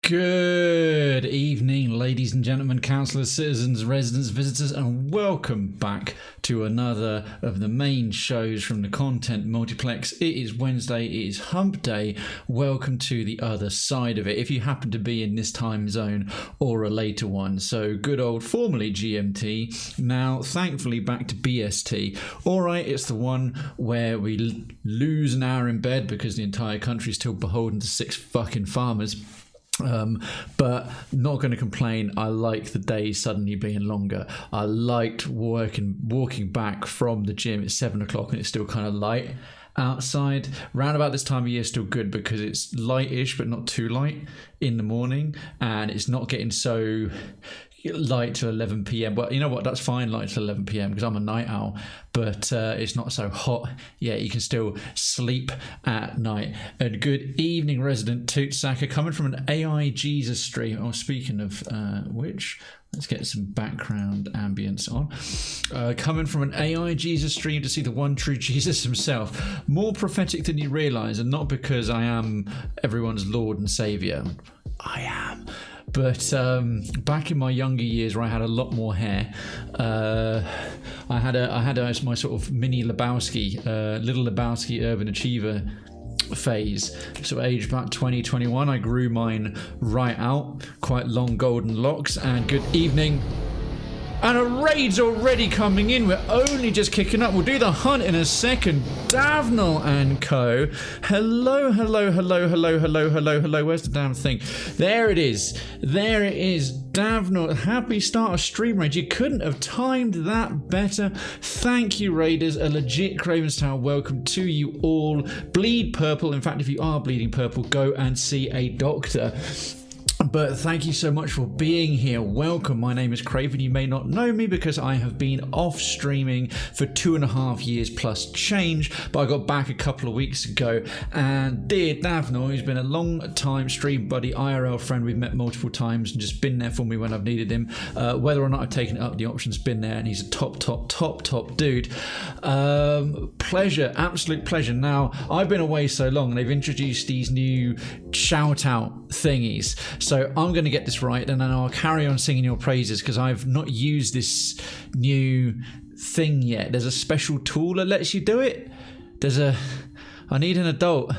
Good evening, ladies and gentlemen, councillors, citizens, residents, visitors, and welcome back to another of the main shows from the Content Multiplex. It is Wednesday, it is Hump Day. Welcome to the other side of it, if you happen to be in this time zone or a later one. So good old formerly GMT, now thankfully back to BST. Alright, it's the one where we lose an hour in bed because the entire country is still beholden to 6 fucking farmers. But not going to complain. I like the days suddenly being longer. I liked walking back from the gym at 7 o'clock and it's still kind of light outside. Round about this time of year is still good because it's lightish but not too light in the morning, and it's not getting so light till 11 p.m. Well, you know what, that's fine, light till 11 p.m. because I'm a night owl, but it's not so hot yet. You can still sleep at night. And good evening, resident Tootsacker, coming from an AI Jesus stream. Oh, speaking of which, let's get some background ambience on. Coming from an AI Jesus stream to see the one true Jesus himself. More prophetic than you realise, and not because I am everyone's Lord and Saviour. I am. But back in my younger years, where I had a lot more hair, I had my sort of mini Lebowski, little Lebowski urban achiever phase. So age about 2021, I grew mine right out, quite long golden locks. And good evening. And a raid's already coming in. We're only just kicking up. We'll do the hunt in a second. Davnal and co. Hello, hello, hello, hello, hello, hello, hello. Where's the damn thing? There it is. There it is. Davnal, happy start of stream raid. You couldn't have timed that better. Thank you, raiders. A legit Krayven style welcome to you all. Bleed purple. In fact, if you are bleeding purple, go and see a doctor. But thank you so much for being here. Welcome. My name is Krayven. You may not know me because I have been off streaming for 2.5 years plus change, but I got back a couple of weeks ago. And dear Davnal, who's been a long time stream buddy, IRL friend, we've met multiple times and just been there for me when I've needed him. Whether or not I've taken it up, the option's been there, and he's a top dude. Pleasure, absolute pleasure. Now, I've been away so long, and they've introduced these new shout out thingies. So I'm going to get this right, and then I'll carry on singing your praises because I've not used this new thing yet. There's a special tool that lets you do it. I need an adult.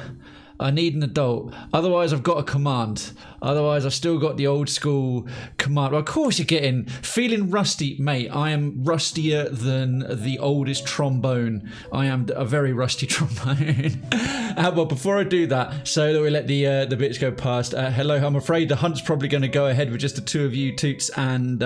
Otherwise, I've got a command. Otherwise, I've still got the old school command. Well, of course, you're getting feeling rusty, mate. I am rustier than the oldest trombone. I am a very rusty trombone. Well, before I do that, so that we let the bits go past. Hello, I'm afraid the hunt's probably going to go ahead with just the two of you, Toots and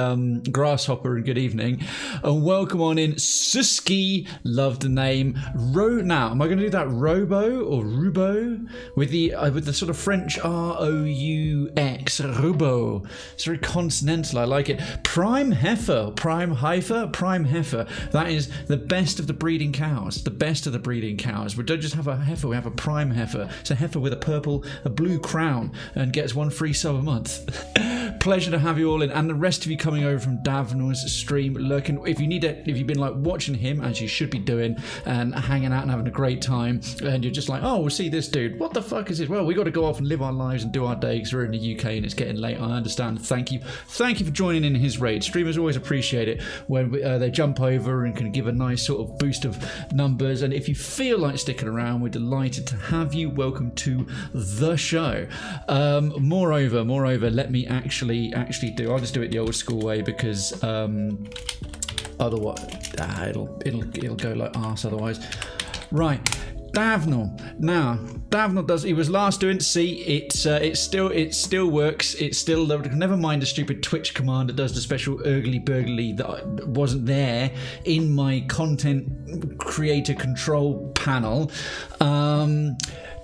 Grasshopper. And good evening, and welcome on in, Suski. Love the name. Now, am I going to do that Robo or Rubo? With the sort of French R-O-U-X, Rubo. It's very consonantal, I like it. Prime Heifer. That is the best of the breeding cows. We don't just have a heifer, we have a prime heifer. It's a heifer with a blue crown, and gets 1 free sub a month. Pleasure to have you all in, and the rest of you coming over from Davnal's stream, lurking. If you've been like watching him, as you should be doing, and hanging out and having a great time, and you're just like, oh, we'll see this dude. What the fuck is this? Well, we got to go off and live our lives and do our day because we're in the UK and it's getting late. I understand. Thank you for joining in his raid. Streamers always appreciate it when they jump over and can give a nice sort of boost of numbers. And if you feel like sticking around, we're delighted to have you. Welcome to the show. Moreover, let me actually do. I'll just do it the old school way because otherwise it'll go like arse otherwise. Right. Davnal. Now, Davnal he was last doing, see, it still works. It's still, never mind the stupid Twitch command that does the special burgly that wasn't there in my content creator control panel.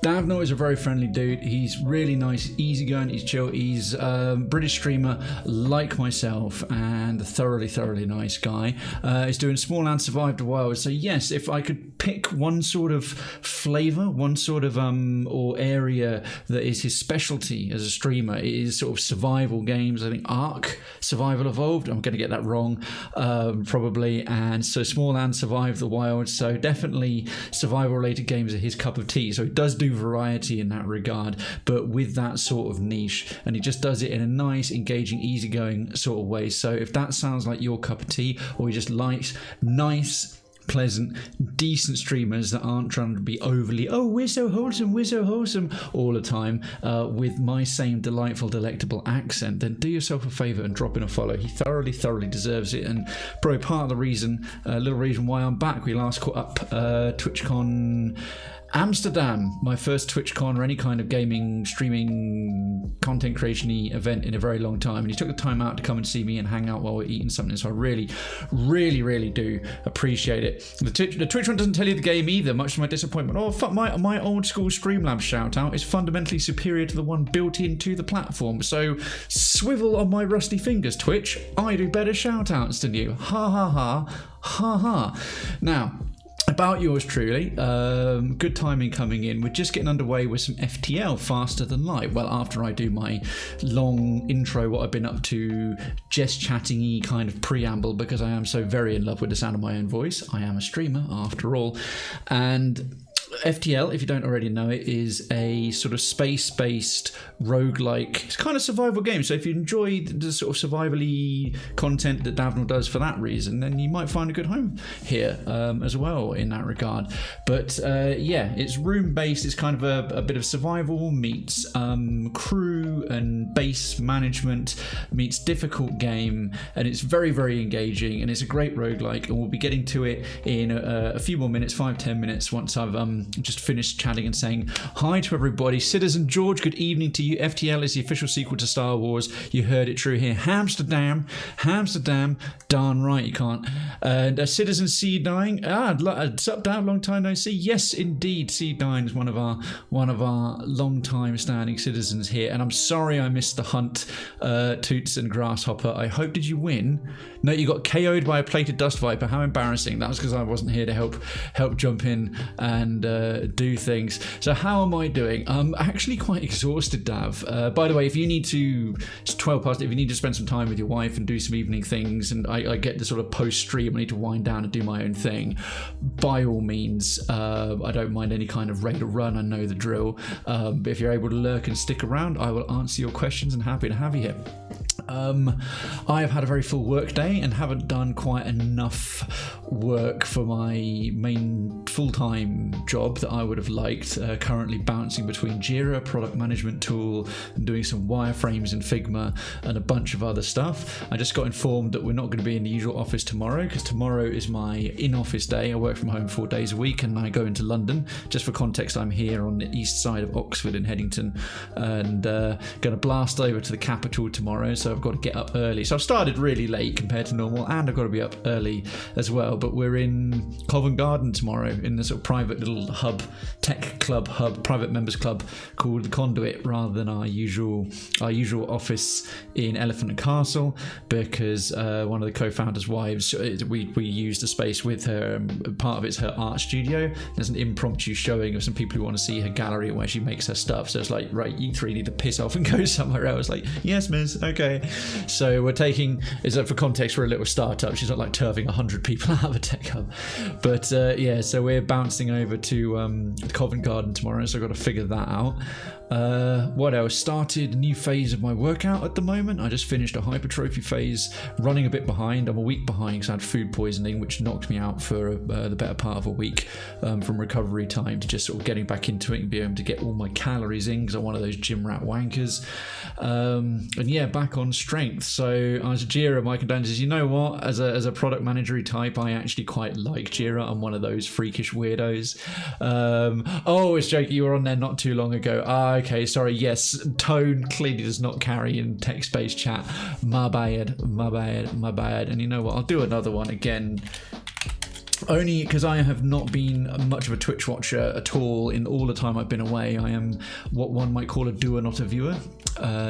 Davnal is a very friendly dude. He's really nice, easygoing, he's chill. He's a British streamer like myself and a thoroughly nice guy. He's doing Small and Survived a While. So yes, if I could pick one sort of flavour, one sort of or area that is his specialty as a streamer. It is sort of survival games. I think Ark Survival Evolved. I'm going to get that wrong, probably. And so Small Land Survive the Wild. So definitely survival-related games are his cup of tea. So he does do variety in that regard, but with that sort of niche, and he just does it in a nice, engaging, easygoing sort of way. So if that sounds like your cup of tea, or he just likes nice, pleasant, decent streamers that aren't trying to be overly, oh, we're so wholesome all the time, with my same delightful, delectable accent, then do yourself a favour and drop in a follow. He thoroughly deserves it, and probably part of the reason, a little reason why I'm back. We last caught up TwitchCon Amsterdam, my first TwitchCon or any kind of gaming, streaming, content creation-y event in a very long time, and he took the time out to come and see me and hang out while we're eating something, so I really do appreciate it. The Twitch one doesn't tell you the game either, much to my disappointment. Oh fuck, my old school Streamlabs shout out is fundamentally superior to the one built into the platform, so swivel on my rusty fingers, Twitch. I do better shout outs than you. Ha. Now, about yours truly, good timing coming in. We're just getting underway with some FTL, faster than light. Well, after I do my long intro, what I've been up to, just chatting-y kind of preamble, because I am so very in love with the sound of my own voice. I am a streamer after all. And FTL, if you don't already know it, is a sort of space-based roguelike. It's kind of survival game. So if you enjoy the sort of survival-y content that Davnell does for that reason, then you might find a good home here as well in that regard. But yeah, it's room-based. It's kind of a bit of survival meets crew and base management meets difficult game, and it's very engaging, and it's a great roguelike, and we'll be getting to it in a few more minutes, 5-10 minutes, once I've just finished chatting and saying hi to everybody. Citizen George, good evening to you. FTL is the official sequel to Star Wars. You heard it true here. Hamsterdam, darn right you can't. And Citizen C9, sup down, long time no see. Yes, indeed, C9 is one of our long time standing citizens here, and I'm sorry I missed the hunt, Toots and Grasshopper. I hope, did you win? No, you got KO'd by a plated dust viper. How embarrassing. That was because I wasn't here to help jump in and do things. So how am I doing? I'm actually quite exhausted, Dav. By the way, if you need to, it's 12 past, if you need to spend some time with your wife and do some evening things, and I get the sort of post-stream, I need to wind down and do my own thing, by all means, I don't mind any kind of raid or run. I know the drill. But if you're able to lurk and stick around, I will answer your questions, and happy to have you here. I have had a very full work day and haven't done quite enough work for my main full-time job that I would have liked. Currently bouncing between Jira, product management tool, and doing some wireframes in Figma and a bunch of other stuff. I just got informed that we're not going to be in the usual office tomorrow, because tomorrow is my in-office day. I work from home 4 days a week, and I go into London. Just for context, I'm here on the east side of Oxford in Headington, and going to blast over to the capital tomorrow, so I've got to get up early. So I've started really late compared to normal, and I've got to be up early as well. But we're in Covent Garden tomorrow in the sort of private little hub, tech club hub, private members club called the Conduit, rather than our usual office in Elephant and Castle, because one of the co-founders' wives, we used the space with her. Part of it's her art studio. There's an impromptu showing of some people who want to see her gallery where she makes her stuff. So it's like, right, you three need to piss off and go somewhere else. Like, yes, miss, okay. So we're taking, is that for context, we're a little startup. She's not like turving 100 people out of a tech hub. But yeah, so we're bouncing over to Covent Garden tomorrow, so I've got to figure that out. What else? Started a new phase of my workout at the moment. I just finished a hypertrophy phase, running a bit behind. I'm a week behind because I had food poisoning, which knocked me out for the better part of a week from recovery time to just sort of getting back into it and be able to get all my calories in, because I'm one of those gym rat wankers. And yeah, back on strength. So I was Jira, my condolences. You know what? As a product managery type, I actually quite like Jira. I'm one of those freakish weirdos. Oh, it's joking. You were on there not too long ago. Okay, sorry. Yes, tone clearly does not carry in text-based chat. My bad. And you know what? I'll do another one again. Only because I have not been much of a Twitch watcher at all in all the time I've been away. I am what one might call a doer, not a viewer.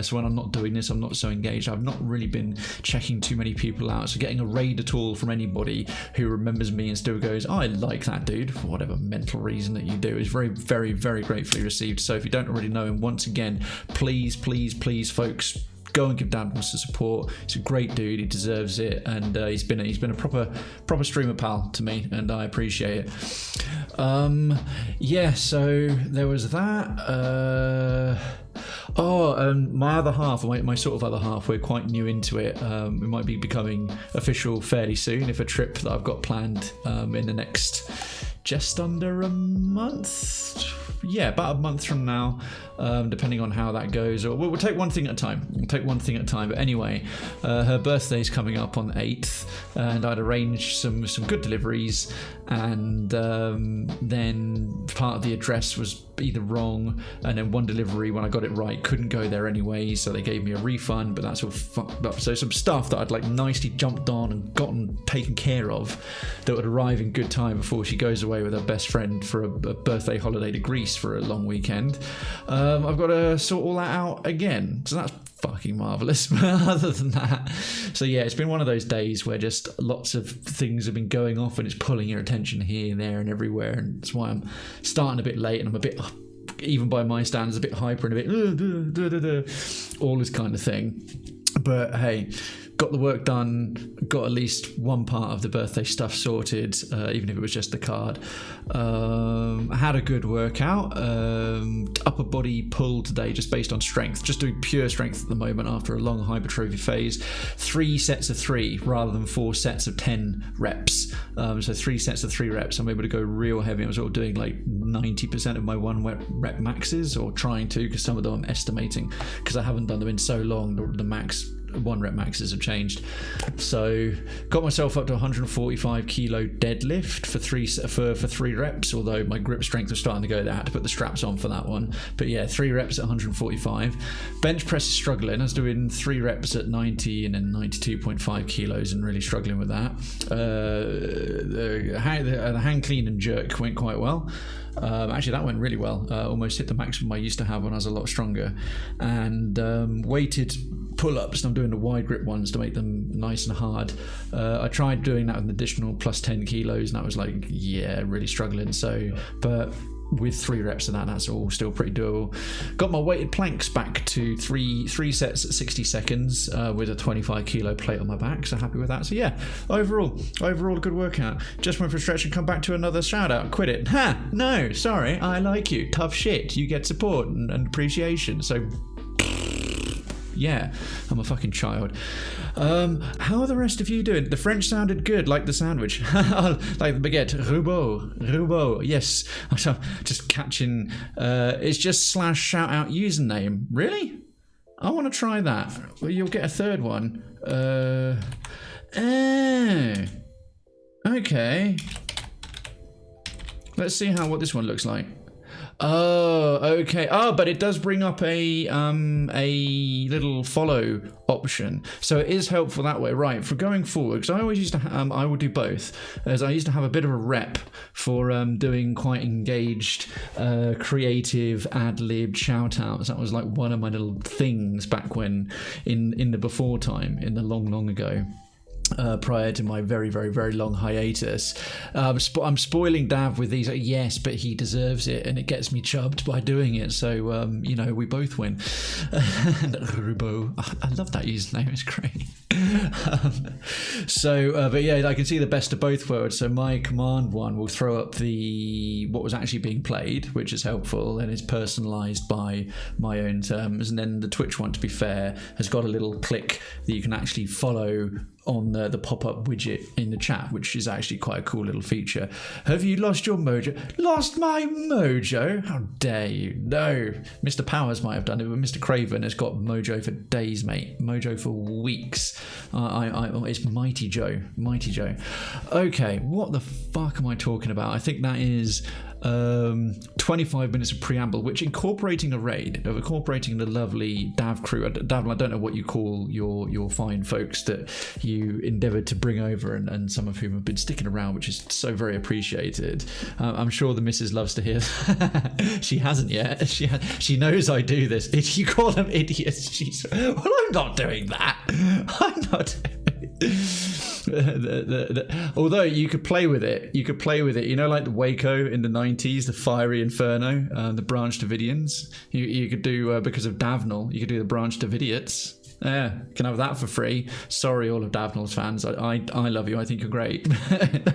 So when I'm not doing this, I'm not so engaged. I've not really been checking too many people out. So getting a raid at all from anybody who remembers me and still goes, oh, I like that dude, for whatever mental reason that you do, is very, very, very gratefully received. So if you don't already know him, once again, please, folks, go and give Dan some support. He's a great dude. He deserves it, and he's been a proper streamer pal to me, and I appreciate it. Yeah. So there was that. My other half, my sort of other half, we're quite new into it. We might be becoming official fairly soon, if a trip that I've got planned in the next just under a month. Yeah, about a month from now, depending on how that goes. Or we'll take one thing at a time. But anyway, her birthday's coming up on the 8th, and I'd arranged some good deliveries, and then part of the address was either wrong, and then one delivery, when I got it right, couldn't go there anyway, so they gave me a refund, but that's all fucked up. So some stuff that I'd like nicely jumped on and gotten taken care of that would arrive in good time before she goes away with her best friend for a birthday holiday to Greece for a long weekend. I've got to sort all that out again, so that's fucking marvelous. But other than that, so yeah, it's been one of those days where just lots of things have been going off, and it's pulling your attention here and there and everywhere, and that's why I'm starting a bit late, and I'm a bit, even by my standards, a bit hyper and a bit all this kind of thing. But hey, got the work done, got at least one part of the birthday stuff sorted, even if it was just the card. Had a good workout, upper body pull today just based on strength, just doing pure strength at the moment after a long hypertrophy phase. 3 sets of 3 rather than 4 sets of 10 reps. So 3 sets of 3 reps. I'm able to go real heavy. I was sort of doing like 90% of my 1 rep maxes, or trying to, because some of them I'm estimating, because I haven't done them in so long, the max 1 rep maxes have changed. So got myself up to 145 kilo deadlift for 3 reps, although my grip strength was starting to go there. I had to put the straps on for that one, but yeah, 3 reps at 145. Bench press is struggling. I was doing 3 reps at 90 and then 92.5 kilos and really struggling with that. The hang clean and jerk went quite well. Actually, that went really well. Almost hit the maximum I used to have when I was a lot stronger. And weighted pull-ups, and I'm doing the wide grip ones to make them nice and hard. I tried doing that with an additional plus 10 kilos, and that was like, yeah, really struggling. So, but with 3 reps of that, that's all still pretty doable. Got my weighted planks back to three sets at 60 seconds with a 25 kilo plate on my back, so happy with that. So yeah, overall a good workout. Just went for a stretch and come back to another shout out. Quit it. Ha! No, sorry, I like you. Tough shit. You get support and appreciation. So yeah, I'm a fucking child. How are the rest of you doing? The French sounded good, like the sandwich. Like the baguette. Roubaud. Yes. I'm just catching. It's just / shout out username. Really? I want to try that. Well, you'll get a third one. Okay. Let's see what this one looks like. Oh, okay. Oh, but it does bring up a little follow option, so it is helpful that way, right? For going forward, because I always used to, I would do both, as I used to have a bit of a rep for doing quite engaged, creative ad-lib shout-outs. That was like one of my little things back when, in the before time, in the long ago. Prior to my very long hiatus. I'm spoiling Dav with these, yes, but he deserves it, and it gets me chubbed by doing it, so we both win. And Rubo, I love that username, it's great. But yeah, I can see the best of both worlds. So my command one will throw up what was actually being played, which is helpful and is personalized by my own terms, and then the Twitch one, to be fair, has got a little click that you can actually follow on the pop-up widget in the chat, which is actually quite a cool little feature. Have you lost your mojo? Lost my mojo? How dare you? No. Mr. Powers might have done it, but Mr. Krayven has got mojo for days, mate. Mojo for weeks. It's Mighty Joe. Okay, what the fuck am I talking about? I think that is 25 minutes of preamble, which incorporating a raid, incorporating the lovely Dav crew. Dav, I don't know what you call your fine folks that you endeavoured to bring over, and some of whom have been sticking around, which is so very appreciated. I'm sure the missus loves to hear that. She hasn't yet. She knows I do this. If you call them idiots, she's, well, I'm not doing that. I'm not although you could play with it, you know, like the Waco in the 90s, the Fiery Inferno, the Branch Davidians. You could do, because of Davnal, you could do the Branch Davidiots. Yeah, can have that for free. Sorry, all of Davnal's fans. I love you. I think you're great.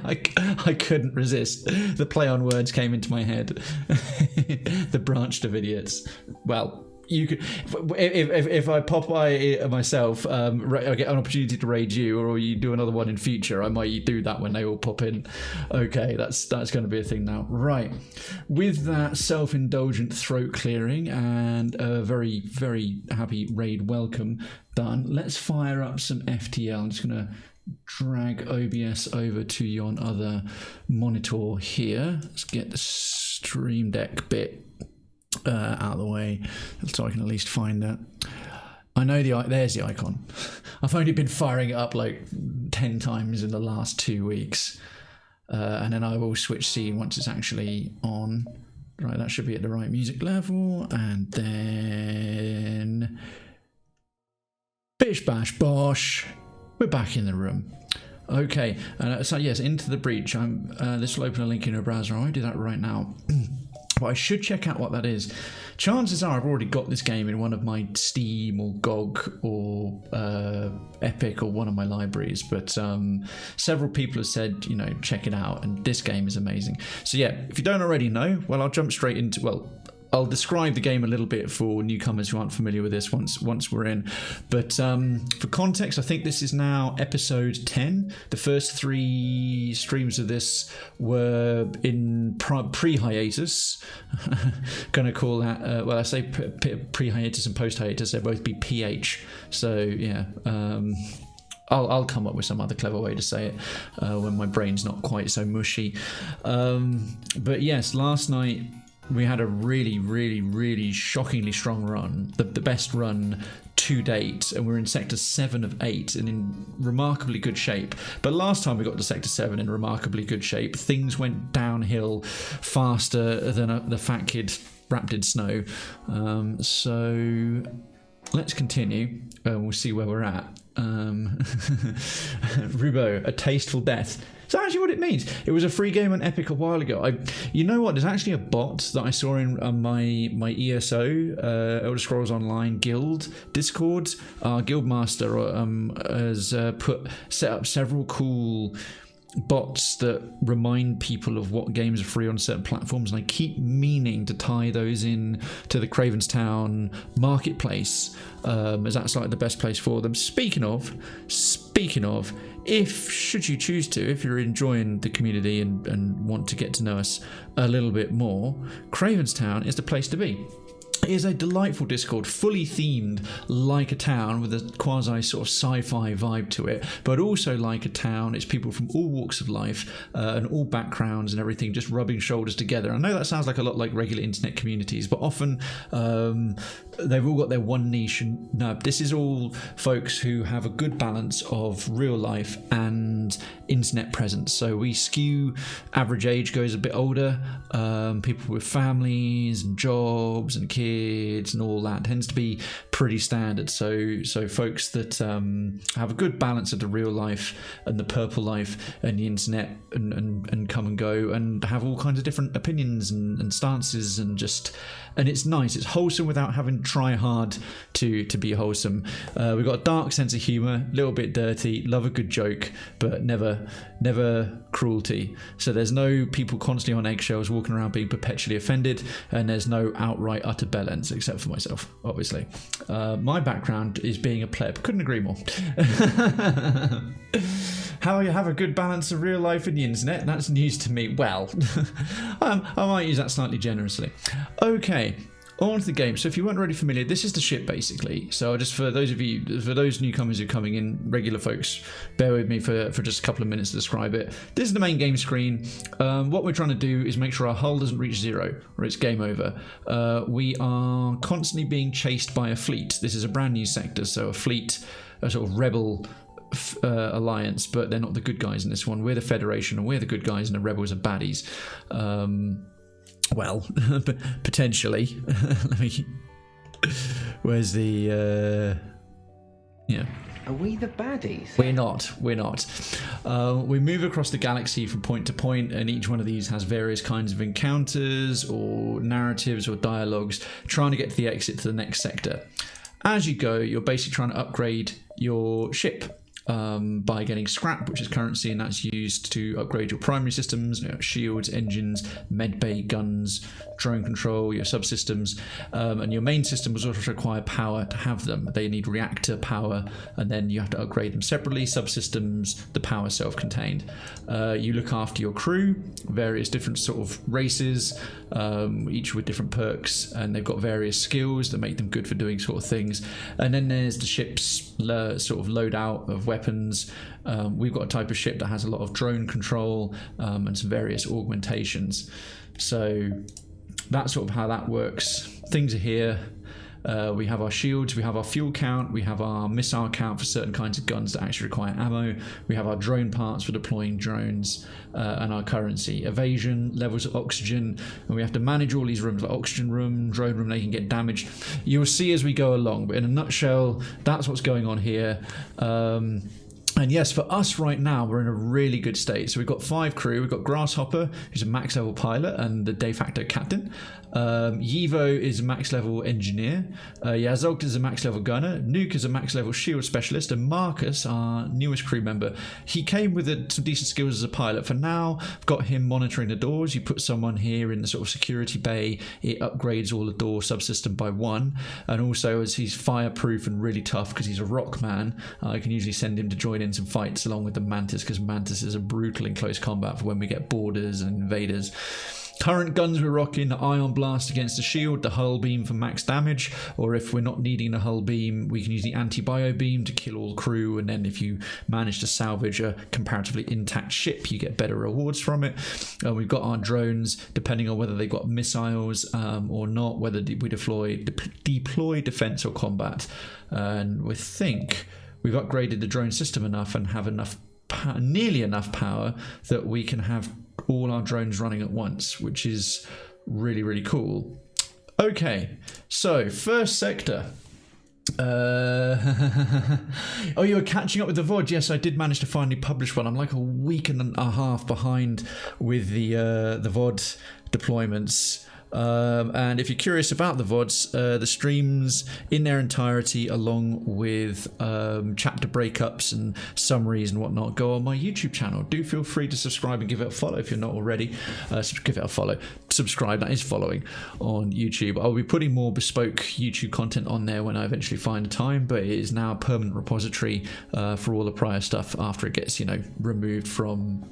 I couldn't resist. The play on words came into my head. The Branch Davidiots. Well, you could, if I pop by myself, I get an opportunity to raid you, or you do another one in future, I might do that when they all pop in. Okay, that's going to be a thing now. Right, with that self-indulgent throat clearing and a very, very happy raid welcome done, let's fire up some FTL. I'm just going to drag OBS over to yon other monitor here. Let's get the Stream Deck bit out of the way so I can at least find that. I know there's the icon. I've only been firing it up like 10 times in the last 2 weeks, and then I will switch scene once it's actually on. Right, that should be at the right music level, and then bish bash bosh, we're back in the room. Okay, so yes, into the breach. This will open a link in your browser. I won't do that right now. But I should check out what that is. Chances are I've already got this game in one of my Steam or GOG or Epic or one of my libraries, but several people have said, you know, check it out, and this game is amazing. So yeah, if you don't already know, well, I'll jump straight into, well, I'll describe the game a little bit for newcomers who aren't familiar with this once we're in. But for context, I think this is now episode 10. The first 3 streams of this were in pre-hiatus. Going to call that, well, I say pre-hiatus and post-hiatus. They'll both be PH. So, yeah. I'll come up with some other clever way to say it when my brain's not quite so mushy. But yes, last night we had a really, really, really shockingly strong run, the best run to date, and we're in sector 7 of 8 and in remarkably good shape. But last time we got to sector 7 in remarkably good shape, things went downhill faster than the fat kid wrapped in snow. So let's continue, we'll see where we're at. Rubo, a tasteful death. That's actually what it means. It was a free game on Epic a while ago. You know what? There's actually a bot that I saw in my ESO, Elder Scrolls Online Guild Discord. Our guildmaster has set up several cool bots that remind people of what games are free on certain platforms, and I keep meaning to tie those in to the Cravenstown marketplace, as that's like the best place for them. Speaking of, if should you choose to, if you're enjoying the community and want to get to know us a little bit more, Cravenstown is the place to be. It is a delightful Discord, fully themed like a town with a quasi sort of sci-fi vibe to it, but also like a town. It's people from all walks of life and all backgrounds and everything just rubbing shoulders together. I know that sounds like a lot like regular internet communities, but often they've all got their one niche, and no, this is all folks who have a good balance of real life and internet presence. So we skew, average age goes a bit older, people with families and jobs and kids and all that tends to be pretty standard. So folks that have a good balance of the real life and the purple life and the internet and come and go and have all kinds of different opinions and stances, and it's nice. It's wholesome without having to try hard to be wholesome. We've got a dark sense of humour, a little bit dirty, love a good joke, but never cruelty. So there's no people constantly on eggshells walking around being perpetually offended, and there's no outright utter bellends, except for myself, obviously. My background is being a pleb. Couldn't agree more. How you have a good balance of real life and the internet, that's news to me. Well, I might use that slightly generously. Okay, on to the game. So if you weren't already familiar, this is the ship basically. So just for those newcomers who are coming in, regular folks, bear with me for just a couple of minutes to describe it. This is the main game screen. What we're trying to do is make sure our hull doesn't reach 0 or it's game over. We are constantly being chased by a fleet. This is a brand new sector, so a fleet, a sort of rebel alliance, but they're not the good guys in this one. We're the Federation and we're the good guys and the rebels are baddies. Well, potentially. Let me. Where's the? Yeah. Are we the baddies? We're not. We're not. We move across the galaxy from point to point, and each one of these has various kinds of encounters or narratives or dialogues, trying to get to the exit to the next sector. As you go, you're basically trying to upgrade your ship. By getting scrap, which is currency, and that's used to upgrade your primary systems, shields, engines, medbay, guns, drone control, your subsystems, and your main system will also require power to have them. They need reactor power, and then you have to upgrade them separately. Subsystems, the power self-contained. You look after your crew, various different sort of races, each with different perks, and they've got various skills that make them good for doing sort of things. And then there's the ship's sort of loadout of weapons. We've got a type of ship that has a lot of drone control and some various augmentations. So that's sort of how that works. Things are here. We have our shields, we have our fuel count, we have our missile count for certain kinds of guns that actually require ammo, we have our drone parts for deploying drones, and our currency. Evasion, levels of oxygen, and we have to manage all these rooms, like oxygen room, drone room, they can get damaged. You'll see as we go along, but in a nutshell, that's what's going on here. And yes, for us right now, we're in a really good state. So we've got 5 crew. We've got Grasshopper, who's a max level pilot and the de facto captain. Yivo is a max level engineer. Yazog is a max level gunner. Nuke is a max level shield specialist. And Marcus, our newest crew member, he came with some decent skills as a pilot. For now, I've got him monitoring the doors. You put someone here in the sort of security bay, it upgrades all the door subsystem by 1. And also, as he's fireproof and really tough because he's a rock man, I can usually send him to join in some fights along with the Mantis, because Mantises are brutal in close combat for when we get boarders and invaders. Current guns we're rocking: the Ion Blast against the shield, the Hull Beam for max damage, or if we're not needing the Hull Beam, we can use the Anti-Bio Beam to kill all crew, and then if you manage to salvage a comparatively intact ship, you get better rewards from it. We've got our drones, depending on whether they've got missiles or not, whether we deploy defense or combat. And we think we've upgraded the drone system enough and have enough nearly enough power that we can have all our drones running at once, which is really, really cool. Okay, so first sector. Oh, you were catching up with the VOD? Yes, I did manage to finally publish one. I'm like a week and a half behind with the VOD deployments. And if you're curious about the VODs, the streams in their entirety, along with chapter breakups and summaries and whatnot, go on my YouTube channel. Do feel free to subscribe and give it a follow if you're not already. Give it a follow. Subscribe, that is following on YouTube. I'll be putting more bespoke YouTube content on there when I eventually find a time, but it is now a permanent repository for all the prior stuff after it gets, removed from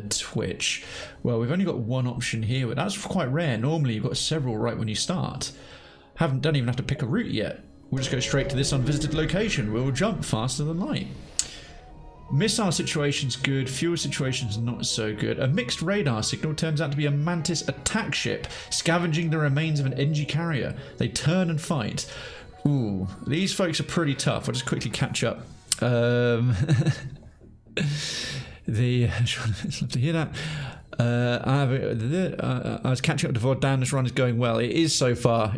Twitch. Well, we've only got one option here, but that's quite rare. Normally you've got several right when you start. Don't even have to pick a route yet. We'll just go straight to this unvisited location. We'll jump faster than light. Missile situation's good, fuel situation's not so good. A mixed radar signal turns out to be a Mantis attack ship scavenging the remains of an Engi carrier. They turn and fight. Ooh, these folks are pretty tough. I'll just quickly catch up. I love to hear that. I was catching up to VOD. Dan, this run is going well. It is so far,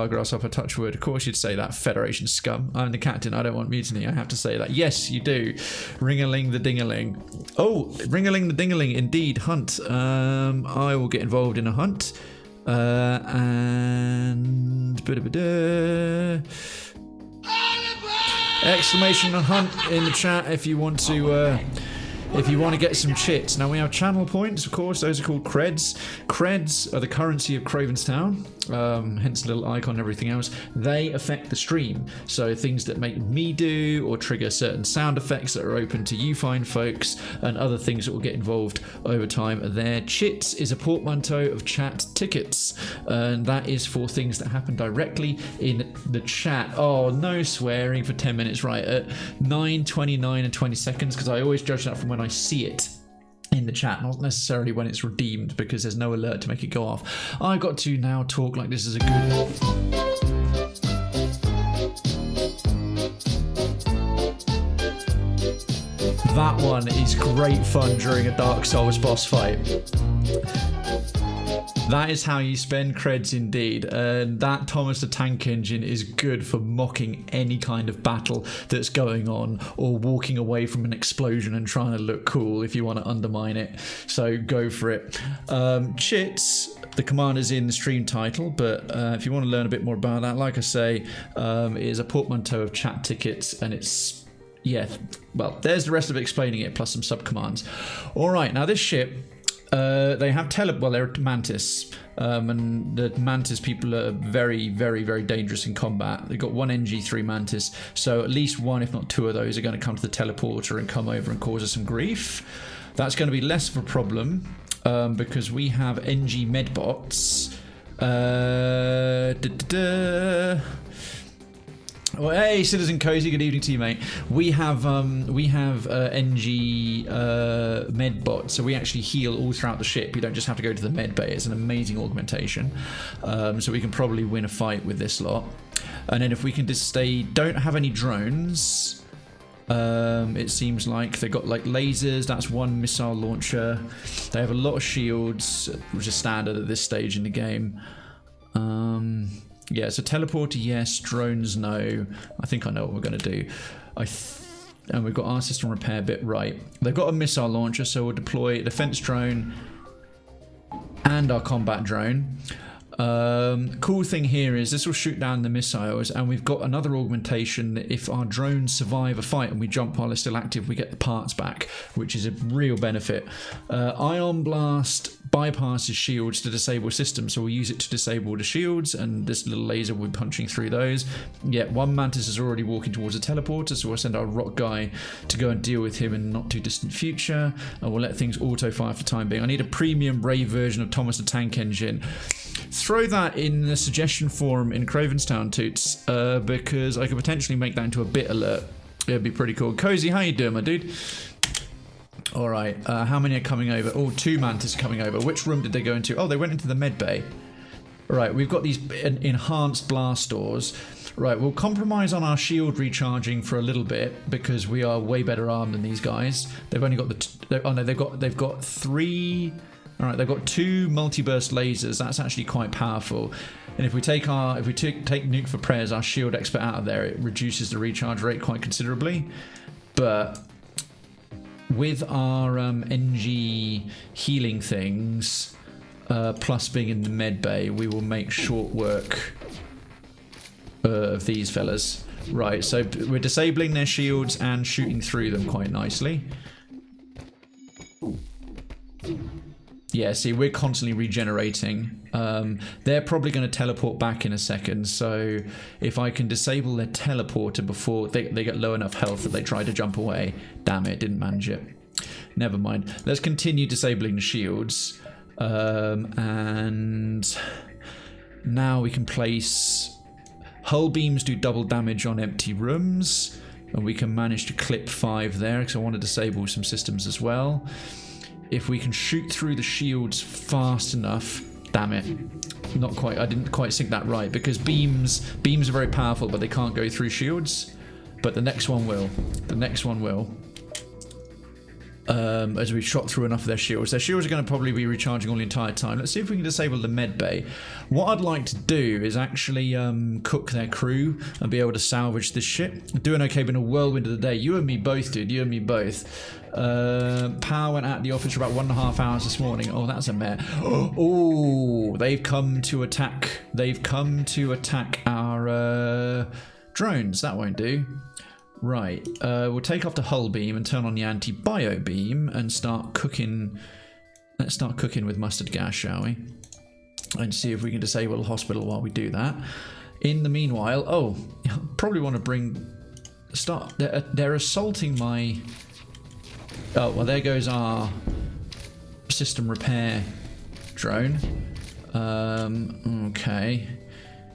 Grasshopper, touchwood. Of course you'd say that, Federation scum. I'm the captain, I don't want mutiny, I have to say that. Yes, you do. Ring-a-ling the ding-a-ling. Oh, ring-a-ling the ding-a-ling, indeed, hunt. I will get involved in a hunt. And... exclamation on hunt in the chat if you want to if you want to get some chits. Now we have channel points, of course. Those are called creds. Creds are the currency of Krayven's Town, hence the little icon and everything else. They affect the stream. So things that make me do or trigger certain sound effects that are open to you fine folks, and other things that will get involved over time are there. Chits is a portmanteau of chat tickets, and that is for things that happen directly in the chat. Oh, no swearing for 10 minutes, right, at 9:29 and 20 seconds, because I always judge that from when I see it in the chat, not necessarily when it's redeemed, because there's no alert to make it go off. I got to now talk like this is a good... That one is great fun during a Dark Souls boss fight. That is how you spend creds indeed. And that Thomas the Tank Engine is good for mocking any kind of battle that's going on, or walking away from an explosion and trying to look cool if you want to undermine it. So go for it. Chits, the command is in the stream title, but if you want to learn a bit more about that, like I say, it is a portmanteau of chat tickets, and it's... yeah, well, there's the rest of it explaining it, plus some sub-commands. All right, now this ship... they have they're Mantis, and the Mantis people are very, very, very dangerous in combat. They've got one NG3 Mantis, so at least one, if not two of those, are going to come to the teleporter and come over and cause us some grief. That's going to be less of a problem, because we have NG Medbots. Well, hey, Citizen Cozy, good evening to you, mate. We have NG Medbot, so we actually heal all throughout the ship. You don't just have to go to the med bay. It's an amazing augmentation. So we can probably win a fight with this lot. And then if we can just don't have any drones. It seems like they've got like lasers, that's one missile launcher. They have a lot of shields, which is standard at this stage in the game. Yeah, so teleporter, yes. Drones, no. I think I know what we're going to do. And we've got our system repair bit right. They've got a missile launcher, so we'll deploy a defense drone and our combat drone. Cool thing here is this will shoot down the missiles, and we've got another augmentation that if our drones survive a fight and we jump while they're still active, we get the parts back, which is a real benefit. Ion Blast bypasses shields to disable systems, so we'll use it to disable the shields, and this little laser will be punching through those. Yeah, one Mantis is already walking towards a teleporter, so we'll send our rock guy to go and deal with him in the not too distant future, and we'll let things auto fire for the time being. I need a premium Brave version of Thomas the Tank Engine. Throw that in the suggestion forum in Krayven's Town, Toots, because I could potentially make that into a bit alert. It'd be pretty cool. Cozy, how you doing, my dude? All right, how many are coming over? Oh, 2 Mantis are coming over. Which room did they go into? Oh, they went into the med bay. All right, we've got these enhanced blast doors. Right, we'll compromise on our shield recharging for a little bit because we are way better armed than these guys. They've only got they've got 3. All right, they've got 2 multi-burst lasers. That's actually quite powerful. And if we take Nuke for Prayers, our shield expert out of there, it reduces the recharge rate quite considerably. But with our NG healing things, plus being in the med bay, we will make short work of these fellas. Right, so we're disabling their shields and shooting through them quite nicely. Yeah, see, we're constantly regenerating. They're probably going to teleport back in a second, so if I can disable their teleporter before they get low enough health that they try to jump away. Damn it, didn't manage it. Never mind. Let's continue disabling the shields. And now we can place... Hull beams do double damage on empty rooms, and we can manage to clip 5 there, because I want to disable some systems as well. If we can shoot through the shields fast enough, damn it, not quite, I didn't quite sync that right, because beams are very powerful, but they can't go through shields, but the next one will, as we shot through enough of their shields. Their shields are going to probably be recharging all the entire time. Let's see if we can disable the med bay. What I'd like to do is actually cook their crew and be able to salvage this ship. Doing okay, been a whirlwind of the day. You and me both, dude. You and me both. Power went out of the office for about 1.5 hours this morning. Oh, that's a mare. Oh, they've come to attack. They've come to attack our drones. That won't do. Right, we'll take off the hull beam and turn on the anti-bio beam and start cooking. Let's start cooking with mustard gas, shall we? And see if we can disable the hospital while we do that. In the meanwhile, oh, probably want to bring... They're assaulting my... Oh, well, there goes our system repair drone. Okay.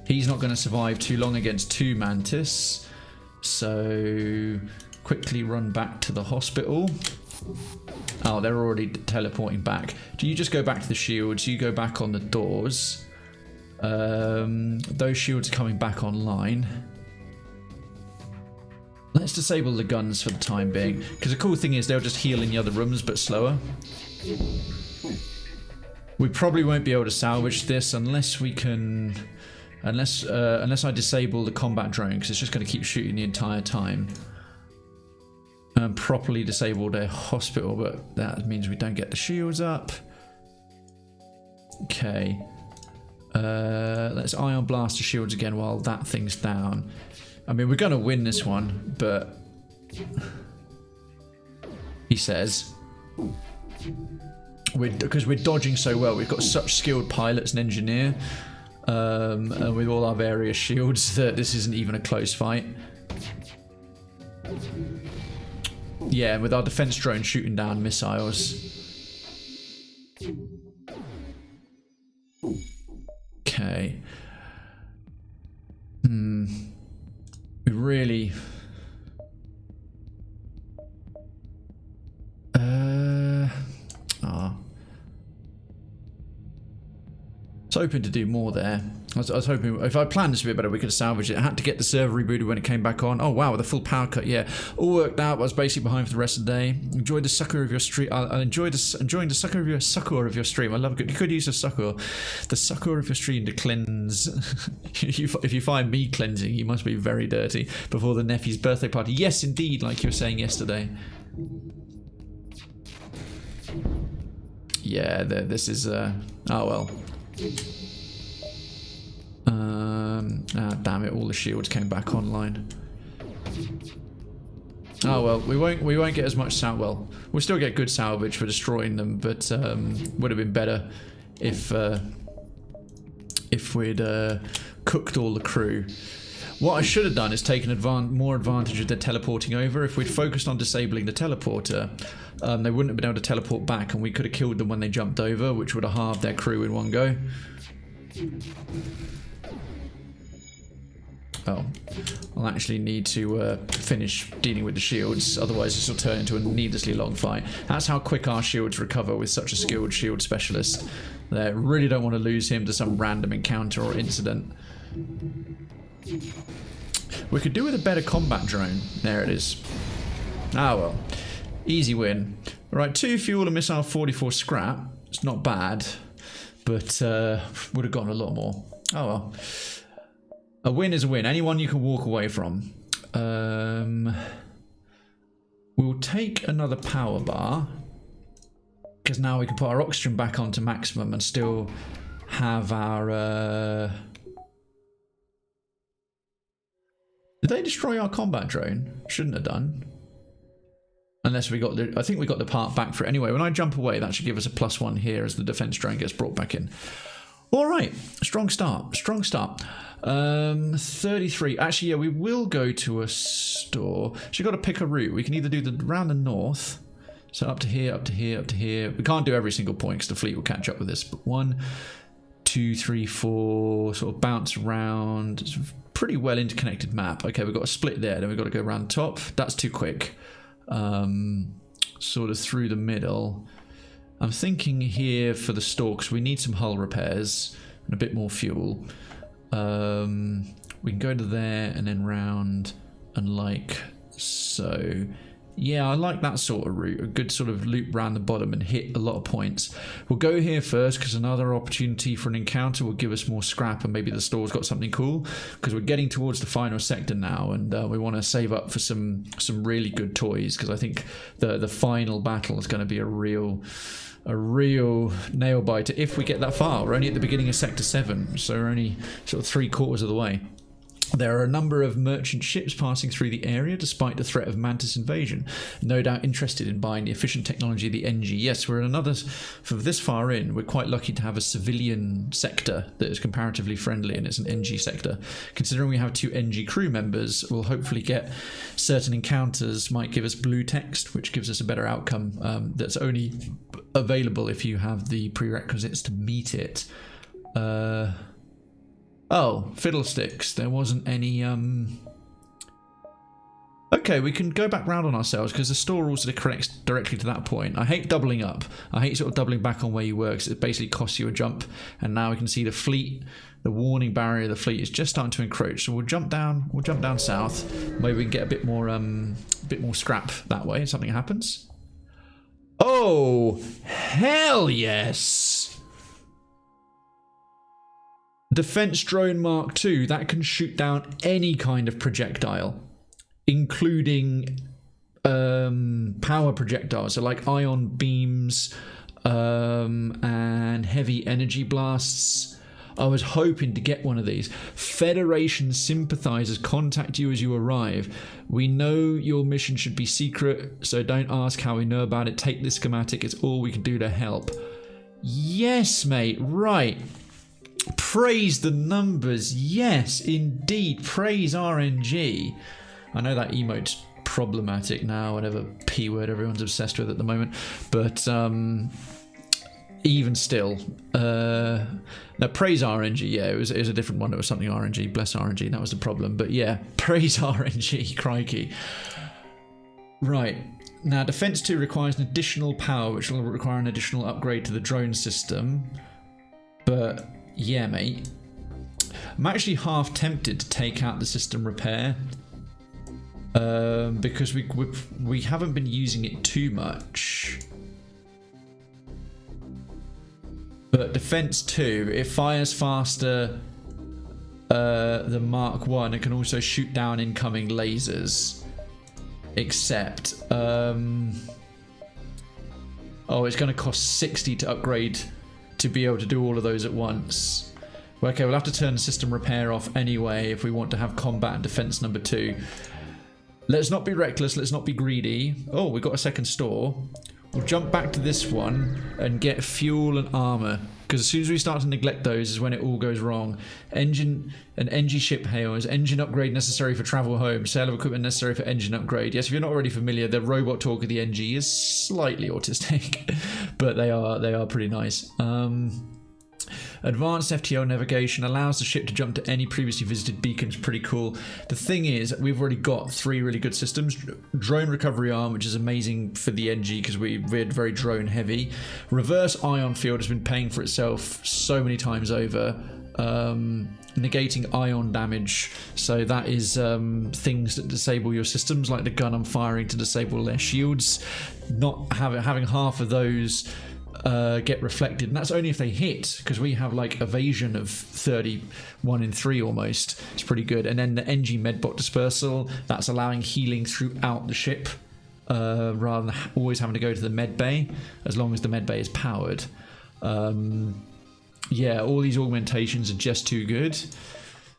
He's not going to survive too long against 2 Mantis. So, quickly run back to the hospital. Oh, they're already teleporting back. Do you just go back to the shields? You go back on the doors. Those shields are coming back online. Let's disable the guns for the time being. Because the cool thing is they'll just heal in the other rooms, but slower. We probably won't be able to salvage this unless we can... Unless I disable the combat drone, because it's just going to keep shooting the entire time. And properly disable their hospital, but that means we don't get the shields up. Okay. Let's ion blast the shields again while that thing's down. I mean, we're going to win this one, but... He says... Because we're dodging so well. We've got such skilled pilots and engineer. And with all our various shields, that this isn't even a close fight. Yeah, with our defense drone shooting down missiles. Okay. We really... I was hoping to do more there. I was hoping if I planned this a bit better, we could have salvaged it. I had to get the server rebooted when it came back on. Oh wow, with a full power cut, yeah. All worked out. I was basically behind for the rest of the day. Enjoyed the succor of your stream. I enjoyed enjoying the succor of your stream. I love it. You could use a succor. The succor of your stream to cleanse. If you find me cleansing, you must be very dirty before the nephew's birthday party. Yes, indeed, like you were saying yesterday. Yeah, this is. Oh well. Damn it! All the shields came back online. Oh well, we won't get as much well, we'll still get good salvage for destroying them, but would have been better if we'd cooked all the crew. What I should have done is taken more advantage of their teleporting over. If we'd focused on disabling the teleporter, they wouldn't have been able to teleport back, and we could have killed them when they jumped over, which would have halved their crew in one go. Oh, I'll actually need to finish dealing with the shields, otherwise this will turn into a needlessly long fight. That's how quick our shields recover with such a skilled shield specialist. They really don't want to lose him to some random encounter or incident. We could do with a better combat drone. There it is. Ah well. Easy win. Right, 2 fuel and missile 44 scrap. It's not bad, but would have gotten a lot more. Oh well. A win is a win. Anyone you can walk away from. We'll take another power bar, because now we can put our oxygen back onto maximum and still have our... Did they destroy our combat drone? Shouldn't have done. Unless we got the... I think we got the part back for it anyway. When I jump away, that should give us a +1 here as the defense drone gets brought back in. All right. Strong start. Strong start. 33. Actually, yeah, we will go to a store. So you've got to pick a route. We can either do around the north. So up to here, up to here, up to here. We can't do every single point because the fleet will catch up with this. But 1, 2, 3, 4. Sort of bounce around. It's a pretty well interconnected map. Okay, we've got a split there. Then we've got to go around the top. That's too quick. Sort of through the middle. I'm thinking here for the store because we need some hull repairs and a bit more fuel. We can go to there and then round and like so. Yeah, I like that sort of route. A good sort of loop round the bottom and hit a lot of points. We'll go here first because another opportunity for an encounter will give us more scrap and maybe the store's got something cool, because we're getting towards the final sector now and we want to save up for some really good toys, because I think the final battle is going to be a real nail biter if we get that far. We're only at the beginning of sector 7, so we're only sort of 3/4 of the way. There are a number of merchant ships passing through the area despite the threat of Mantis invasion. No doubt interested in buying the efficient technology of the Engi. Yes, we're in another... For this far in, we're quite lucky to have a civilian sector that is comparatively friendly, and it's an Engi sector. Considering we have 2 Engi crew members, we'll hopefully get certain encounters, might give us blue text, which gives us a better outcome. That's only available if you have the prerequisites to meet it. Oh, fiddlesticks. There wasn't any, Okay, we can go back round on ourselves because the store also connects directly to that point. I hate doubling up. I hate sort of doubling back on where you were because it basically costs you a jump. And now we can see the fleet, the warning barrier of the fleet is just starting to encroach. So we'll jump down south. Maybe we can get a bit more scrap that way if something happens. Oh, hell yes! Defense drone Mark II, that can shoot down any kind of projectile, including power projectiles, so like ion beams and heavy energy blasts. I was hoping to get one of these. Federation sympathizers contact you as you arrive. We know your mission should be secret, so don't ask how we know about it. Take this schematic, it's all we can do to help. Yes, mate, right. Praise the numbers. Yes, indeed. Praise RNG. I know that emote's problematic now, whatever P word everyone's obsessed with at the moment. But even still, no, praise RNG. Yeah, it was a different one. It was something RNG. Bless RNG. That was the problem. But yeah, praise RNG. Crikey. Right. Now, Defense 2 requires an additional power, which will require an additional upgrade to the drone system. But yeah, mate. I'm actually half tempted to take out the system repair because we haven't been using it too much. But Defense 2, it fires faster than Mark 1. It can also shoot down incoming lasers. Except, oh, it's going to cost 60 to upgrade to be able to do all of those at once. Okay, we'll have to turn the system repair off anyway if we want to have combat and defense number 2. Let's not be reckless, let's not be greedy. Oh, we've got a second store. We'll jump back to this one and get fuel and armor, because as soon as we start to neglect those is when it all goes wrong. Engine and Engi ship hails. Engine upgrade necessary for travel home. Sale of equipment necessary for engine upgrade. Yes, if you're not already familiar, the robot talk of the Engi is slightly autistic, but they are pretty nice. Advanced FTL navigation allows the ship to jump to any previously visited beacons. Pretty cool. The thing is, we've already got 3 really good systems. Drone recovery arm, which is amazing for the Engi because we're very drone heavy. Reverse ion field has been paying for itself so many times over. Negating ion damage, so that is things that disable your systems, like the gun I'm firing to disable their shields. Not having half of those get reflected, and that's only if they hit, because we have like evasion of 31 in 3 almost. It's pretty good. And then the Engi medbot dispersal, that's allowing healing throughout the ship rather than always having to go to the med bay, as long as the med bay is powered. Yeah, all these augmentations are just too good.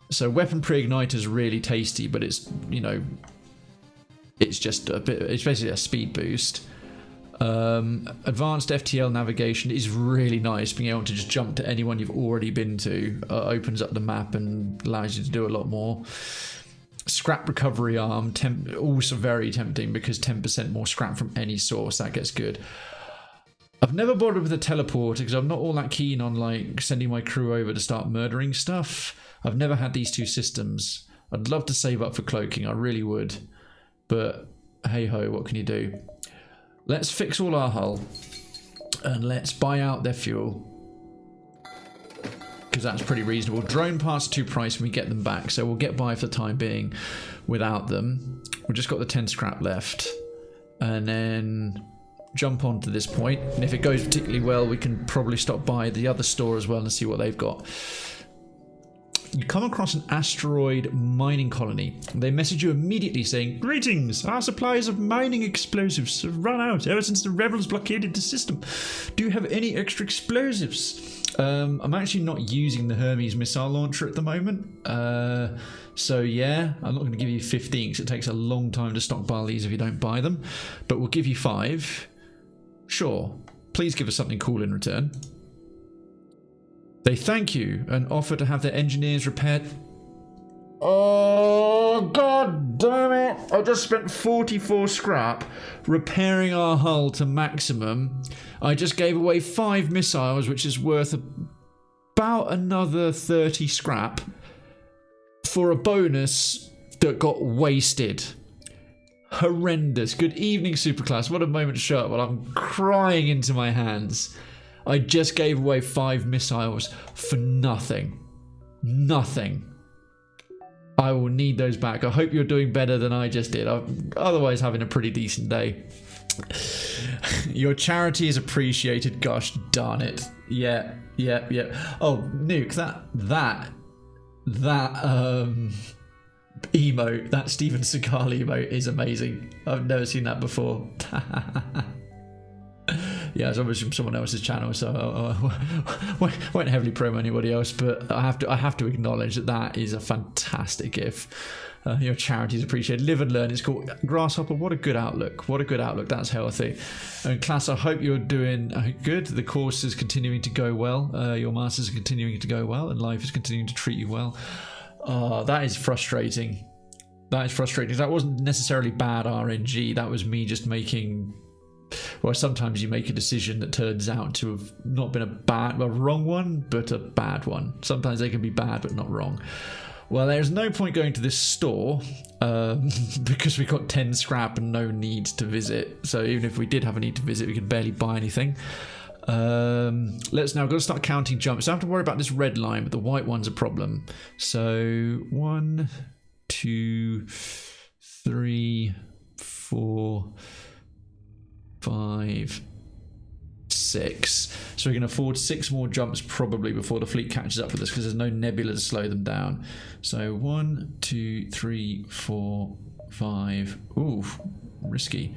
So weapon pre-igniter is really tasty, but it's, you know, it's just a bit, it's basically a speed boost. Advanced FTL navigation is really nice. Being able to just jump to anyone you've already been to opens up the map and allows you to do a lot more. Scrap recovery arm, also very tempting because 10% more scrap from any source. That gets good. I've never bothered with a teleporter because I'm not all that keen on like sending my crew over to start murdering stuff. I've never had these 2 systems. I'd love to save up for cloaking, I really would. But hey ho, what can you do? Let's fix all our hull and let's buy out their fuel, because that's pretty reasonable. Drone parts are too pricey when we get them back, so we'll get by for the time being without them. We've just got the 10 scrap left, and then jump onto this point, and if it goes particularly well we can probably stop by the other store as well and see what they've got. You come across an asteroid mining colony. They message you immediately saying, "Greetings, our supplies of mining explosives have run out ever since the rebels blockaded the system. Do you have any extra explosives?" I'm actually not using the Hermes missile launcher at the moment. So yeah, I'm not going to give you 15 because it takes a long time to stockpile these if you don't buy them. But we'll give you 5. Sure. Please give us something cool in return. They thank you and offer to have their engineers repaired. Oh, god damn it. I just spent 44 scrap repairing our hull to maximum. I just gave away 5 missiles, which is worth about another 30 scrap for a bonus that got wasted. Horrendous. Good evening, Superclass. What a moment to show up while I'm crying into my hands. I just gave away 5 missiles for nothing. Nothing. I will need those back. I hope you're doing better than I just did. I'm otherwise having a pretty decent day. Your charity is appreciated. Gosh darn it. Yeah. Oh, Nuke, that emote, that Steven Seagal emote is amazing. I've never seen that before. Yeah, it's obviously from someone else's channel, so I won't heavily promo anybody else, but I have to acknowledge that is a fantastic GIF. Your charity is appreciated. Live and learn. It's called Grasshopper. What a good outlook. What a good outlook. That's healthy. And class, I hope you're doing good. The course is continuing to go well. Your masters are continuing to go well, and life is continuing to treat you well. That is frustrating. That is frustrating. That wasn't necessarily bad RNG. That was me just making... Well, sometimes you make a decision that turns out to have not been a wrong one, but a bad one. Sometimes they can be bad, but not wrong. Well, there's no point going to this store because we got 10 scrap and no need to visit. So even if we did have a need to visit, we could barely buy anything. Let's now go start counting jumps. I don't have to worry about this red line, but the white one's a problem. So 1, 2, 3, 4, 5, 6. So we can afford 6 more jumps probably before the fleet catches up with us because there's no nebula to slow them down. So 1, 2, 3, 4, 5. Ooh, risky.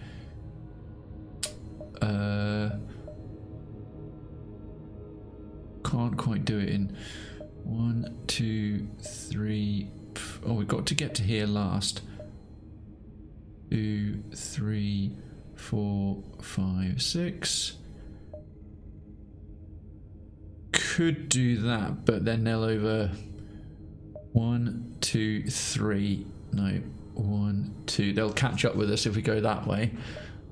Can't quite do it in 1, 2, 3. Oh, we've got to get to here last. 2, 3, 4, 5, 6. Could do that, but then they'll over 1, 2, 3. No, 1, 2. They'll catch up with us if we go that way.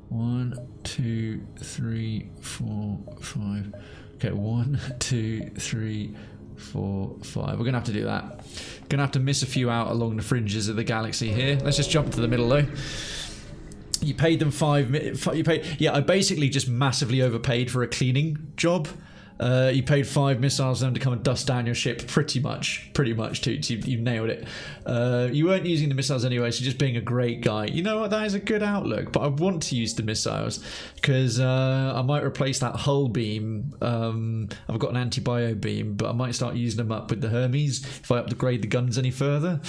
1, 2, 3, 4, 5. Okay, 1, 2, 3, 4, 5. We're gonna have to do that. Gonna have to miss a few out along the fringes of the galaxy here. Let's just jump to the middle though. You paid them 5 minutes. Yeah, I basically just massively overpaid for a cleaning job. You paid 5 missiles for them to come and dust down your ship. Pretty much, Toots. You nailed it. You weren't using the missiles anyway, so just being a great guy. You know what? That is a good outlook. But I want to use the missiles because I might replace that hull beam. I've got an anti-bio beam, but I might start using them up with the Hermes if I upgrade the guns any further.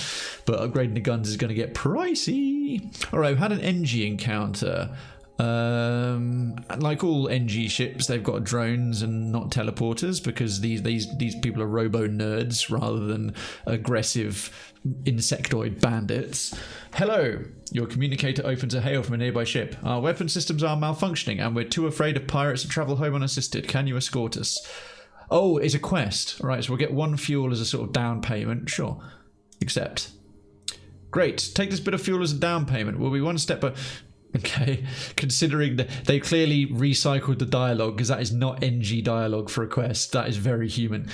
But upgrading the guns is going to get pricey. All right, we've had an Engi encounter. Like all Engi ships, they've got drones and not teleporters because these people are robo nerds rather than aggressive insectoid bandits. Hello, your communicator opens a hail from a nearby ship. Our weapon systems are malfunctioning and we're too afraid of pirates to travel home unassisted. Can you escort us? Oh, it's a quest. All right, so we'll get 1 fuel as a sort of down payment. Sure, accept. Great, take this bit of fuel as a down payment. We'll be one step but okay, considering that they clearly recycled the dialogue because that is not Engi dialogue for a quest. That is very human.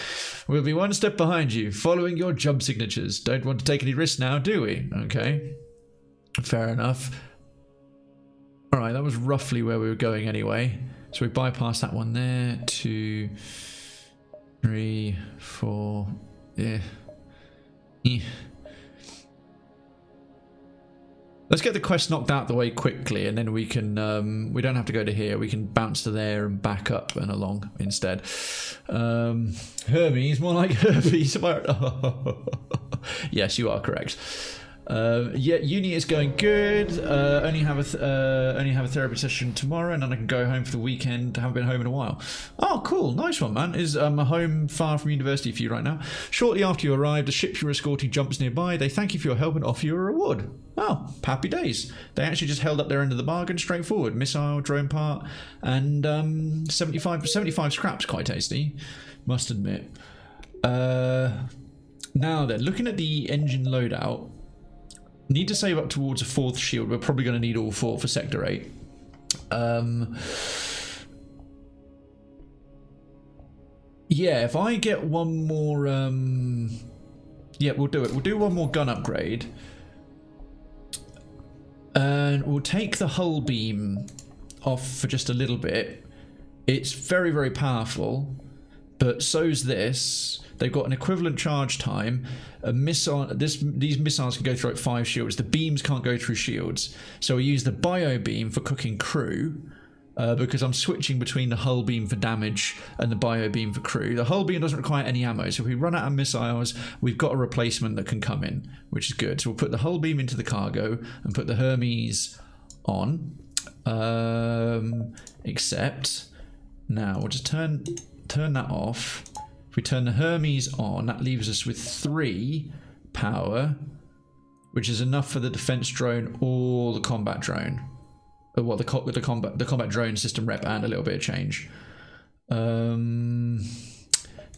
We'll be 1 step behind you, following your jump signatures. Don't want to take any risks now, do we? Okay, fair enough. All right, that was roughly where we were going anyway. So we bypassed that one there. 2, 3, 4. Yeah. Let's get the quest knocked out the way quickly, and then we can, we don't have to go to here. We can bounce to there and back up and along instead. Hermes, more like herpes. Yes, you are correct. Yeah, uni is going good. Only have a therapy session tomorrow, and then I can go home for the weekend. Haven't been home in a while. Oh, cool, nice one, man. Is a home far from university for you right now? Shortly after you arrive, the ship you're escorting jumps nearby. They thank you for your help and offer you a reward. Oh, happy days. They actually just held up their end of the bargain, straightforward. Missile, drone part, and 75 scraps. Quite tasty, must admit. Now then, looking at the engine loadout. Need to save up towards a 4th shield. We're probably going to need all 4 for Sector 8. Yeah, if I get one more... yeah, we'll do it. We'll do one more gun upgrade. And we'll take the hull beam off for just a little bit. It's very, very powerful. But so's this. They've got an equivalent charge time. A missile. These missiles can go through 5 shields. The beams can't go through shields. So we use the bio beam for cooking crew, because I'm switching between the hull beam for damage and the bio beam for crew. The hull beam doesn't require any ammo, so if we run out of missiles, we've got a replacement that can come in, which is good. So we'll put the hull beam into the cargo and put the Hermes on. Except now we'll just turn that off. If we turn the Hermes on, that leaves us with 3 power, which is enough for the defense drone or the combat drone. Well, the combat drone system rep and a little bit of change.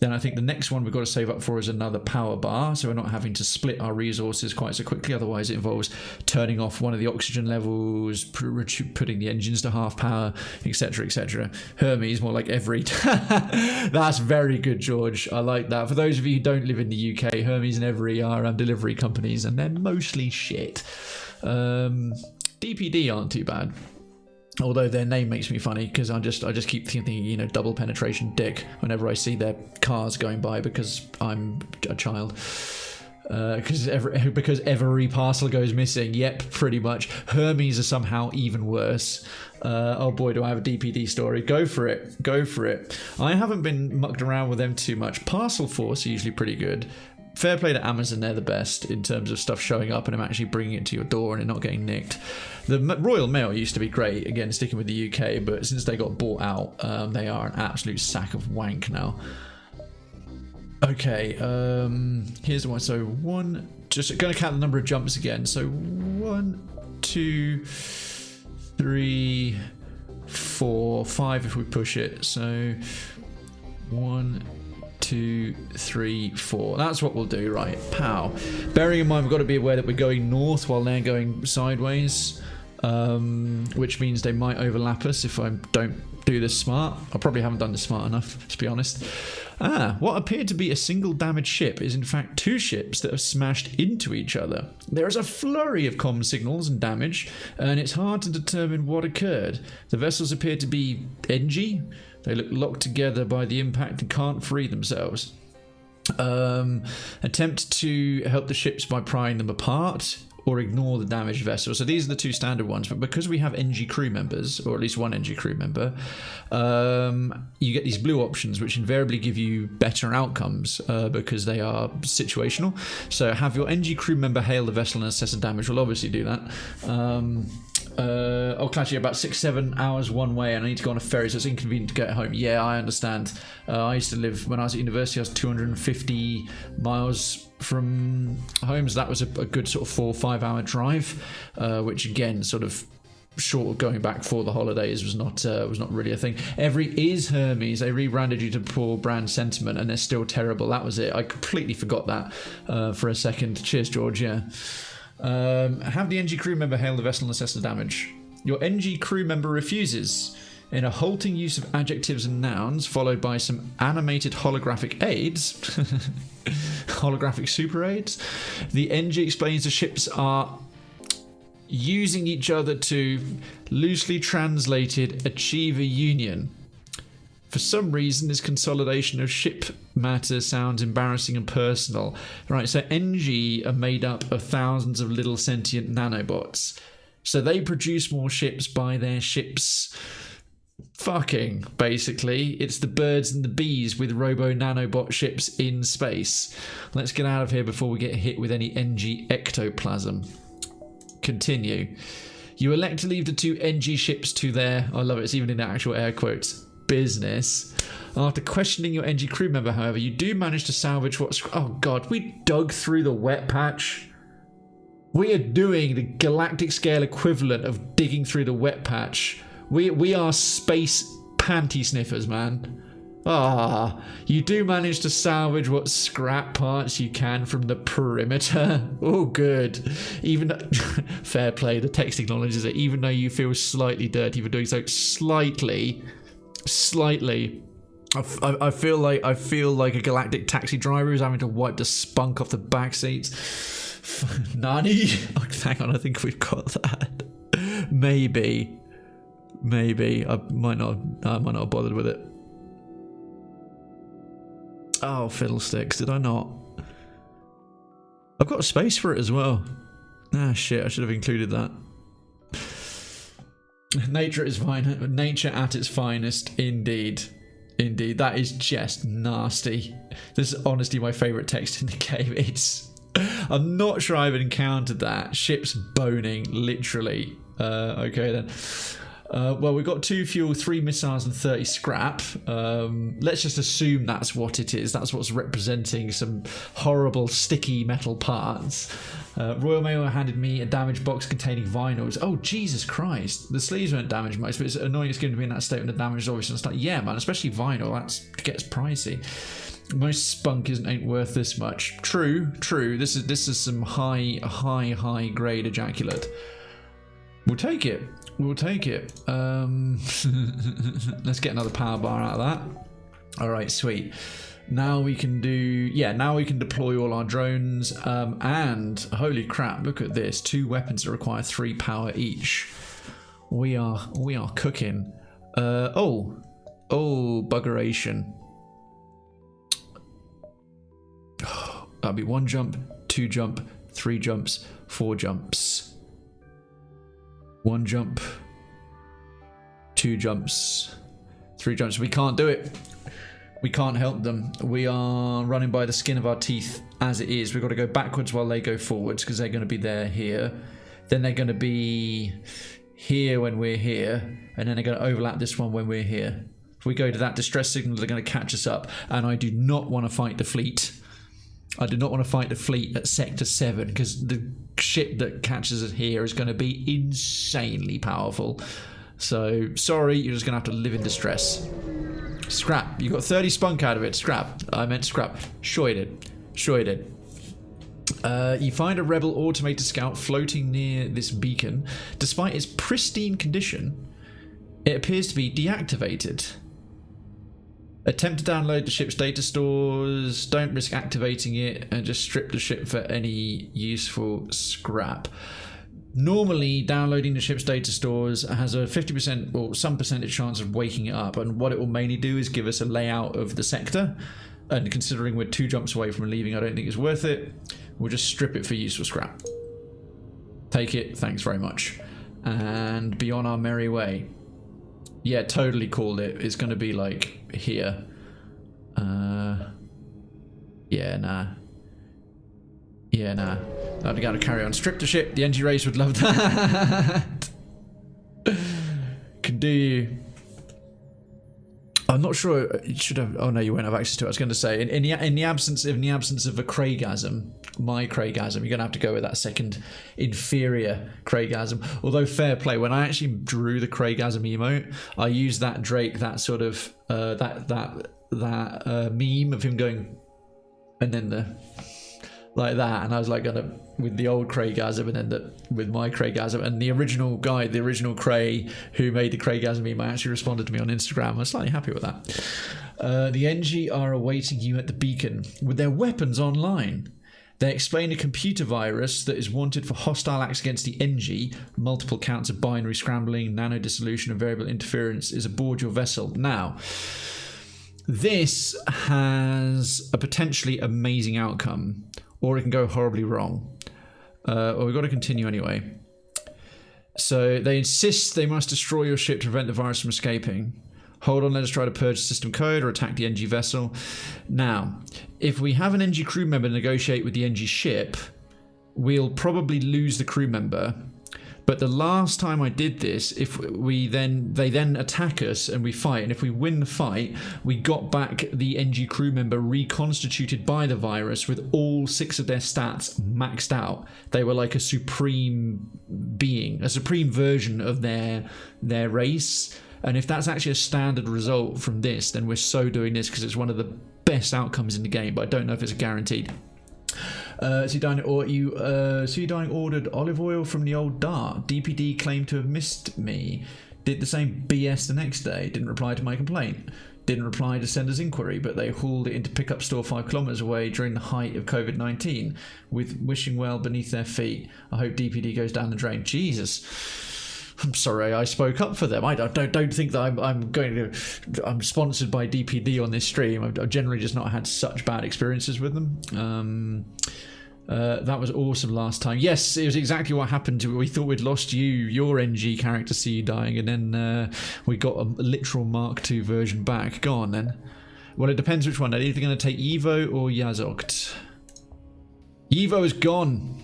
Then I think the next one we've got to save up for is another power bar, so we're not having to split our resources quite so quickly. Otherwise, it involves turning off one of the oxygen levels, putting the engines to half power, etc., etc. Hermes, more like every. That's very good, George. I like that. For those of you who don't live in the UK, Hermes and Every are delivery companies, and they're mostly shit. DPD aren't too bad. Although their name makes me funny because I just keep thinking, you know, double penetration dick whenever I see their cars going by because I'm a child. Because every parcel goes missing. Yep, pretty much. Hermes are somehow even worse. Oh boy, do I have a DPD story. Go for it. Go for it. I haven't been mucked around with them too much. Parcel Force are usually pretty good. Fair play to Amazon, they're the best in terms of stuff showing up and them actually bringing it to your door and it not getting nicked. The Royal Mail used to be great, again, sticking with the UK, but since they got bought out, they are an absolute sack of wank now. Okay, here's the one. So just going to count the number of jumps again. So 1, 2, 3, 4, 5 if we push it. So 1, 2, 3, 4. That's what we'll do, right? Pow. Bearing in mind, we've got to be aware that we're going north while they're going sideways, which means they might overlap us if I don't do this smart. I probably haven't done this smart enough, to be honest. What appeared to be a single damaged ship is in fact 2 ships that have smashed into each other. There is a flurry of comm signals and damage, and it's hard to determine what occurred. The vessels appear to be Engi. They look locked together by the impact and can't free themselves. Attempt to help the ships by prying them apart or ignore the damaged vessel. So these are the 2 standard ones, but because we have Engi crew members, or at least one Engi crew member, you get these blue options which invariably give you better outcomes because they are situational. So have your Engi crew member hail the vessel and assess the damage. We'll obviously do that. Oh, actually about 6-7 hours one way and I need to go on a ferry, so it's inconvenient to get home. Yeah, I understand. I used to live, when I was at university, I was 250 miles from home, so that was a good sort of 4 or 5 hour drive, which again, sort of short of going back for the holidays, was not really a thing. Every is Hermes. They rebranded you to poor brand sentiment and they're still terrible. That was it. I completely forgot that for a second. Cheers, George. Yeah. Have the Engi crew member hail the vessel and assess the damage. Your Engi crew member refuses. In a halting use of adjectives and nouns, followed by some animated holographic aids, holographic super aids, the Engi explains the ships are using each other to, loosely translated, achieve a union. For some reason, this consolidation of ship matter sounds embarrassing and personal. Right, so Engi are made up of thousands of little sentient nanobots. So they produce more ships by their ships fucking, basically. It's the birds and the bees with robo nanobot ships in space. Let's get out of here before we get hit with any Engi ectoplasm. Continue. You elect to leave the 2 Engi ships to their, I love it, it's even in the actual air quotes, business. After questioning your Engi crew member, however, you do manage to salvage what's... Oh god, we dug through the wet patch. We are doing the galactic scale equivalent of digging through the wet patch. We are space panty sniffers, man. Ah, you do manage to salvage what scrap parts you can from the perimeter. Oh, good. Even fair play, the text acknowledges it. Even though you feel slightly dirty for doing so, slightly. I feel like a galactic taxi driver who's having to wipe the spunk off the back seats. Nani? Oh, hang on, I think we've got that. Maybe. I might not have bothered with it. Oh, fiddlesticks, did I not? I've got a space for it as well. Ah, shit, I should have included that. Nature at its finest, indeed. Indeed, that is just nasty. This is honestly my favourite text in the game. I'm not sure I've encountered that. Ships boning, literally. Okay then. Well, we've got 2 fuel, 3 missiles, and 30 scrap. Let's just assume that's what it is. That's what's representing some horrible sticky metal parts. Royal Mail handed me a damaged box containing vinyls. Oh, Jesus Christ. The sleeves weren't damaged much, but it's annoying it's going to be in that state when the damage is obvious. And it's like, yeah, man, especially vinyl. That gets pricey. Most spunk ain't worth this much. True. This is some high grade ejaculate. We'll take it. Let's get another power bar out of that. All right, sweet. Now we can deploy all our drones. And holy crap, look at this. 2 weapons that require 3 power each. We are cooking. Buggeration. That'll be 1 jump, 2 jump, 3 jumps, 4 jumps. 1 jump, 2 jumps, 3 jumps. We can't do it. We can't help them. We are running by the skin of our teeth as it is. We've got to go backwards while they go forwards because they're going to be here. Then they're going to be here when we're here. And then they're going to overlap this one when we're here. If we go to that distress signal, they're going to catch us up. And I do not want to fight the fleet. I do not want to fight the fleet at Sector 7 because the ship that catches us here is going to be insanely powerful. So, sorry, you're just going to have to live in distress. Scrap. You got 30 spunk out of it. Scrap. I meant scrap. Sure you did. You find a rebel automated scout floating near this beacon. Despite its pristine condition, it appears to be deactivated. Attempt to download the ship's data stores. Don't risk activating it and just strip the ship for any useful scrap. Normally, downloading the ship's data stores has a 50% or some percentage chance of waking it up, and what it will mainly do is give us a layout of the sector. And considering we're 2 jumps away from leaving, I don't think it's worth it. We'll just strip it for useful scrap. Take it, thanks very much. And be on our merry way. Yeah, totally called it. It's going to be like here. Yeah, nah. I've got to carry on. Strip the ship. The Engi race would love that. Can do you. I'm not sure. It should have. Oh no, you won't have access to it. I was going to say, in the absence of a Kraygasm, my Kraygasm, you're going to have to go with that second inferior Kraygasm. Although fair play, when I actually drew the Kraygasm emote, I used that Drake, that sort of that meme of him going, and then like that, and I was like gonna with the old Kraygasm and then with my Kraygasm, and the original guy, the original Kray who made the Kraygasm meme, I actually responded to me on Instagram. I was slightly happy with that. The Engi are awaiting you at the beacon with their weapons online. They explain a computer virus that is wanted for hostile acts against the Engi. Multiple counts of binary scrambling, nano dissolution, and variable interference is aboard your vessel. Now, this has a potentially amazing outcome, or it can go horribly wrong. Or we've got to continue anyway. So they insist they must destroy your ship to prevent the virus from escaping. Hold on, let us try to purge the system code or attack the Engi vessel. Now, if we have an Engi crew member negotiate with the Engi ship, we'll probably lose the crew member. But the last time I did this, they then attack us and we fight, and if we win the fight, we got back the Engi crew member reconstituted by the virus with all 6 of their stats maxed out. They were like a supreme being, a supreme version of their race. And if that's actually a standard result from this, then we're so doing this because it's one of the best outcomes in the game, but I don't know if it's guaranteed. Sudain ordered olive oil from the old dart. DPD claimed to have missed me. Did the same BS the next day. Didn't reply to my complaint. Didn't reply to sender's inquiry, but they hauled it into pickup store 5 kilometers away during the height of COVID-19 with wishing well beneath their feet. I hope DPD goes down the drain. Jesus. I'm sorry I spoke up for them. I don't think that I'm sponsored by DPD on this stream. I've generally just not had such bad experiences with them. That was awesome last time. Yes, it was exactly what happened. We thought we'd lost your Engi character, see you dying, and then we got a literal Mark II version back. Go on then. Well, it depends which one. Are you either going to take Evo or Yazokt? Evo is gone.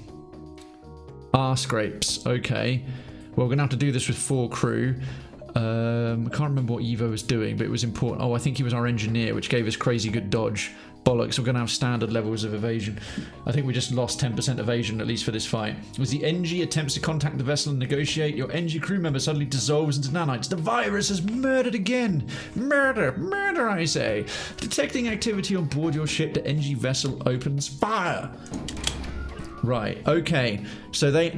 Scrapes. Okay. Well, we're going to have to do this with 4 crew. I can't remember what Evo was doing, but it was important. Oh, I think he was our engineer, which gave us crazy good dodge. Bollocks, we're going to have standard levels of evasion. I think we just lost 10% evasion, at least for this fight. As the Engi attempts to contact the vessel and negotiate, your Engi crew member suddenly dissolves into nanites. The virus has murdered again. Murder, murder, I say. Detecting activity on board your ship, the Engi vessel opens fire. Right, okay, so they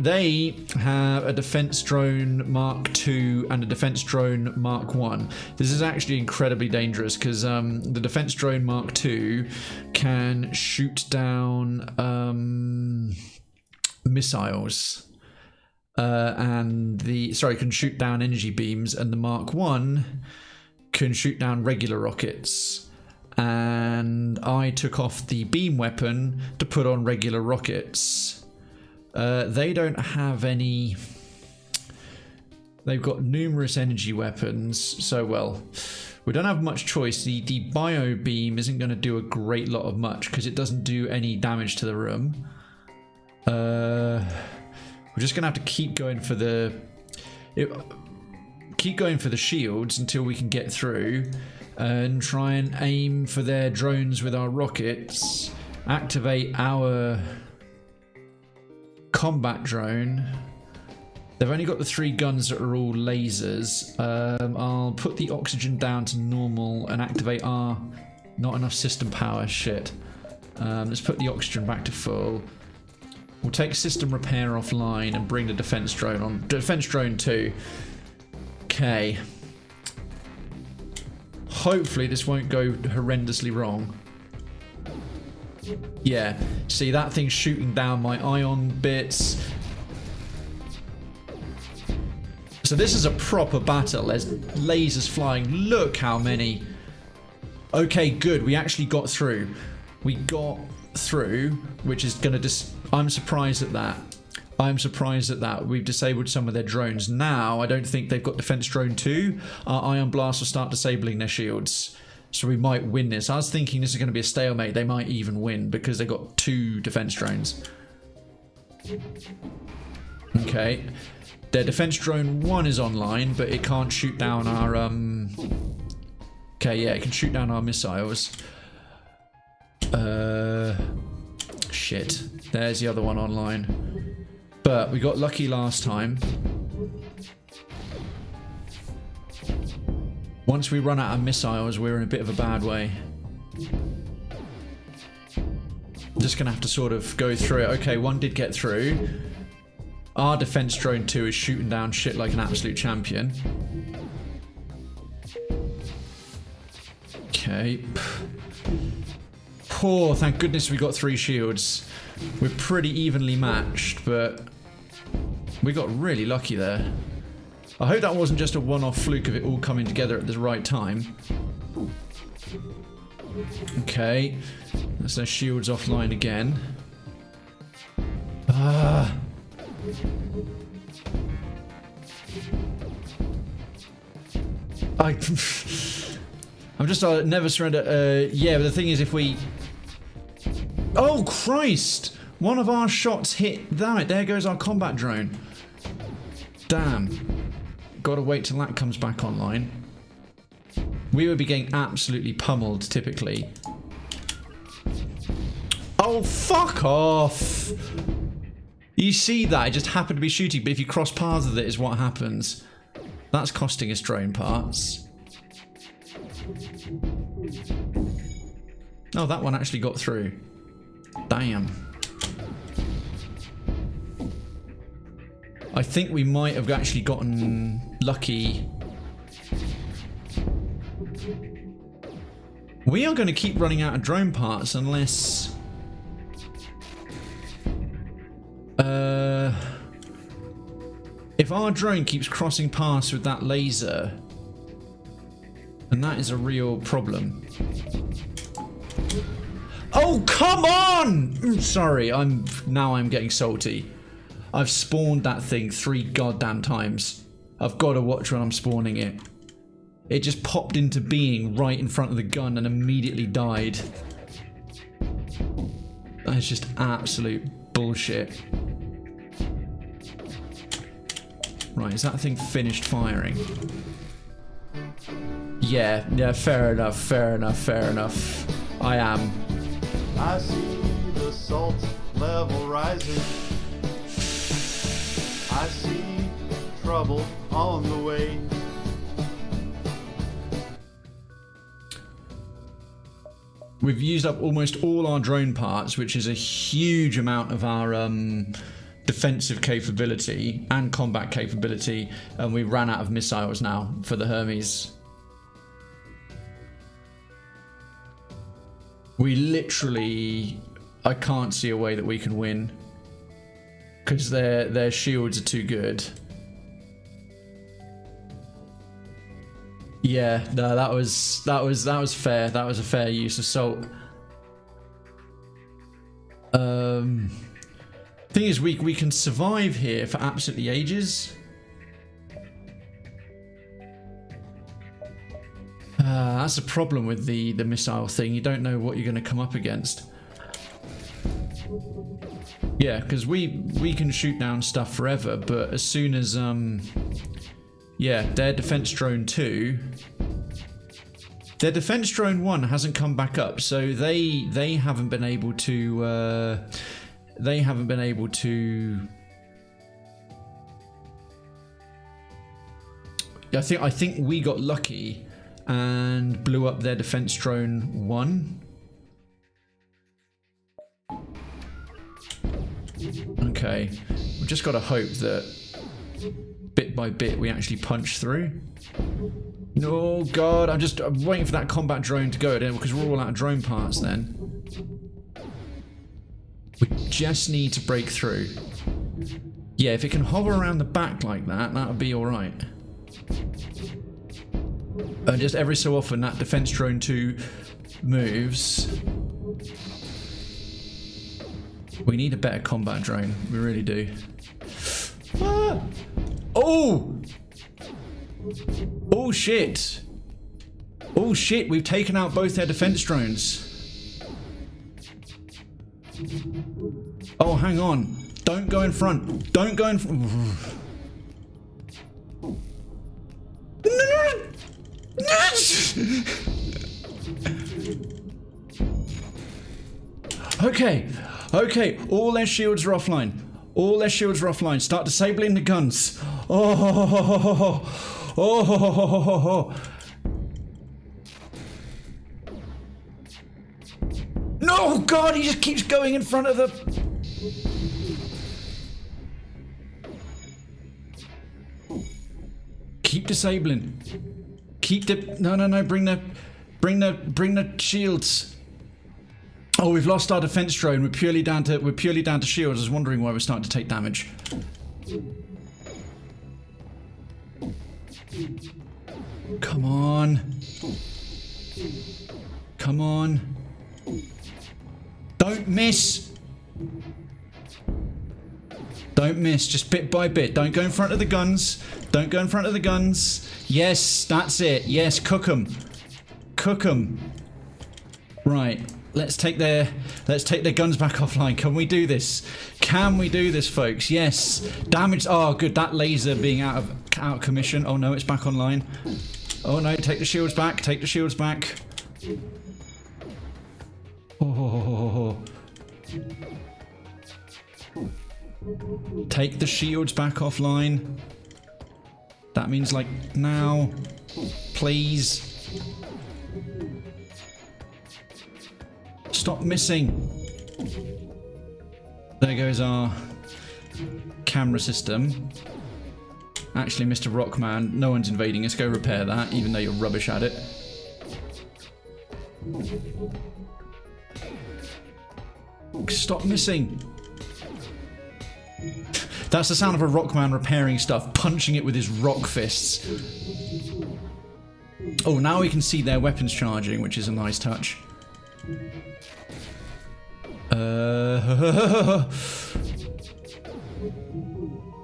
have a defense drone Mark II and a defense drone Mark I. This is actually incredibly dangerous because the defense drone Mark II can shoot down missiles can shoot down energy beams, and the Mark I can shoot down regular rockets. And I took off the beam weapon to put on regular rockets. They don't have any. They've got numerous energy weapons, so well, we don't have much choice. The bio beam isn't going to do a great lot of much because it doesn't do any damage to the room. We're just going to have to keep going for the shields until we can get through. And try and aim for their drones with our rockets. Activate our combat drone. They've only got the 3 guns that are all lasers. I'll put the oxygen down to normal and activate our... Not enough system power, shit. Let's put the oxygen back to full. We'll take system repair offline and bring the defense drone on. Defense drone 2. Okay. Hopefully this won't go horrendously wrong. Yeah, see that thing's shooting down my ion bits. So this is a proper battle. There's lasers flying. Look how many. Okay, good. We actually got through. We got through, which is going to I'm surprised at that. I'm surprised at that. We've disabled some of their drones. Now, I don't think they've got Defense Drone 2. Our Ion Blast will start disabling their shields. So we might win this. I was thinking this is going to be a stalemate. They might even win because they've got 2 defense drones. Okay. Their Defense Drone 1 is online, but it can't shoot down our... Okay, yeah, it can shoot down our missiles. Shit. There's the other one online. But we got lucky last time. Once we run out of missiles, we're in a bit of a bad way. Just gonna have to sort of go through it. Okay, one did get through. Our defense drone 2 is shooting down shit like an absolute champion. Okay. Oh, thank goodness we got 3 shields. We're pretty evenly matched, but we got really lucky there. I hope that wasn't just a one-off fluke of it all coming together at the right time. Okay. That's their shields offline again. I'm just never surrender. Yeah, but the thing is, if we... Oh, Christ! One of our shots hit... Damn it, there goes our combat drone. Damn. Gotta wait till that comes back online. We would be getting absolutely pummeled, typically. Oh, fuck off! You see that? It just happened to be shooting, but if you cross paths with it is what happens. That's costing us drone parts. Oh, that one actually got through. Damn. I think we might have actually gotten lucky. We are going to keep running out of drone parts unless... if our drone keeps crossing paths with that laser, then that is a real problem. Oh, come on! Sorry, I'm getting salty. I've spawned that thing 3 goddamn times. I've got to watch when I'm spawning it. It just popped into being right in front of the gun and immediately died. That is just absolute bullshit. Right, is that thing finished firing? Yeah, fair enough, fair enough, fair enough. I am. I see the salt level rising. I see trouble on the way. We've used up almost all our drone parts, which is a huge amount of our defensive capability and combat capability, and we ran out of missiles now for the Hermes. We literally... I can't see a way that we can win because their shields are too good. Yeah, no, that was fair. That was a fair use of salt. Thing is, we can survive here for absolutely ages. That's a problem with the missile thing. You don't know what you're going to come up against. Yeah, because we can shoot down stuff forever, but as soon as yeah, their defense drone 2, their defense drone 1 hasn't come back up, so they haven't been able to I think we got lucky and blew up their defense drone 1. Okay, we've just got to hope that bit by bit we actually punch through. No, God, I'm waiting for that combat drone to go because we're all out of drone parts then. We just need to break through. Yeah, if it can hover around the back like that, that would be alright. And just every so often that defense drone 2 moves. We need a better combat drone. We really do. Ah! Oh! Oh shit! Oh shit, we've taken out both their defense drones. Oh, hang on. Don't go in front. Don't go in front. Okay. Okay, all their shields are offline. All their shields are offline. Start disabling the guns. Oh. No, God, he just keeps going in front of the... Keep disabling. Keep the... No. Bring the shields. Oh, we've lost our defense drone. We're purely down to shields. I was wondering why we're starting to take damage. Come on. Come on. Don't miss. Don't miss, just bit by bit. Don't go in front of the guns. Don't go in front of the guns. Yes, that's it. Yes, cook them. Cook them. Right, let's take their guns back offline. Can we do this? Can we do this, folks? Yes. Damage. Oh, good. That laser being out of commission. Oh no, it's back online. Oh no, take the shields back. Take the shields back. Oh. Take the shields back offline. That means like now. Please. Stop missing. There goes our camera system. Actually, Mr. Rockman, no one's invading us. Go repair that, even though you're rubbish at it. Stop missing. That's the sound of a Rockman repairing stuff, punching it with his rock fists. Oh, now we can see their weapons charging, which is a nice touch.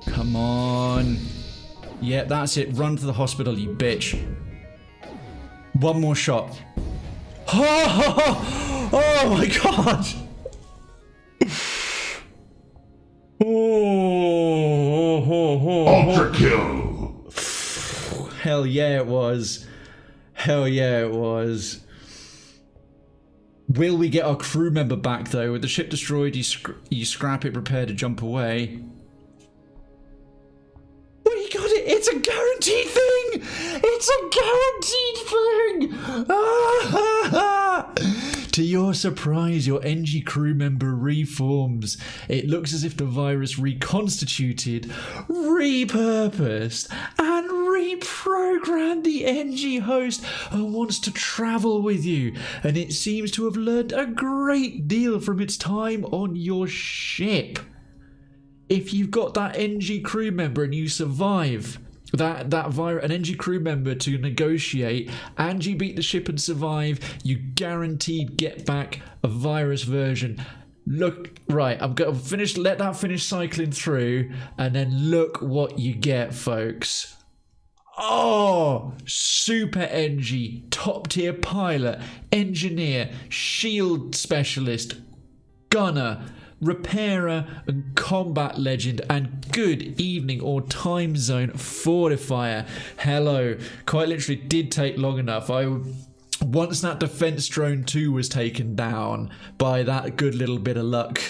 Come on. Yeah, that's it. Run to the hospital, you bitch. One more shot. Oh my god. Ultra kill. Hell yeah, it was. Hell yeah, it was. Will we get our crew member back though? With the ship destroyed, you scrap it, prepare to jump away. We got it! It's a guaranteed thing! It's a guaranteed thing! To your surprise, your Engi crew member reforms. It looks as if the virus reconstituted, repurposed, and reprogrammed the Engi host and wants to travel with you. And it seems to have learned a great deal from its time on your ship. If you've got that Engi crew member and you survive an Engi crew member to negotiate, and you beat the ship and survive, you guaranteed get back a virus version. Look, right, I'm going to let that finish cycling through, and then look what you get, folks. Oh, super Engi, top tier pilot, engineer, shield specialist, gunner, repairer and combat legend, and good evening or time zone fortifier. Hello. Quite literally did take long enough. Once that defense drone 2 was taken down by that good little bit of luck,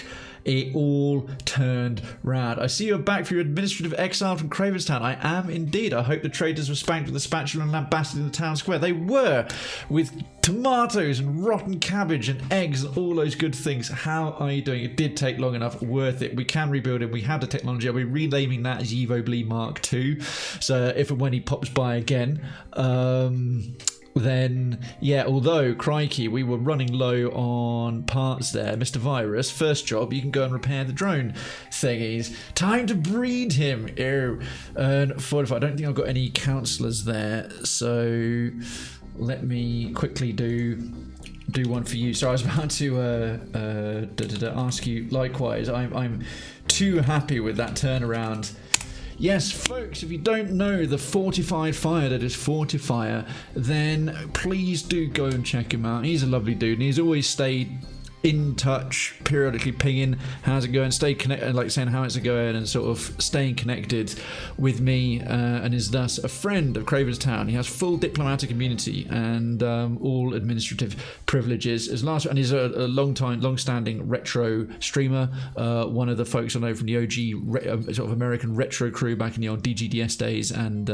it all turned round. I see you're back for your administrative exile from Krayvenstown. I am indeed. I hope the traders were spanked with a spatula and lambasted in the town square. They were, with tomatoes and rotten cabbage and eggs and all those good things. How are you doing? It did take long enough. Worth it. We can rebuild it. We have the technology. I'll be renaming that as Evo Blee Mark II. So if and when he pops by again, then yeah, although crikey, we were running low on parts there. Mr. Virus, first job, you can go and repair the drone thingies. Time to breed him. Ew. And fortify. I don't think I've got any counsellors there, so let me quickly do one for you. So I was about to ask you likewise. I'm too happy with that turnaround. Yes, folks, if you don't know the fortified fire that is Fortifier, then please do go and check him out. He's a lovely dude, and he's always stayed in touch, periodically pinging, how's it going, stay connected, like saying how it's going, and sort of staying connected with me, and is thus a friend of Krayvenstown. He has full diplomatic immunity and all administrative privileges. And he's a long-standing retro streamer, one of the folks I know from the OG sort of American retro crew back in the old DGDS days, and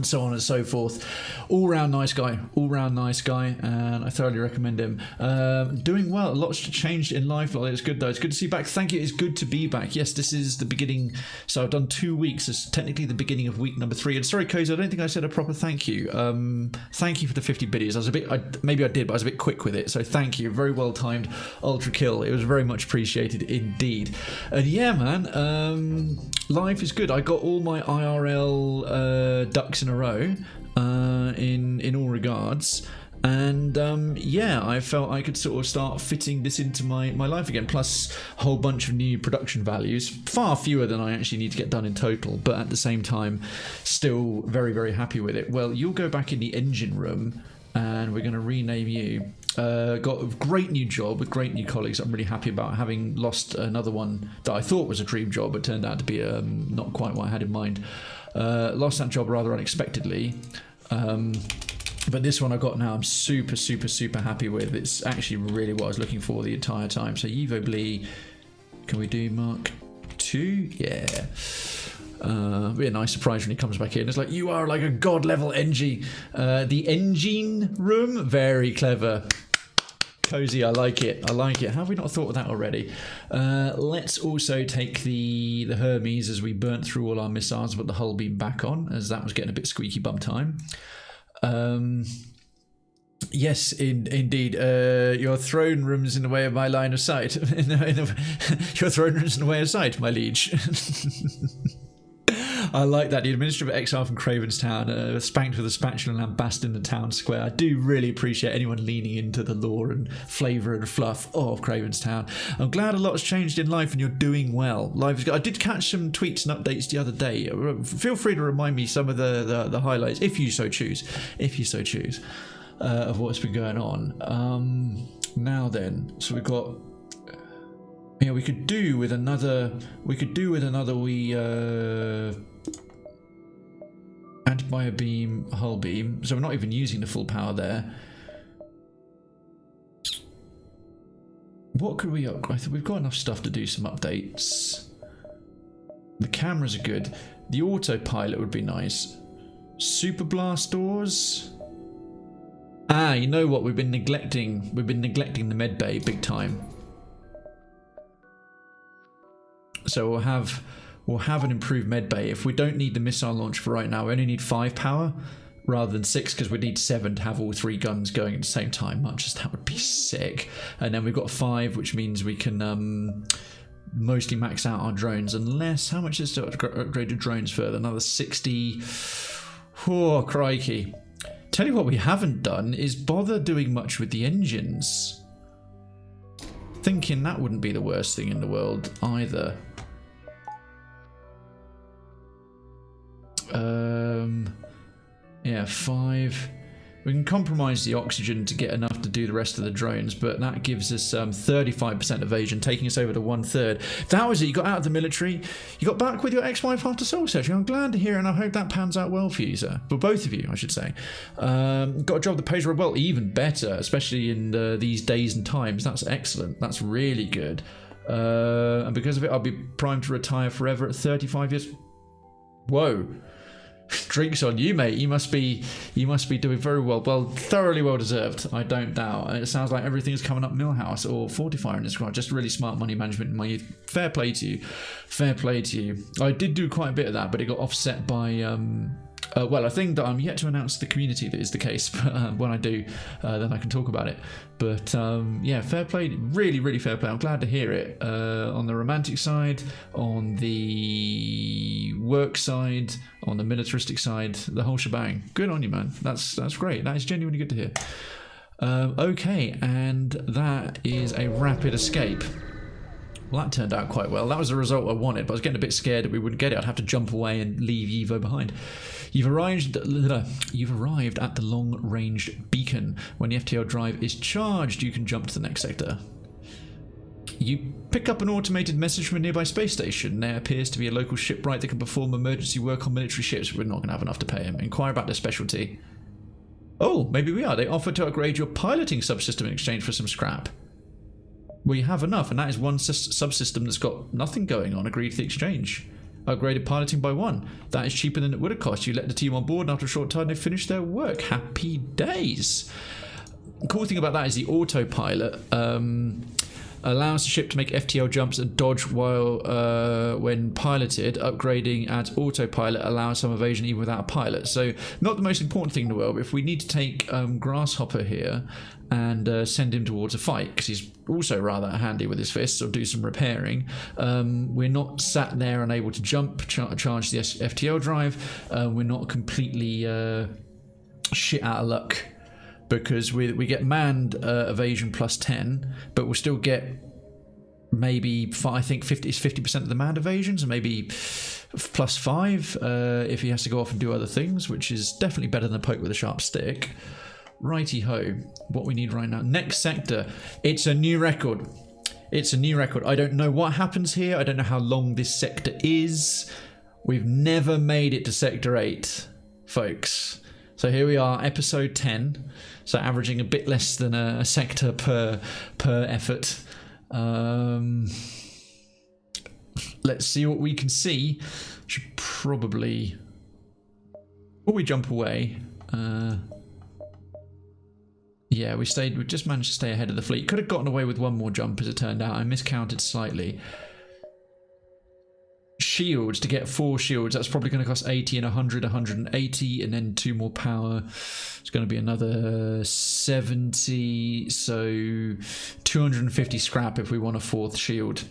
so on and so forth. All-round nice guy, and I thoroughly recommend him. Doing well. Lots changed in life. It's good though. It's good to see you back. Thank you. It's good to be back. Yes, this is the beginning. So I've done 2 weeks. It's technically the beginning of week number 3. And sorry, Cozy, I don't think I said a proper thank you. Thank you for the 50 biddies. I was a bit, maybe I did, but I was a bit quick with it. So thank you. Very well timed. Ultra kill. It was very much appreciated indeed. And yeah, man, life is good. I got all my IRL ducks in a row in all regards, And yeah, I felt I could sort of start fitting this into my life again, plus a whole bunch of new production values, far fewer than I actually need to get done in total, but at the same time still very, very happy with it. Well, you'll go back in the engine room and we're going to rename you. Got a great new job with great new colleagues. I'm really happy about having lost another one that I thought was a dream job, but turned out to be not quite what I had in mind. Lost that job rather unexpectedly. But this one I got now, I'm super, super, super happy with. It's actually really what I was looking for the entire time. So Evo Blee, can we do Mark 2? Yeah. Be a nice surprise when he comes back in. It's like, you are like a god level Engi. The engine room, very clever. Cozy, I like it. I like it. How have we not thought of that already? Let's also take the Hermes as we burnt through all our missiles, but the hull beam back on, as that was getting a bit squeaky bum time. Yes, indeed. Your throne room's in the way of my line of sight. Your throne room's in the way of sight, my liege. I like that. The administrative exile from Krayven's town, spanked with a spatula and lambasted in the town square. I do really appreciate anyone leaning into the lore and flavour and fluff of Krayven's town. I'm glad a lot's changed in life and you're doing well. Life is good. I did catch some tweets and updates the other day. Feel free to remind me some of the highlights, if you so choose. If you so choose. Of what's been going on. Now then, so we've got. Yeah, we could do with another. Anti-bio beam, hull beam. So we're not even using the full power there. What could we upgrade? I think we've got enough stuff to do some updates. The cameras are good. The autopilot would be nice. Super blast doors. Ah, you know what? We've been neglecting the med bay big time. So we'll have an improved med bay. If we don't need the missile launch for right now, we only need 5 power rather than 6 because we need 7 to have all 3 guns going at the same time. Much as that would be sick. And then we've got 5, which means we can mostly max out our drones. Unless, how much is to upgrade the drones further? Another 60. Oh, crikey. Tell you what we haven't done is bother doing much with the engines. Thinking that wouldn't be the worst thing in the world either. Yeah, 5. We can compromise the oxygen to get enough to do the rest of the drones, but that gives us 35% evasion, taking us over to 1/3. That was it. You got out of the military. You got back with your ex-wife after soul searching. I'm glad to hear, and I hope that pans out well for you, sir. For both of you, I should say. Got a job that pays very well, even better, especially in these days and times. That's excellent. That's really good. And because of it, I'll be primed to retire forever at 35 years. Whoa. Drinks on you, mate. You must be doing very well. Well, thoroughly well deserved, I don't doubt. And it sounds like everything's coming up Millhouse or Fortifier in this crowd. Just really smart money management in my youth. Fair play to you. Fair play to you. I did do quite a bit of that, but it got offset by well, a thing that I'm yet to announce to the community that is the case, but when I do, then I can talk about it. But yeah, fair play, really, really fair play. I'm glad to hear it. On the romantic side, on the work side, on the militaristic side, the whole shebang. Good on you, man. That's great. That is genuinely good to hear. Okay, and that is a rapid escape. Well, that turned out quite well. That was the result I wanted, but I was getting a bit scared that we wouldn't get it. I'd have to jump away and leave Evo behind. You've arrived at the long-range beacon. When the FTL drive is charged, you can jump to the next sector. You pick up an automated message from a nearby space station. There appears to be a local shipwright that can perform emergency work on military ships. We're not going to have enough to pay him. Inquire about their specialty. Oh, maybe we are. They offer to upgrade your piloting subsystem in exchange for some scrap. We have enough, and that is one subsystem that's got nothing going on. Agreed to the exchange. Upgraded piloting by 1. That is cheaper than it would have cost. You let the team on board, and after a short time, they finish their work. Happy days. The cool thing about that is the autopilot allows the ship to make FTL jumps and dodge while when piloted. Upgrading at autopilot allows some evasion even without a pilot. So not the most important thing in the world, but if we need to take Grasshopper here and send him towards a fight, because he's also rather handy with his fists, or do some repairing, we're not sat there unable to jump, charge the FTL drive. We're not completely shit out of luck because we get manned evasion plus 10, but we'll still get maybe I think 50% of the manned evasions, and maybe plus 5 if he has to go off and do other things, which is definitely better than a poke with a sharp stick. Righty ho, what we need right now. Next sector, it's a new record. It's a new record. I don't know what happens here. I don't know how long this sector is. We've never made it to sector 8, folks. So here we are, episode 10. So averaging a bit less than a sector per effort. Let's see what we can see. Should probably, before we jump away, yeah, we just managed to stay ahead of the fleet. Could have gotten away with one more jump, as it turned out. I miscounted slightly. Shields, to get 4 shields, that's probably going to cost 80 and 100, 180, and then 2 more power. It's going to be another 70, so 250 scrap if we want a 4th shield,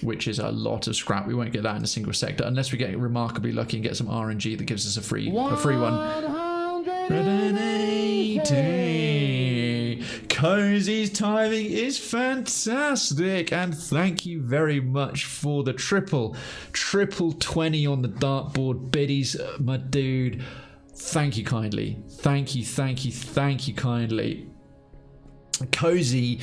which is a lot of scrap. We won't get that in a single sector unless we get remarkably lucky and get some RNG that gives us a free one. 180. Cozy's timing is fantastic, and thank you very much for the triple 20 on the dartboard biddies, my dude. Thank you kindly. Thank you kindly. Cozy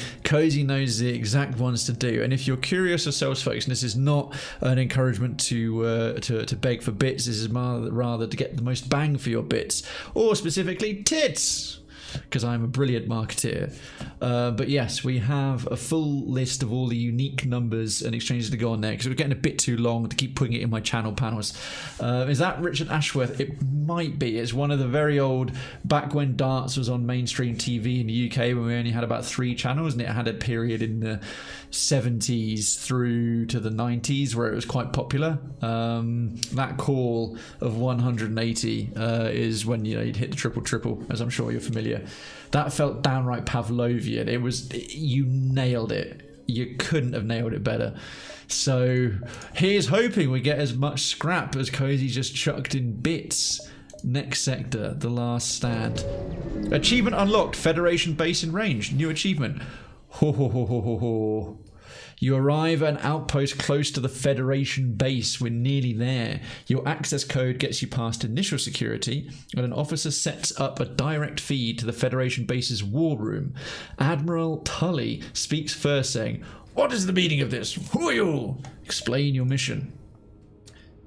knows the exact ones to do, and if you're curious yourselves, folks, and this is not an encouragement to beg for bits, this is rather to get the most bang for your bits, or specifically tits, because I'm a brilliant marketeer. But yes, we have a full list of all the unique numbers and exchanges to go on there, because we're getting a bit too long to keep putting it in my channel panels. Is that Richard Ashworth? It might be. It's one of the very old, back when darts was on mainstream TV in the UK, when we only had about 3 channels, and it had a period in the 70s through to the 90s where it was quite popular. That call of 180 is when you'd hit the triple, as I'm sure you're familiar. That felt downright Pavlovian. You nailed it. You couldn't have nailed it better. So here's hoping we get as much scrap as Cozy just chucked in bits. Next sector, the last stand. Achievement unlocked, Federation base in range. New achievement. Ho ho ho ho ho ho. You arrive at an outpost close to the Federation base. We're nearly there. Your access code gets you past initial security, and an officer sets up a direct feed to the Federation base's war room. Admiral Tully speaks first, saying, "What is the meaning of this? Who are you? Explain your mission."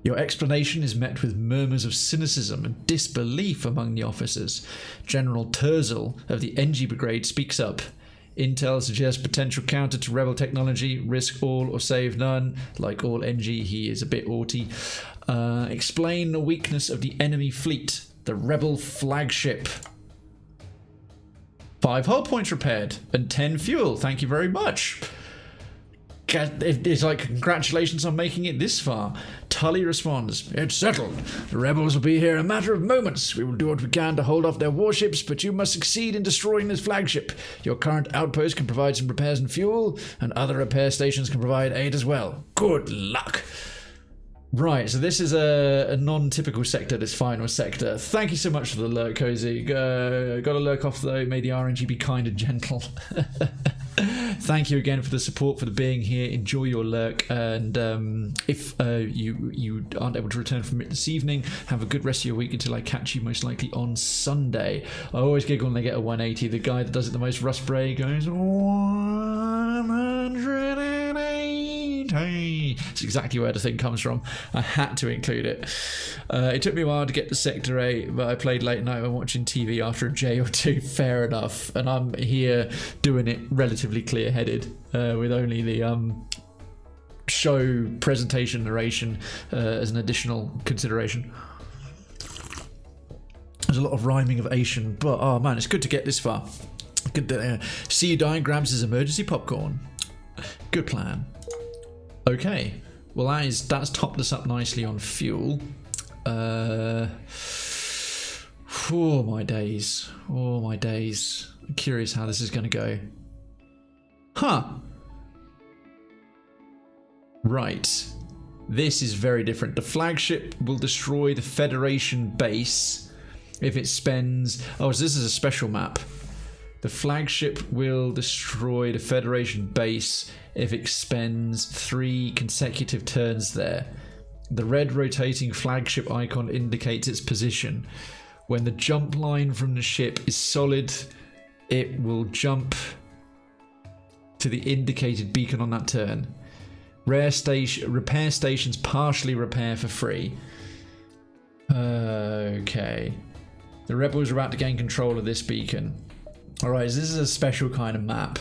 Your explanation is met with murmurs of cynicism and disbelief among the officers. General Terzel of the Engi Brigade speaks up. Intel suggests potential counter to rebel technology, risk all or save none. Like all Engi, he is a bit haughty. Explain the weakness of the enemy fleet, the rebel flagship. 5 hull points repaired and 10 fuel. Thank you very much. It's like, congratulations on making it this far. Tully responds, "It's settled. The rebels will be here in a matter of moments. We will do what we can to hold off their warships, but you must succeed in destroying this flagship. Your current outpost can provide some repairs and fuel, and other repair stations can provide aid as well. Good luck." Right, so this is a non-typical sector, this final sector. Thank you so much for the lurk, Cozy. Got to lurk off though. May the RNG be kind and gentle. Thank you again for the support, for the being here. Enjoy your lurk, and if you aren't able to return from it this evening, have a good rest of your week until I catch you most likely on Sunday. I always giggle when they get a 180. The guy that does it the most, Russ Bray, goes 180. It's exactly where the thing comes from. I had to include it. It took me a while to get to Sector 8, but I played late night when watching TV after a J or two. Fair enough, and I'm here doing it relatively clear-headed with only the show presentation narration as an additional consideration. There's a lot of rhyming of Asian, but oh man, it's good to get this far. Good to see you dying, grabs his emergency popcorn. Good plan. Okay, well that's topped us up nicely on fuel. Oh my days. I'm curious how this is going to go. Huh. Right. This is very different. The flagship will destroy the Federation base if it spends... Oh, so this is a special map. The flagship will destroy the Federation base if it spends 3 consecutive turns there. The red rotating flagship icon indicates its position. When the jump line from the ship is solid, it will jump to the indicated beacon on that turn. Repair stations partially repair for free. Okay. The rebels are about to gain control of this beacon. Alright, so this is a special kind of map.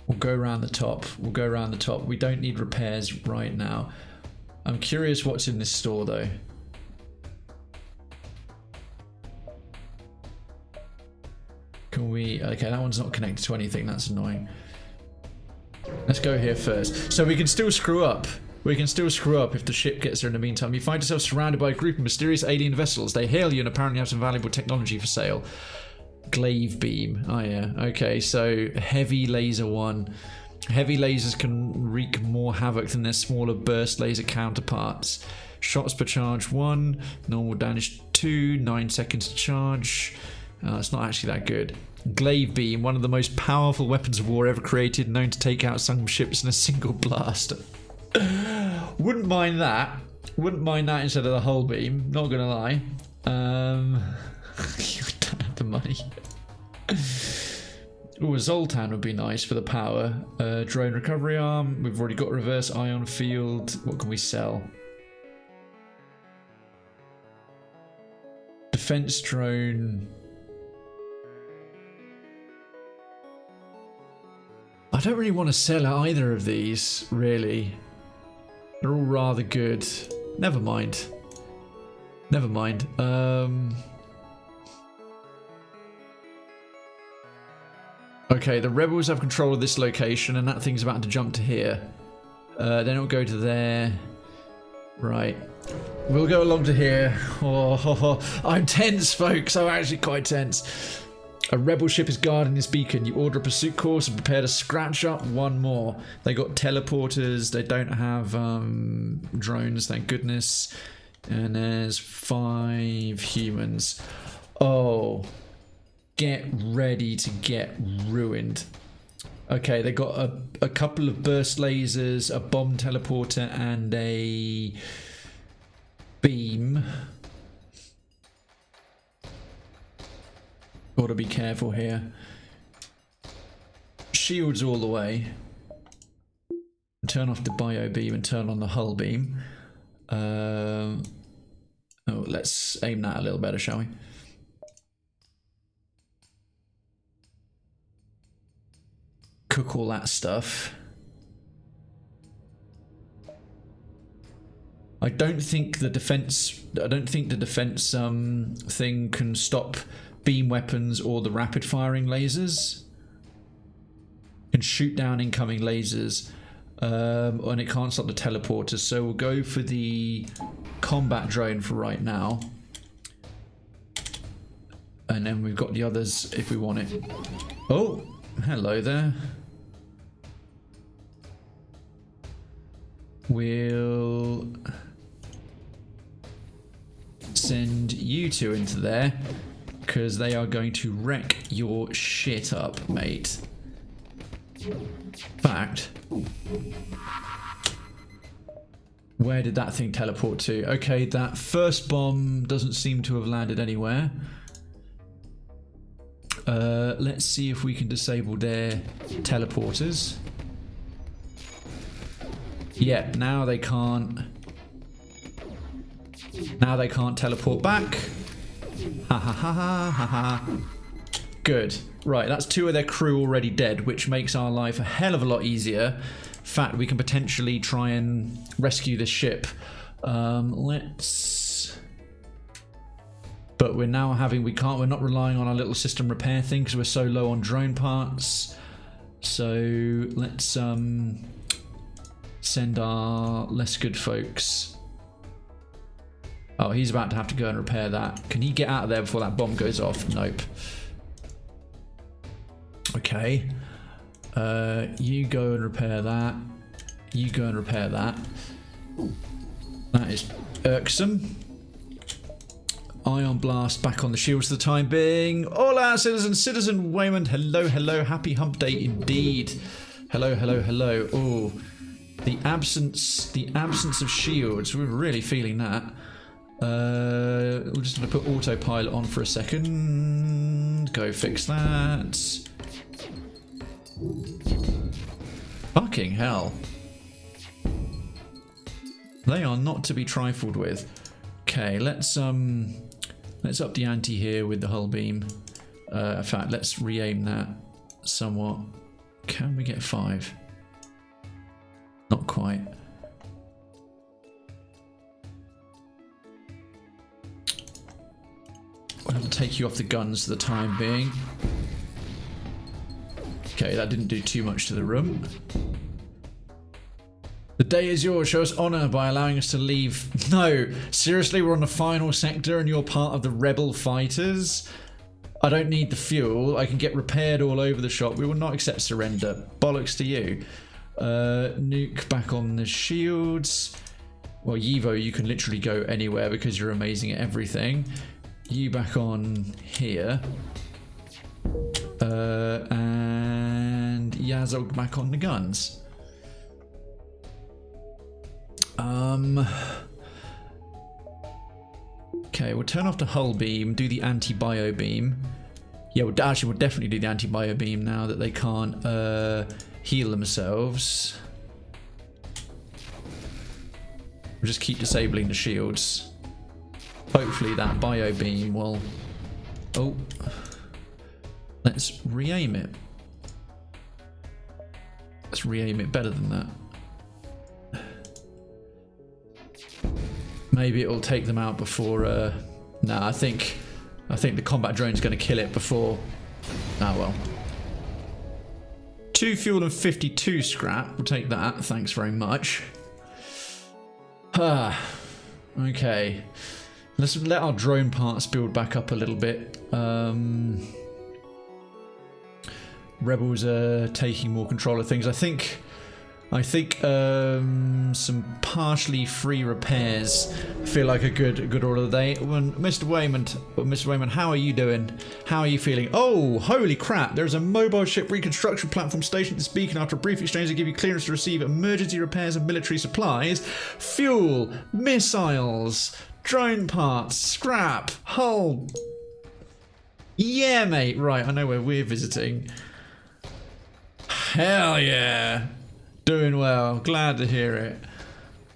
We'll go around the top. We'll go around the top. We don't need repairs right now. I'm curious what's in this store though. Can we... Okay, that one's not connected to anything. That's annoying. Let's go here first. So we can still screw up. We can still screw up if the ship gets there in the meantime. You find yourself surrounded by a group of mysterious alien vessels. They hail you and apparently have some valuable technology for sale. Glaive beam. Oh yeah. Okay, so heavy laser 1. Heavy lasers can wreak more havoc than their smaller burst laser counterparts. Shots per charge 1. Normal damage 2. 9 seconds to charge. It's not actually that good. Glaive beam, one of the most powerful weapons of war ever created, known to take out some ships in a single blast. Wouldn't mind that. Wouldn't mind that instead of the hull beam. Not gonna lie. You don't have the money. Oh, a Zoltan would be nice for the power. Drone recovery arm. We've already got reverse ion field. What can we sell? Defense drone. I don't really want to sell either of these, really. They're all rather good. Never mind. Never mind. Okay, the rebels have control of this location, and that thing's about to jump to here. Then it'll go to there. Right. We'll go along to here. Oh, I'm tense, folks. I'm actually quite tense. A rebel ship is guarding this beacon. You order a pursuit course and prepare to scratch up one more. They got teleporters. They don't have drones, thank goodness. And there's 5 humans. Oh, get ready to get ruined. Okay, they got a couple of burst lasers, a bomb teleporter, and a beam. Gotta be careful here. Shields all the way. Turn off the bio beam and turn on the hull beam. Oh, let's aim that a little better, shall we? Cook all that stuff. I don't think the defense thing can stop beam weapons or the rapid firing lasers. Can shoot down incoming lasers, and it can't stop the teleporters. So we'll go for the combat drone for right now, and then we've got the others if we want it. Oh, hello there. We'll send you 2 into there, because they are going to wreck your shit up, mate. In fact, where did that thing teleport to? Okay, that first bomb doesn't seem to have landed anywhere. Let's see if we can disable their teleporters. Yeah, now they can't. Now they can't teleport back. Ha ha ha ha ha ha. Good. Right, that's 2 of their crew already dead, which makes our life a hell of a lot easier. In fact, we can potentially try and rescue this ship. Let's... But we're now having... we're not relying on our little system repair thing because we're so low on drone parts. So let's send our less good folks. Oh, he's about to have to go and repair that. Can he get out of there before that bomb goes off? Nope. Okay. You go and repair that. You go and repair that. That is irksome. Ion Blast back on the shields for the time being. Hola, Citizen Waymond. Hello, hello. Happy hump day indeed. Hello, hello, hello. Oh, the absence of shields. We're really feeling that. We're just going to put autopilot on for a second. Go fix that. Fucking hell. They are not to be trifled with. Okay, let's up the ante here with the hull beam. In fact, let's re-aim that somewhat. Can we get 5? Not quite. We'll have to take you off the guns for the time being. Okay, that didn't do too much to the room. The day is yours. Show us honour by allowing us to leave. No, seriously, we're on the final sector and you're part of the rebel fighters? I don't need the fuel. I can get repaired all over the shop. We will not accept surrender. Bollocks to you. Nuke back on the shields. Well, Yivo, you can literally go anywhere because you're amazing at everything. You back on here. And Yazog back on the guns. Okay, we'll turn off the hull beam, do the anti-bio beam. Yeah, we'll definitely do the anti-bio beam now that they can't heal themselves. We'll just keep disabling the shields. Hopefully that bio beam will... Oh. Let's re-aim it. Let's re-aim it better than that. Maybe it will take them out before... Nah, I think the combat drone's going to kill it before... Ah, well. 2 fuel and 52 scrap. We'll take that. Thanks very much. Okay. Let's let our drone parts build back up a little bit. Rebels are taking more control of things. I think some partially free repairs feel like a good order of the day. When Mr. Wayman, how are you doing? How are you feeling? Oh, holy crap! There's a mobile ship reconstruction platform stationed at this beacon. After a brief exchange, they give you clearance to receive emergency repairs and military supplies, fuel, missiles, drone parts, scrap, hull. Yeah, mate. Right, I know where we're visiting. Hell yeah. Doing well. Glad to hear it.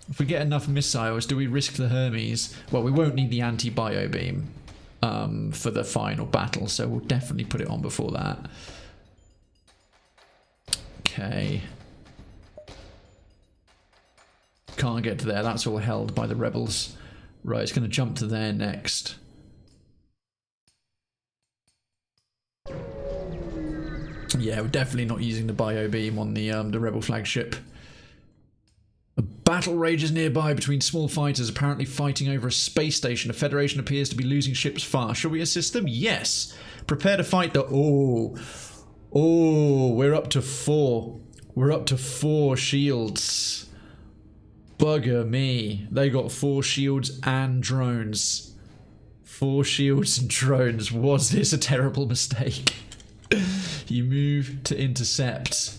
If we get enough missiles, do we risk the Hermes? Well, we won't need the anti-bio beam for the final battle, so we'll definitely put it on before that. Okay. Can't get to there. That's all held by the rebels. Right, it's going to jump to there next. Yeah, we're definitely not using the bio beam on the rebel flagship. A battle rages nearby between small fighters apparently fighting over a space station. The Federation appears to be losing ships fast. Shall we assist them? Yes. Prepare to fight the... Oh, we're up to 4. We're up to 4 shields. Bugger me. They got 4 shields and drones. 4 shields and drones. Was this a terrible mistake? You move to intercept.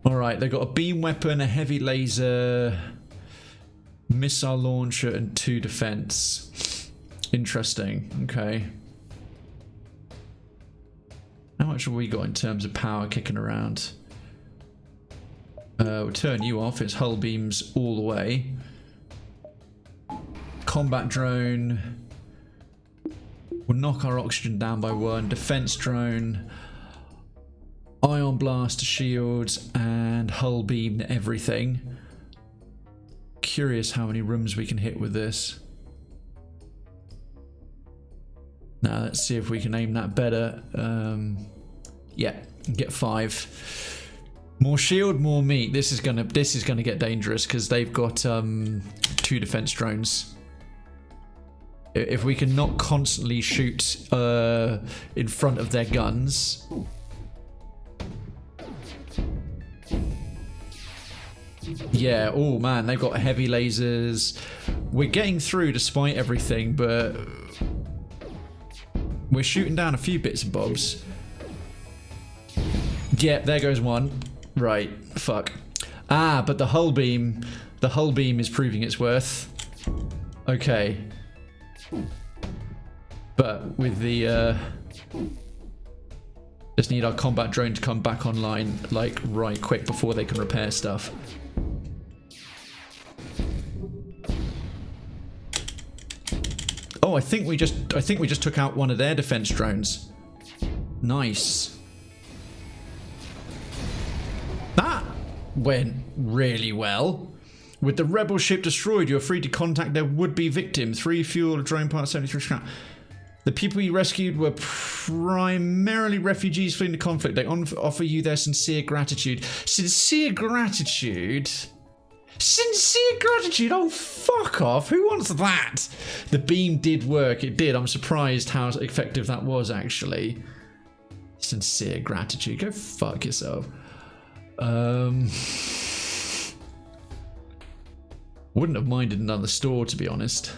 Alright, they've got a beam weapon, a heavy laser, missile launcher, and 2 defense. Interesting. Okay. How much have we got in terms of power kicking around? We'll turn you off. It's hull beams all the way. Combat drone. We'll knock our oxygen down by 1. Defense drone. Ion blast shields and hull beam everything. Curious how many rooms we can hit with this. Now let's see if we can aim that better. Yeah, get 5. More shield, more meat. This is gonna get dangerous because they've got 2 defense drones. If we can not constantly shoot in front of their guns. Yeah, oh man, they've got heavy lasers. We're getting through despite everything, but we're shooting down a few bits and bobs. Yeah, there goes one. Right, fuck. Ah, but the hull beam is proving its worth. Okay. But with the just need our combat drone to come back online like right quick before they can repair stuff. Oh, I think we just took out one of their defense drones. Nice. That went really well. With the rebel ship destroyed, you're free to contact their would-be victim. 3 fuel, drone parts, 73 scrap. The people you rescued were primarily refugees fleeing the conflict. They offer you their sincere gratitude. Sincere gratitude? Sincere gratitude? Oh, fuck off. Who wants that? The beam did work. It did. I'm surprised how effective that was, actually. Sincere gratitude. Go fuck yourself. Wouldn't have minded another store, to be honest.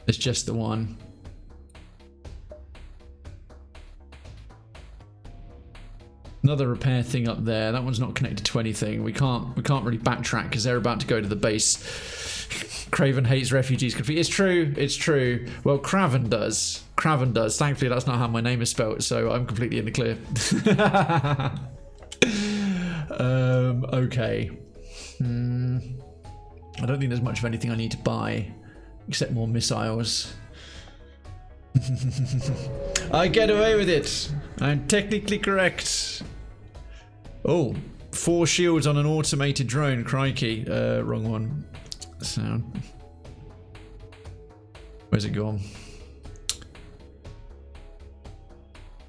It's just the one. Another repair thing up there. That one's not connected to anything. We can't really backtrack because they're about to go to the base. Krayven hates refugees. It's true. It's true. Well, Krayven does. Krayven does. Thankfully, that's not how my name is spelled, so I'm completely in the clear. Okay. I don't think there's much of anything I need to buy, except more missiles. I get away with it. I'm technically correct. Oh, 4 shields on an automated drone. Crikey. Wrong one. Sound. Where's it gone?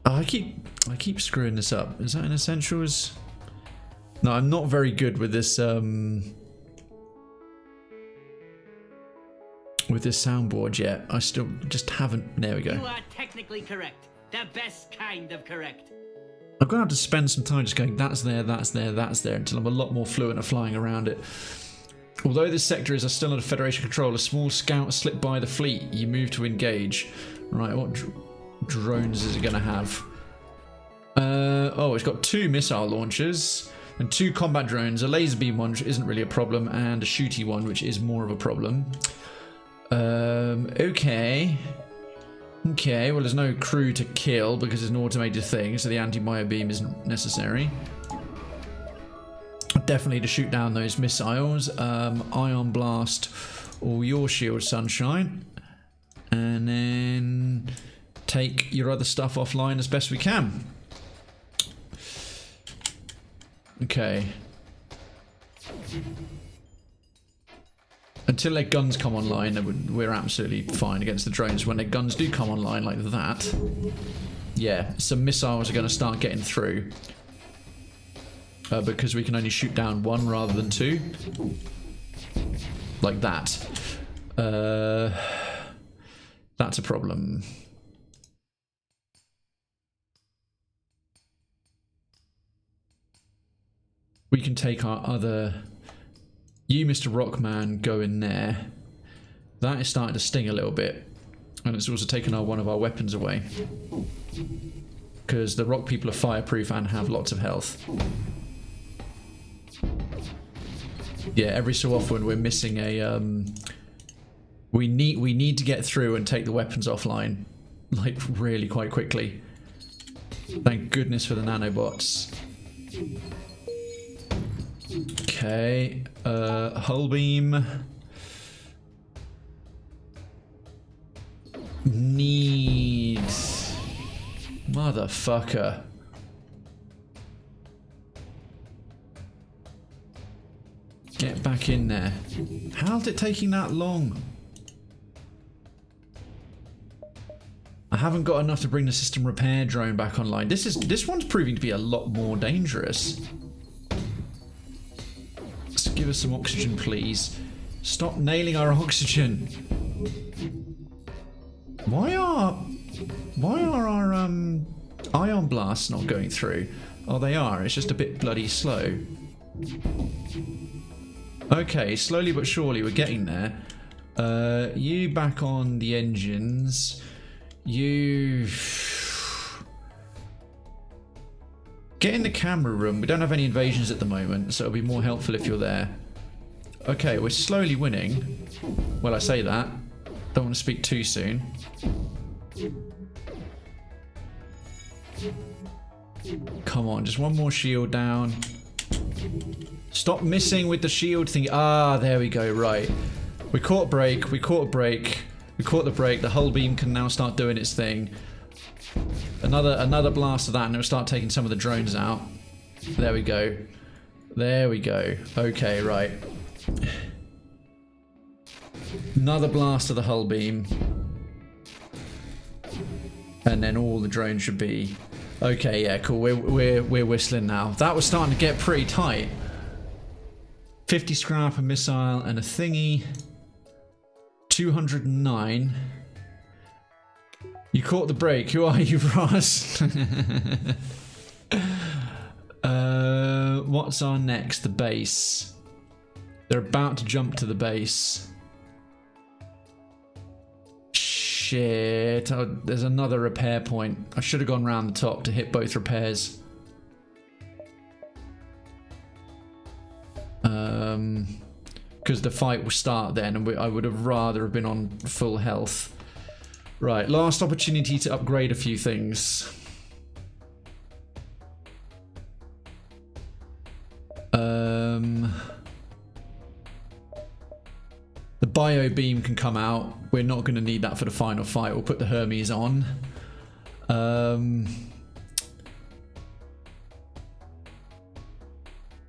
Oh, I keep screwing this up. Is that in essentials? No, I'm not very good with this soundboard yet. I still just haven't. There we go. You are technically correct. The best kind of correct. I'm going to have to spend some time just going, that's there, that's there, that's there, until I'm a lot more fluent at flying around it. Although this sector is still under Federation control, a small scout slipped by the fleet. You move to engage. Right, what drones is it going to have? Oh, it's got 2 missile launchers and 2 combat drones, a laser beam one, which isn't really a problem, and a shooty one, which is more of a problem. Okay. Okay, well, there's no crew to kill because it's an automated thing, so the anti-bio beam isn't necessary. Definitely to shoot down those missiles. Ion blast all your shield, sunshine. And then take your other stuff offline as best we can. Okay. Until their guns come online, we're absolutely fine against the drones. When their guns do come online like that, yeah, some missiles are going to start getting through. Because we can only shoot down 1 rather than 2. Like that. That's a problem. We can take our other... You, Mr. Rockman, go in there. That is starting to sting a little bit. And it's also taken one of our weapons away. Because the rock people are fireproof and have lots of health. Yeah, every so often we're missing a... We need to get through and take the weapons offline. Like, really quite quickly. Thank goodness for the nanobots. Okay, hull beam. Needs... Motherfucker. Get back in there. How's it taking that long? I haven't got enough to bring the system repair drone back online. This one's proving to be a lot more dangerous. Let's give us some oxygen, please. Stop nailing our oxygen. Why are our Ion Blast's not going through. Oh, they are. It's just a bit bloody slow. Okay, slowly but surely we're getting there. You back on the engines. You... Get in the camera room. We don't have any invasions at the moment, so it'll be more helpful if you're there. Okay, we're slowly winning. Well, I say that. Don't want to speak too soon. Come on, just one more shield down. Stop missing with the shield thing. Ah, there we go, right. We caught a break, we caught a break. We caught the break, the hull beam can now start doing its thing. Another blast of that and it'll start taking some of the drones out. There we go. There we go. Okay, right. Another blast of the hull beam. And then all the drones should be... Okay, yeah, cool. We're whistling now. That was starting to get pretty tight. 50 scrap, a missile, and a thingy. 209. You caught the break. Who are you, Ross? What's our next? The base. They're about to jump to the base. Shit. Oh, there's another repair point. I should have gone round the top to hit both repairs. Because the fight will start then, and I would have rather have been on full health. Right, last opportunity to upgrade a few things. The bio beam can come out. We're not going to need that for the final fight. We'll put the Hermes on.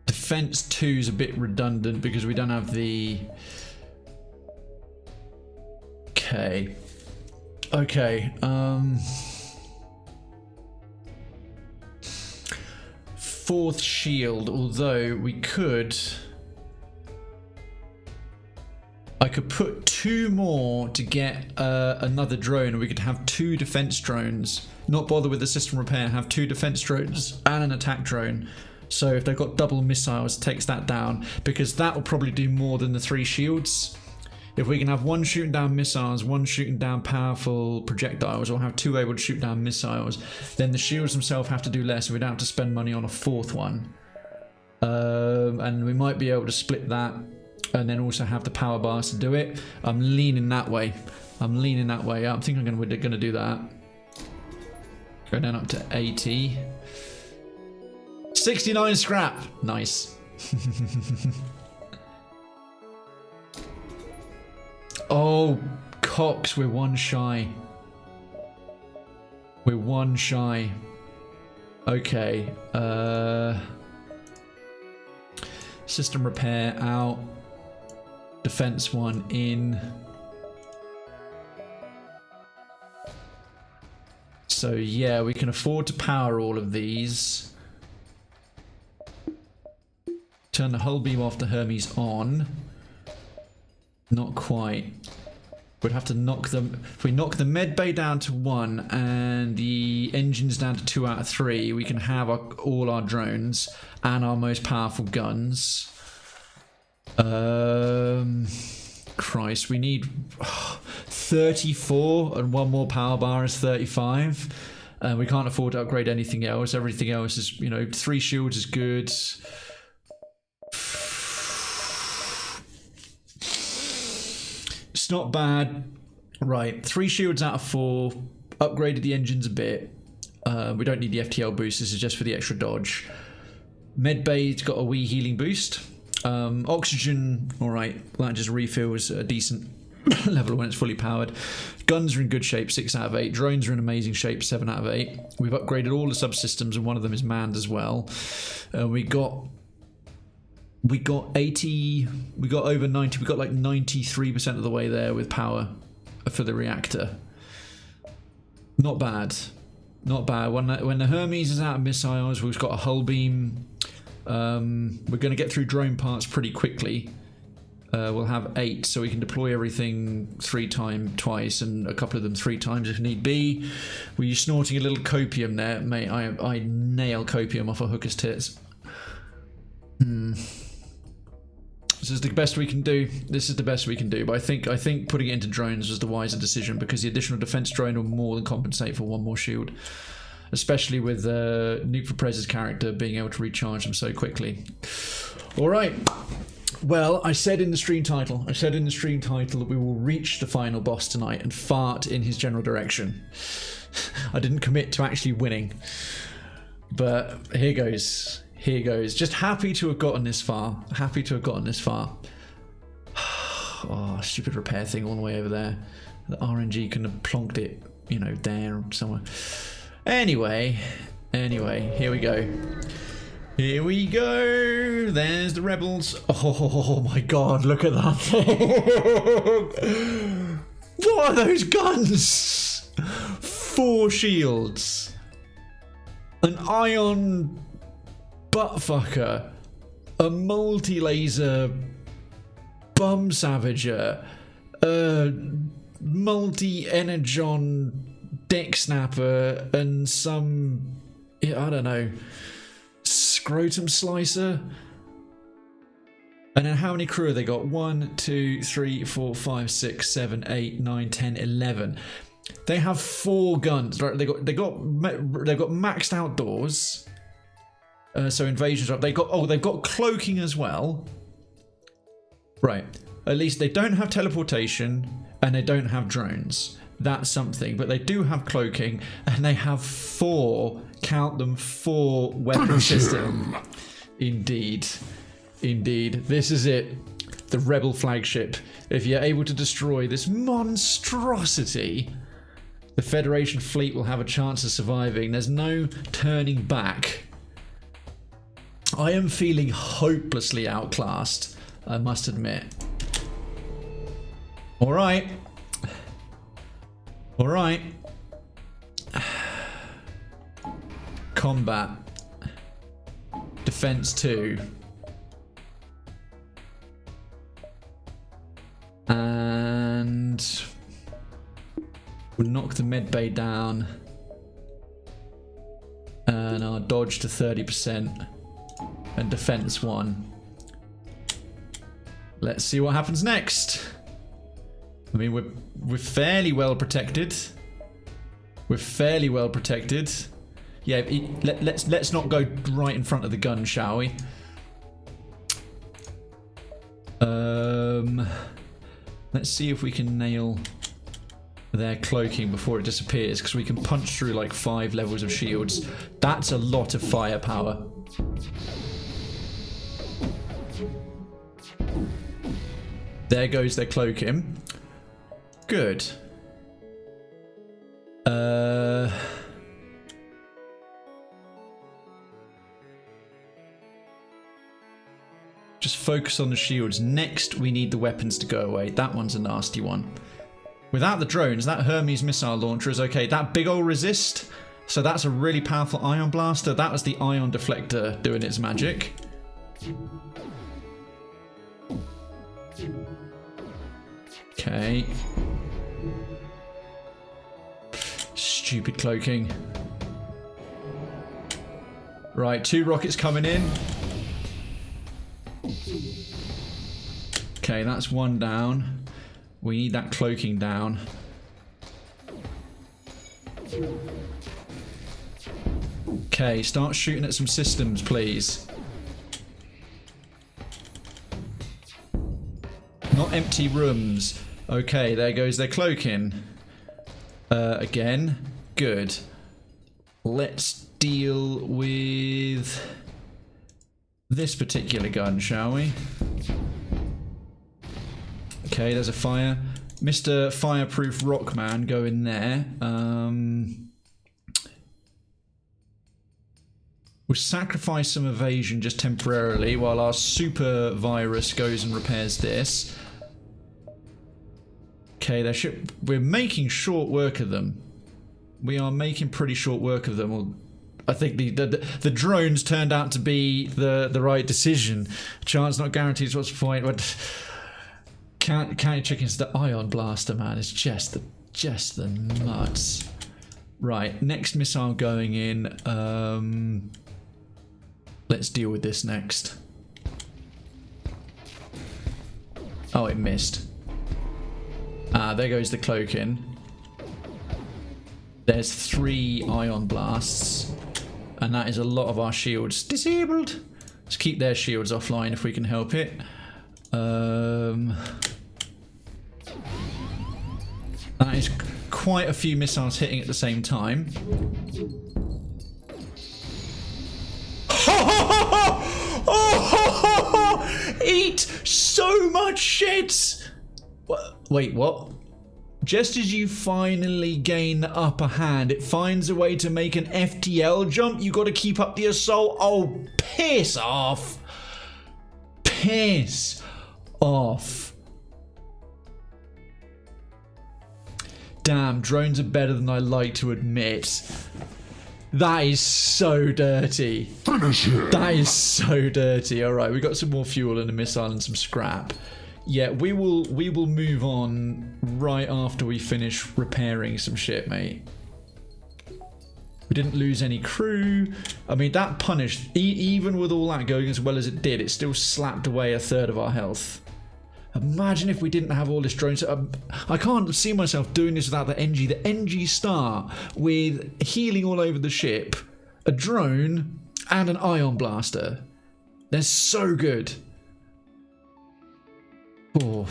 Defense 2 is a bit redundant because we don't have the... Okay. Okay. Fourth shield, although we could... I could put 2 more to get another drone, and we could have 2 defense drones. Not bother with the system repair, have 2 defense drones and an attack drone. So if they've got double missiles, it takes that down, because that will probably do more than the 3 shields. If we can have 1 shooting down missiles, 1 shooting down powerful projectiles, or have 2 able to shoot down missiles, then the shields themselves have to do less, and we don't have to spend money on a 4th one. And we might be able to split that, and then also have the power bars to do it. I'm leaning that way. I'm leaning that way. I think we're going to do that. Go down up to 80. 69 scrap. Nice. Oh, Cox, we're 1 shy. We're 1 shy. Okay. System repair out. Defense 1 in. So yeah, we can afford to power all of these. Turn the hull beam off the Hermes on. Not quite. We'd have to knock them. If we knock the med bay down to 1 and the engines down to 2 out of 3, we can have all our drones and our most powerful guns. Christ, we need 34, and 1 more power bar is 35. And we can't afford to upgrade anything else. Everything else is, you know, 3 shields is good. It's not bad. Right, 3 shields out of 4. Upgraded the engines a bit. We don't need the FTL boost. This is just for the extra dodge. Medbay's got a wee healing boost. Oxygen, alright, that just refills a decent level when it's fully powered. Guns are in good shape, 6 out of 8. Drones are in amazing shape, 7 out of 8. We've upgraded all the subsystems, and one of them is manned as well. We got 80, we got over 90, we got like 93% of the way there with power for the reactor. Not bad. Not bad. When the Hermes is out of missiles, we've got a hull beam. We're going to get through drone parts pretty quickly. We'll have 8, so we can deploy everything twice, and a couple of them 3 times if need be. Were you snorting a little copium there, mate? I nail copium off a hooker's tits. This is the best we can do. This is the best we can do. But I think putting it into drones was the wiser decision, because the additional defense drone will more than compensate for 1 more shield, especially with Nuke for Prez's character being able to recharge them so quickly. All right. Well, I said in the stream title that we will reach the final boss tonight and fart in his general direction. I didn't commit to actually winning, but here goes. Here goes. Just happy to have gotten this far. Happy to have gotten this far. Oh, stupid repair thing all the way over there. The RNG couldn't have plonked it, you know, there somewhere. Anyway, here we go. Here we go. There's the rebels. Oh my god, look at that thing. What are those guns? 4 shields. An ion buttfucker. A multi-laser bum savager. A multi-energon dick snapper. And some, I don't know, scrotum slicer. And then how many crew have they got? 1, 2, 3, 4, 5, 6, 7, 8, 9, 10, 11. They have 4 guns, right? They've got maxed outdoors. So invasions up. They've got cloaking as well. Right. At least they don't have teleportation and they don't have drones. That's something. But they do have cloaking and they have 4. Count them, 4 weapon system. Indeed. Indeed. This is it. The rebel flagship. If you're able to destroy this monstrosity, the Federation fleet will have a chance of surviving. There's no turning back. I am feeling hopelessly outclassed, I must admit. Alright. Alright. Combat. Defense 2. And we'll knock the med bay down. And our dodge to 30%. And defense 1. Let's see what happens next. I mean, we're fairly well protected. We're fairly well protected. Yeah, let's not go right in front of the gun, shall we? Let's see if we can nail their cloaking before it disappears, because we can punch through like 5 levels of shields. That's a lot of firepower. There goes their cloaking. Good. Just focus on the shields. Next, we need the weapons to go away. That one's a nasty one. Without the drones, that Hermes missile launcher is okay. That big ol' resist, so that's a really powerful ion blaster. That was the ion deflector doing its magic. Okay. Stupid cloaking. Right, 2 rockets coming in. Okay, that's 1 down. We need that cloaking down. Okay, start shooting at some systems, please. Not empty rooms. Okay, there goes their cloaking. Again. Good. Let's deal with this particular gun, shall we? Okay, there's a fire. Mr. Fireproof Rockman, go in there. We'll sacrifice some evasion just temporarily while our super virus goes and repairs this. Okay, we're making short work of them. We are making pretty short work of them. Well, I think the drones turned out to be the right decision. Chance not guaranteed. What's the point? But County chickens, the ion blaster, man. It's just the nuts. Right, next missile going in. Let's deal with this next. Oh, it missed. Ah, there goes the cloak in. There's 3 ion blasts. And that is a lot of our shields disabled. Let's keep their shields offline if we can help it. That is quite a few missiles hitting at the same time. Eat so much shit! Wait, what? Just as you finally gain the upper hand, it finds a way to make an FTL jump. You got to keep up the assault. Oh, piss off! Piss off! Damn, drones are better than I like to admit. That is so dirty. Finish him. That is so dirty. All right, we got some more fuel and a missile and some scrap. Yeah, we will move on right after we finish repairing some shit, mate. We didn't lose any crew. I mean, that punished, even with all that going as well as it did, it still slapped away a third of our health. Imagine if we didn't have all this drone. I can't see myself doing this without the Engi. The Engi start with healing all over the ship, a drone, and an ion blaster. They're so good. Oh,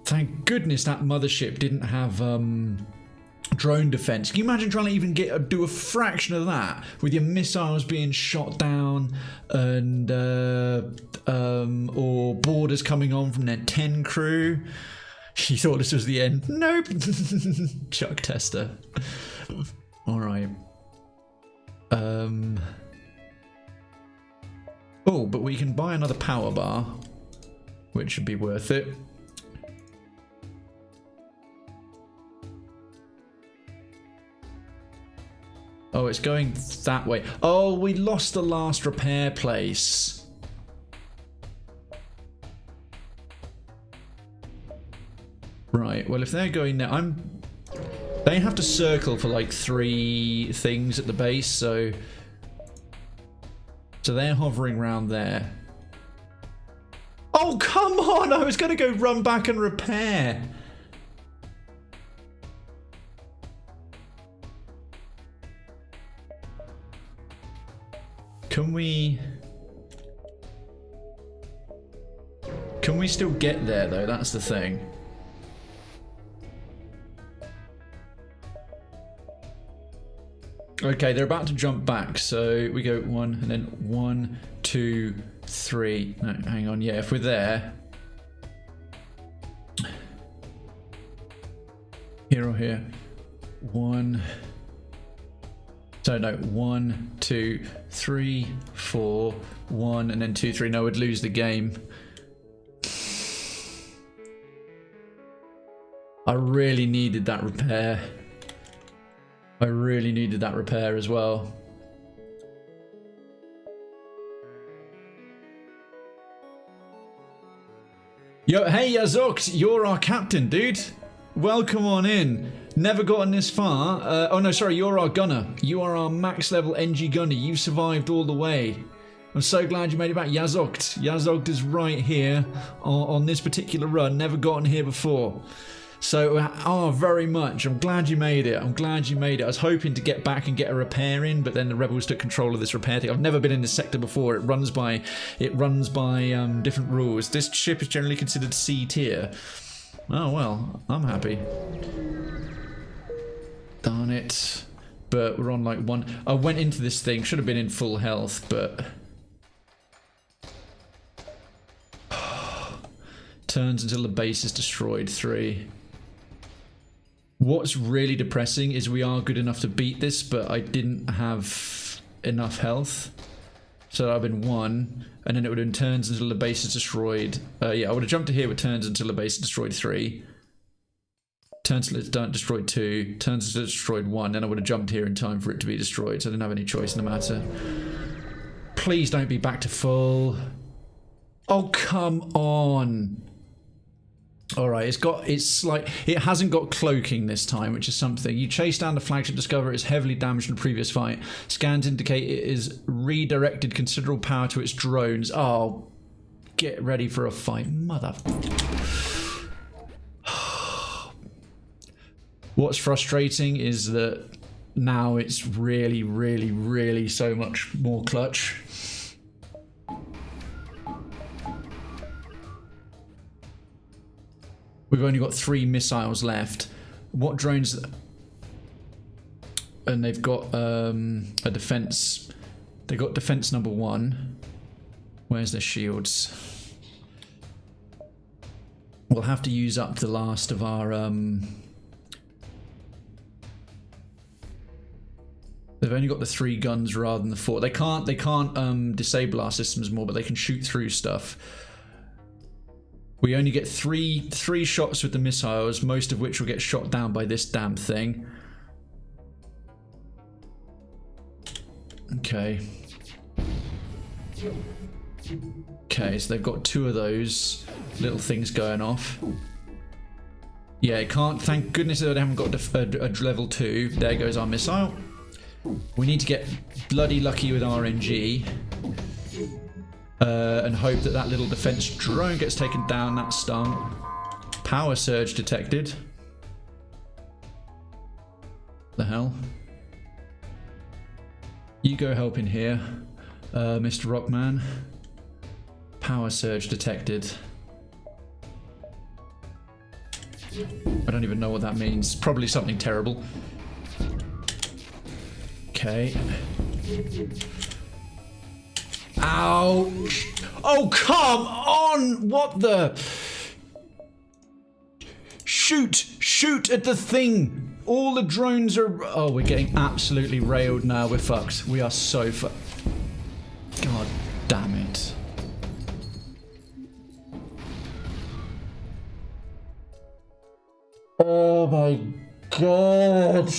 thank goodness that mothership didn't have drone defense. Can you imagine trying to even do a fraction of that with your missiles being shot down and or boarders coming on from their 10 crew? You thought this was the end? Nope. Chuck tester. All right. Oh, but we can buy another power bar, which should be worth it. Oh, it's going that way. Oh, we lost the last repair place. Right, well, if they're going there, they have to circle for like 3 things at the base, so they're hovering around there. Oh, come on! I was going to go run back and repair. Can we still get there, though? That's the thing. Okay, they're about to jump back, so we go 1 and then 1, 2, 3. No, hang on. Yeah, if we're there. Here or here. 1. So no, 1, 2, 3, 4, 1, and then 2, 3. No, we'd lose the game. I really needed that repair. I really needed that repair as well. Yo, hey Yazokt, you're our captain, dude. Welcome on in. Never gotten this far. Oh no, sorry, you're our gunner. You are our max level Engi gunner. You survived all the way. I'm so glad you made it back. Yazokt. Yazokt is right here on this particular run. Never gotten here before. So, oh, very much. I'm glad you made it. I'm glad you made it. I was hoping to get back and get a repair in, but then the rebels took control of this repair thing. I've never been in this sector before. It runs by different rules. This ship is generally considered C tier. Oh well, I'm happy. Darn it. But we're on like 1. I went into this thing. Should have been in full health, but turns until the base is destroyed. 3. What's really depressing is we are good enough to beat this, but I didn't have enough health. So I've been 1, and then it would have been turns until the base is destroyed. Yeah, I would have jumped to here with turns until the base is destroyed. 3. Turns until it's done, destroyed. 2. Turns until it's destroyed. 1. Then I would have jumped here in time for it to be destroyed, so I didn't have any choice in the matter. Please don't be back to full. Oh, come on. All right, it hasn't got cloaking this time, which is something. You chase down the flagship, discover it's heavily damaged in the previous fight. Scans indicate it is redirected considerable power to its drones. Oh, get ready for a fight, mother. What's frustrating is that now it's really, really, really so much more clutch. We've only got 3 missiles left. What drones? And they've got a defense. They got defense number 1. Where's their shields? We'll have to use up the last of our. They've only got the 3 guns rather than the 4. They can't disable our systems more, but they can shoot through stuff. We only get three shots with the missiles, most of which will get shot down by this damn thing. Okay. Okay, so they've got 2 of those little things going off. Yeah, it can't. Thank goodness that they haven't got a level 2. There goes our missile. We need to get bloody lucky with RNG. And hope that little defense drone gets taken down. That stung. Power surge detected. The hell? You go help in here, Mr. Rockman. Power surge detected. I don't even know what that means. Probably something terrible. Okay. Ouch! Oh, come on! What the? Shoot at the thing! All the drones are... Oh, we're getting absolutely railed now. We're fucked. We are so fucked. God damn it. Oh my god.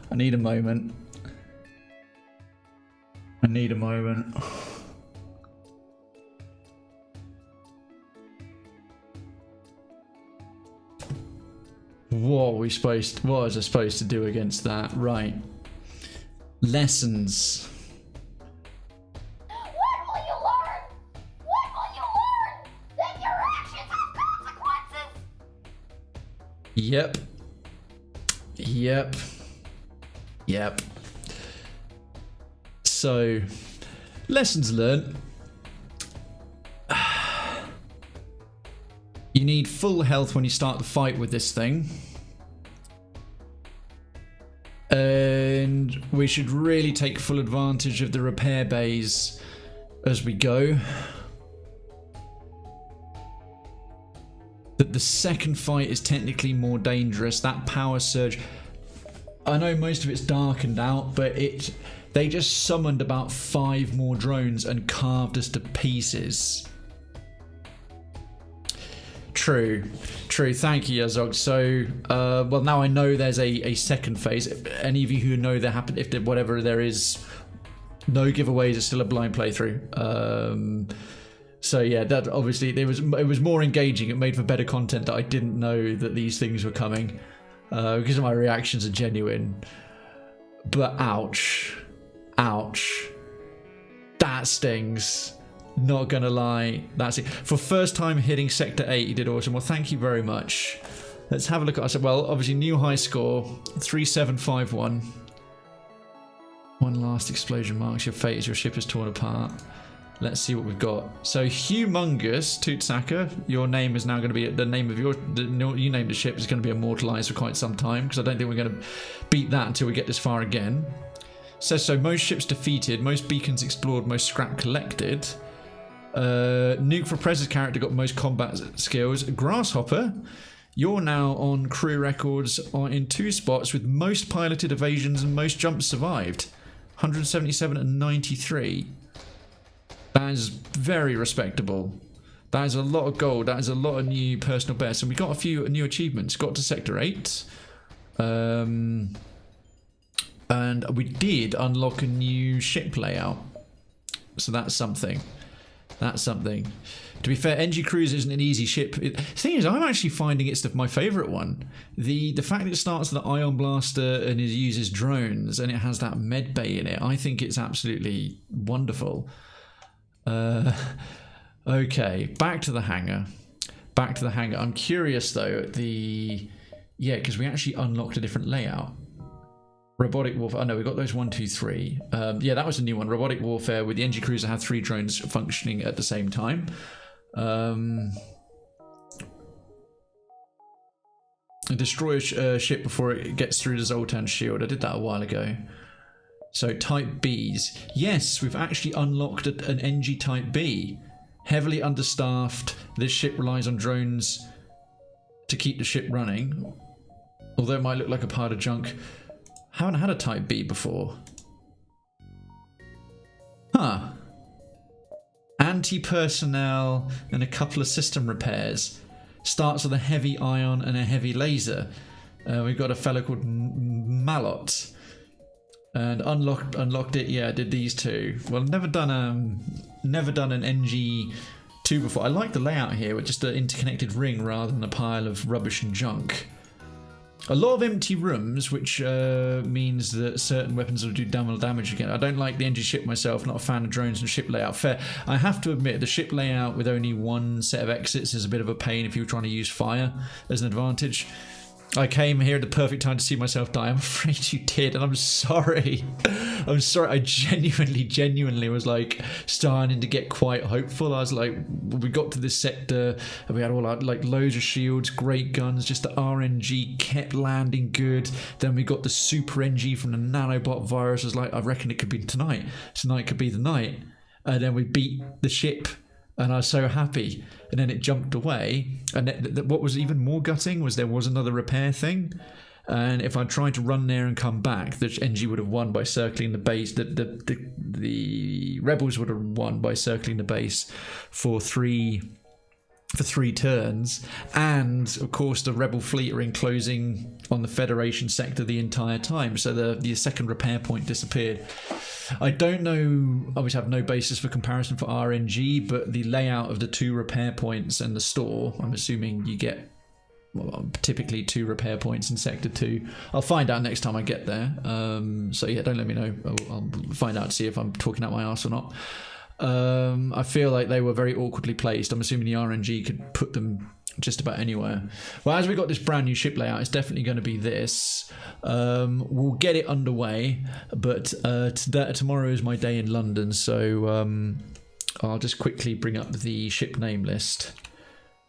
I need a moment. I need a moment. What was I supposed to do against that? Right. Lessons. What will you learn? What will you learn? That your actions have consequences. Yep. Yep. Yep. So, lessons learned. You need full health when you start the fight with this thing. And we should really take full advantage of the repair bays as we go. That the second fight is technically more dangerous. That power surge... I know most of it's darkened out, but they just summoned about 5 more drones and carved us to pieces. True. Thank you, Yazog. So, well, now I know there's a second phase. Any of you who know there happened, if there, whatever there is, no giveaways. It's still a blind playthrough. So yeah, that obviously it was more engaging. It made for better content that I didn't know that these things were coming. Because my reactions are genuine. But ouch. That stings. Not gonna lie. That's it. For first time hitting Sector 8, you did awesome. Well, thank you very much. Let's have a look at us. Well, obviously, new high score 3751. One last explosion marks your fate as your ship is torn apart. Let's see what we've got. So, Humongous Tootsaka, your name is now going to be the name of you named the ship is going to be immortalized for quite some time because I don't think we're going to beat that until we get this far again. Says so. Most ships defeated, most beacons explored, most scrap collected. Nuke for Prez's character got most combat skills. Grasshopper, you're now on crew records in 2 spots with most piloted evasions and most jumps survived. 177 and 93. That is very respectable. That is a lot of gold. That is a lot of new personal bests. And we got a few new achievements. Got to Sector 8. And we did unlock a new ship layout. So that's something. That's something. To be fair, Engi Cruiser isn't an easy ship. The thing is, I'm actually finding it's my favourite one. The fact that it starts with the Ion Blaster and it uses drones and it has that med bay in it, I think it's absolutely wonderful. Okay, back to the hangar. Back to the hangar. I'm curious though at the... Yeah, because we actually unlocked a different layout. Robotic warfare. Oh no, we got those 1, 2, 3. Yeah, that was a new one. Robotic warfare with the Engi Cruiser had 3 drones functioning at the same time. Destroy a ship before it gets through the Zoltan shield. I did that a while ago. So type Bs. Yes, we've actually unlocked an Engi type B. Heavily understaffed. This ship relies on drones to keep the ship running. Although it might look like a pile of junk. Haven't had a type B before. Huh. Anti-personnel and a couple of system repairs. Starts with a heavy ion and a heavy laser. We've got a fellow called Malot. And unlocked it. Yeah, I did these 2. Well, never done an Engi 2 before. I like the layout here with just an interconnected ring rather than a pile of rubbish and junk. A lot of empty rooms, which means that certain weapons will do double damage again. I don't like the Engi ship myself, not a fan of drones and ship layout. Fair. I have to admit, the ship layout with only 1 set of exits is a bit of a pain if you're trying to use fire as an advantage. I came here at the perfect time to see myself die. I'm afraid you did, and I'm sorry. I'm sorry. I genuinely was like starting to get quite hopeful. I was like, we got to this sector and we had all our like loads of shields, great guns, just the RNG kept landing good. Then we got the super Engi from the nanobot virus. I was like, I reckon it could be tonight. Tonight could be the night. And then we beat the ship. And I was so happy, and then it jumped away. And what was even more gutting was there was another repair thing, and if I tried to run there and come back, the Engi would have won by circling the base. The rebels would have won by circling the base for three turns, and of course the rebel fleet are enclosing on the Federation sector the entire time. So the second repair point disappeared. I don't know, obviously I have no basis for comparison for RNG, but the layout of the 2 repair points and the store, I'm assuming you get typically 2 repair points in Sector 2. I'll find out next time I get there. So yeah, don't let me know. I'll find out to see if I'm talking out my arse or not. I feel like they were very awkwardly placed. I'm assuming the RNG could put them just about anywhere. Well, as we got this brand new ship layout, it's definitely going to be this. We'll get it underway, but tomorrow is my day in London, so I'll just quickly bring up the ship name list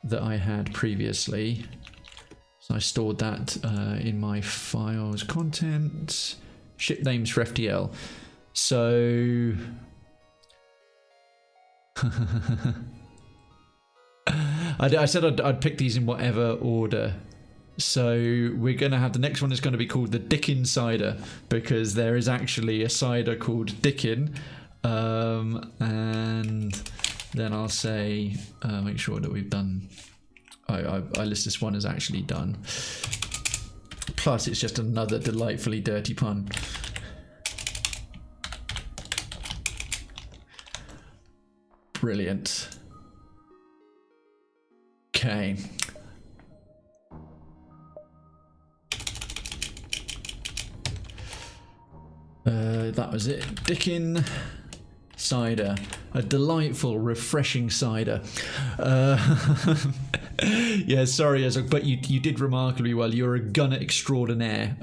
that I had previously. So I stored that in my files, content, ship names for FTL. So I said I'd pick these in whatever order. So we're going to have, the next one is going to be called the Dickin Cider, because there is actually a cider called Dickin. And then I'll say, make sure that we've done, I list this one as actually done. Plus it's just another delightfully dirty pun. Brilliant. Okay. That was it. Dickin cider. A delightful, refreshing cider. Yeah, sorry, Ezra, but you did remarkably well. You're a gunner extraordinaire.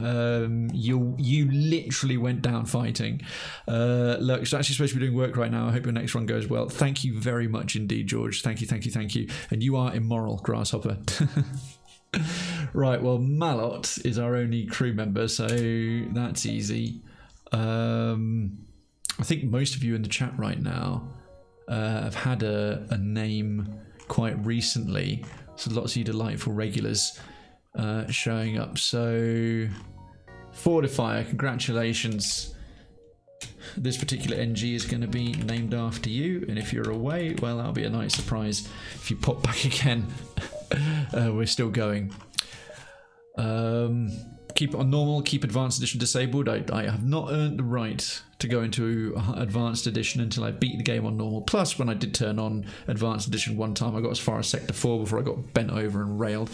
You literally went down fighting. Look, it's actually supposed to be doing work right now. I hope your next run goes well. Thank you very much indeed, George. Thank you. And you are immoral, Grasshopper. Right, well, Malot is our only crew member, so that's easy. I think most of you in the chat right now have had a name quite recently. So lots of you delightful regulars showing up. So Fortifier, congratulations. This particular Engi is going to be named after you, and if you're away, well, that'll be a nice surprise if you pop back again. We're still going. Keep it on normal, keep Advanced Edition disabled. I have not earned the right to go into Advanced Edition until I beat the game on normal. Plus, when I did turn on Advanced Edition one time, I got as far as Sector 4 before I got bent over and railed.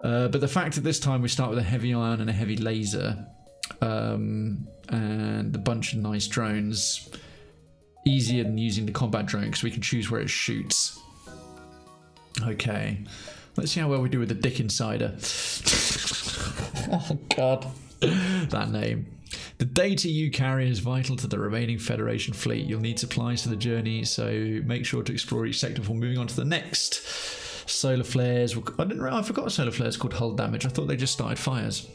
But the fact that this time we start with a heavy ion and a heavy laser, and a bunch of nice drones, easier than using the combat drone because we can choose where it shoots. Okay, let's see how well we do with the Dick Insider. Oh god, that name. The data you carry is vital to the remaining Federation fleet. You'll need supplies for the journey, so make sure to explore each sector before moving on to the next. Solar flares. I forgot solar flares called hull damage. I thought they just started fires.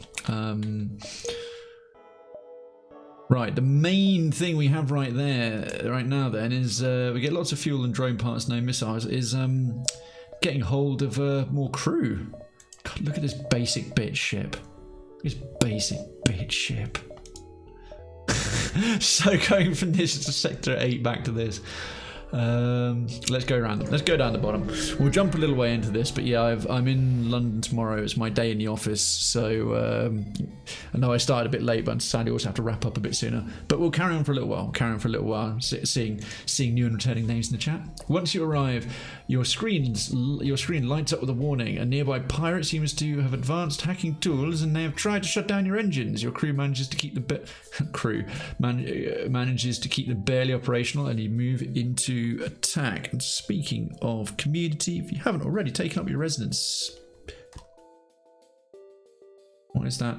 Right, the main thing we have right now then is we get lots of fuel and drone parts, no missiles. Is getting hold of more crew. God, look at this basic bitch ship. This basic bitch ship. So going from this to Sector 8 back to this. Let's go around. Let's go down the bottom. We'll jump a little way into this, but yeah, I'm in London tomorrow. It's my day in the office, so I know I started a bit late, but sadly also have to wrap up a bit sooner. But we'll carry on for a little while. Seeing new and returning names in the chat. Once you arrive, your screen lights up with a warning. A nearby pirate seems to have advanced hacking tools, and they have tried to shut down your engines. Your crew manages to keep manages to keep them barely operational, and you move into attack. And speaking of community, if you haven't already taken up your residence, what is that?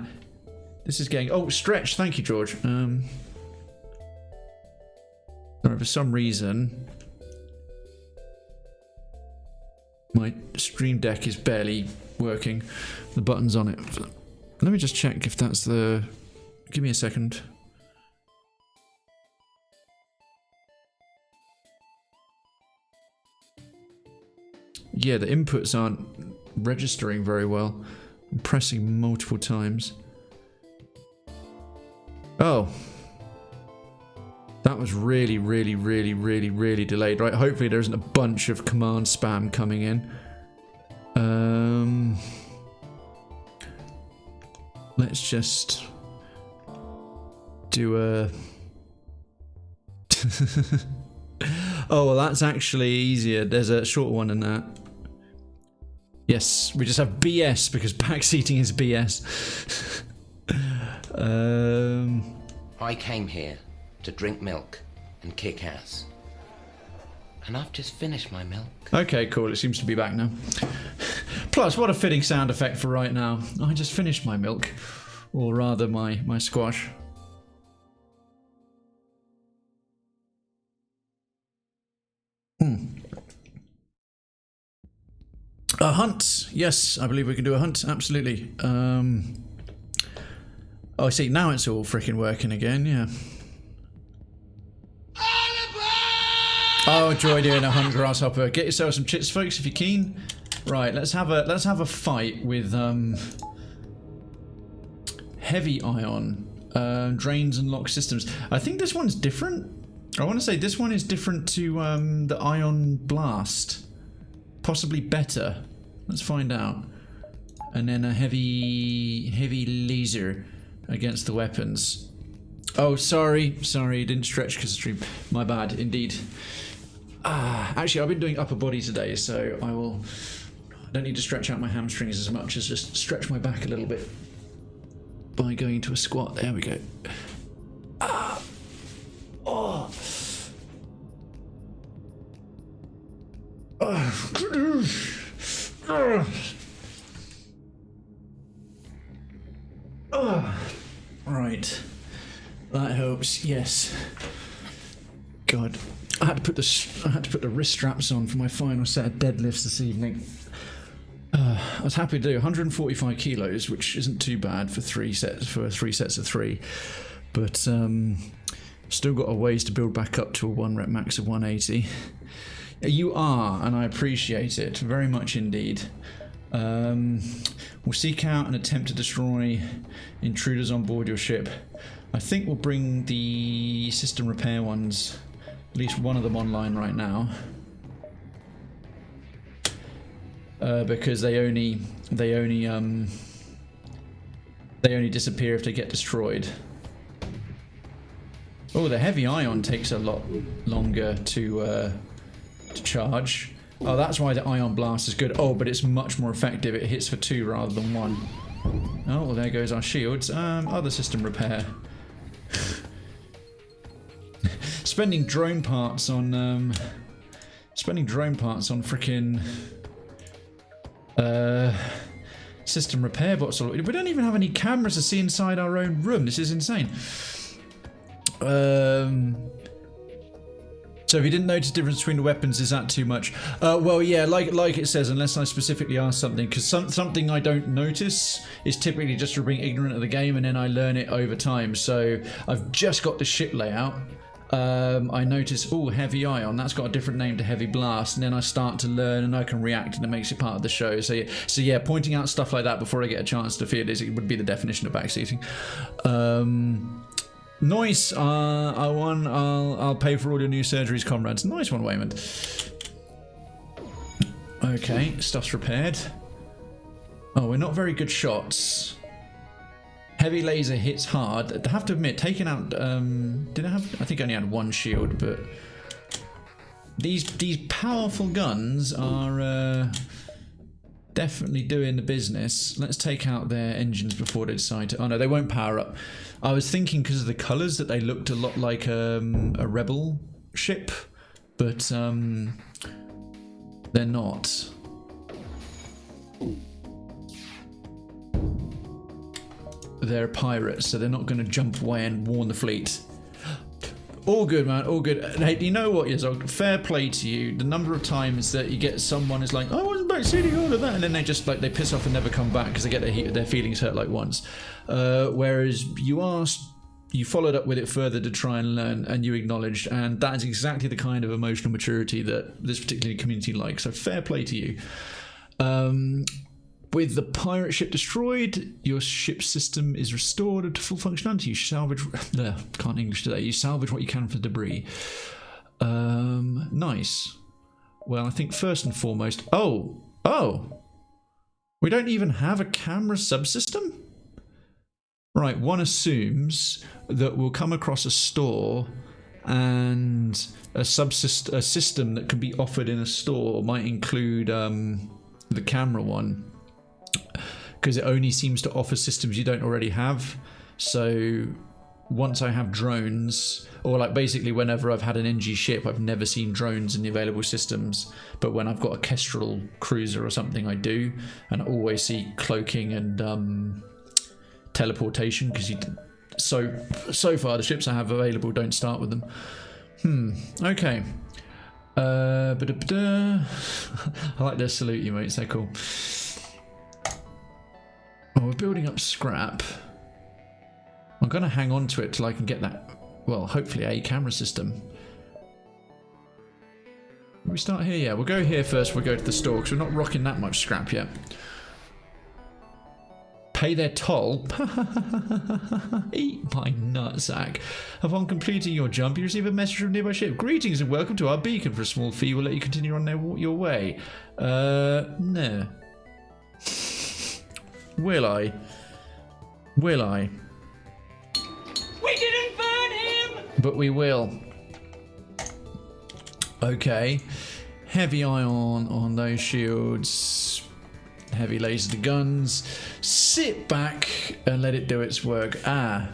This is getting stretch. Thank you, George. Sorry, for some reason my stream deck is barely working. The buttons on it. Let me just check if that's the. Give me a second. Yeah, the inputs aren't registering very well. I'm pressing multiple times. Oh. That was really delayed. Right, hopefully there isn't a bunch of command spam coming in. Let's just do a... Oh, well, that's actually easier. There's a shorter one than that. Yes, we just have BS because backseating is BS. I came here to drink milk and kick ass. And I've just finished my milk. Okay, cool. It seems to be back now. Plus, what a fitting sound effect for right now. I just finished my milk. Or rather, my squash. A hunt. Yes, I believe we can do a hunt. Absolutely. Oh, I see. Now it's all freaking working again. Yeah. Oh, joy doing a hunt, grasshopper. Get yourself some chits, folks, if you're keen. Right, let's have a fight with heavy ion drains and lock systems. I think this one's different. I want to say this one is different to the ion blast. Possibly better. Let's find out. And then a heavy laser against the weapons. Oh, sorry, didn't stretch because of stream. My bad, indeed. Actually, I've been doing upper body today, so I don't need to stretch out my hamstrings as much as just stretch my back a little bit by going to a squat. There we go. Right, that helps. Yes. God, I had to put the wrist straps on for my final set of deadlifts this evening. I was happy to do 145 kilos, which isn't too bad for three sets of three, but still got a ways to build back up to a 1 rep max of 180. You are, and I appreciate it very much indeed. We'll seek out and attempt to destroy intruders on board your ship. I think we'll bring the system repair ones, at least one of them, online right now, because they only They only disappear if they get destroyed. Oh, the heavy ion takes a lot longer to charge. Oh, that's why the ion blast is good. Oh, but it's much more effective. It hits for 2 rather than 1. Oh, well, there goes our shields. Other system repair. Spending drone parts on freaking system repair bots. We don't even have any cameras to see inside our own room. This is insane. So if you didn't notice the difference between the weapons, is that too much? Well, yeah, like it says, unless I specifically ask something, because something I don't notice is typically just for being ignorant of the game, and then I learn it over time. So I've just got the ship layout. I notice, oh, heavy ion, that's got a different name to heavy blast, and then I start to learn and I can react, and it makes it part of the show. So yeah, pointing out stuff like that before I get a chance to feel it would be the definition of backseating. Nice. I'll pay for all your new surgeries, comrades. Nice one, Wayman. Okay, stuff's repaired. Oh, we're not very good shots. Heavy laser hits hard. I have to admit, taking out did I have? I think I only had 1 shield, but these powerful guns are definitely doing the business. Let's take out their engines before they decide to... Oh no, they won't power up. I was thinking because of the colours that they looked a lot like a rebel ship, but they're not. They're pirates, so they're not going to jump away and warn the fleet. All good, man, all good. Hey, you know what, Yazog? Fair play to you. The number of times that you get someone is like, I wasn't backseating all of that, and then they just like, they piss off and never come back because they get their feelings hurt like once. Whereas you followed up with it further to try and learn, and you acknowledged, and that is exactly the kind of emotional maturity that this particular community likes. So fair play to you. With the pirate ship destroyed, your ship system is restored to full functionality. You salvage... can't English today. You salvage what you can from debris. Nice. Well, I think first and foremost... Oh! We don't even have a camera subsystem? Right, one assumes that we'll come across a store and a system that can be offered in a store might include the camera one, because it only seems to offer systems you don't already have. So once I have drones, or like basically whenever I've had an Engi ship, I've never seen drones in the available systems, but when I've got a Kestrel cruiser or something, I do, and I always see cloaking and teleportation, because so far the ships I have available don't start with them. Okay. I like their salute emotes, they're cool. Oh, we're building up scrap. I'm going to hang on to it till I can get that, well, hopefully a camera system. Will we start here? Yeah, we'll go here first. We'll go to the store because we're not rocking that much scrap yet. Pay their toll. Eat my nutsack. Upon completing your jump, you receive a message from a nearby ship. Greetings and welcome to our beacon. For a small fee, we'll let you continue on your way. No. Will I? Will I? We didn't burn him! But we will. Okay. Heavy ion on those shields. Heavy laser to guns. Sit back and let it do its work. I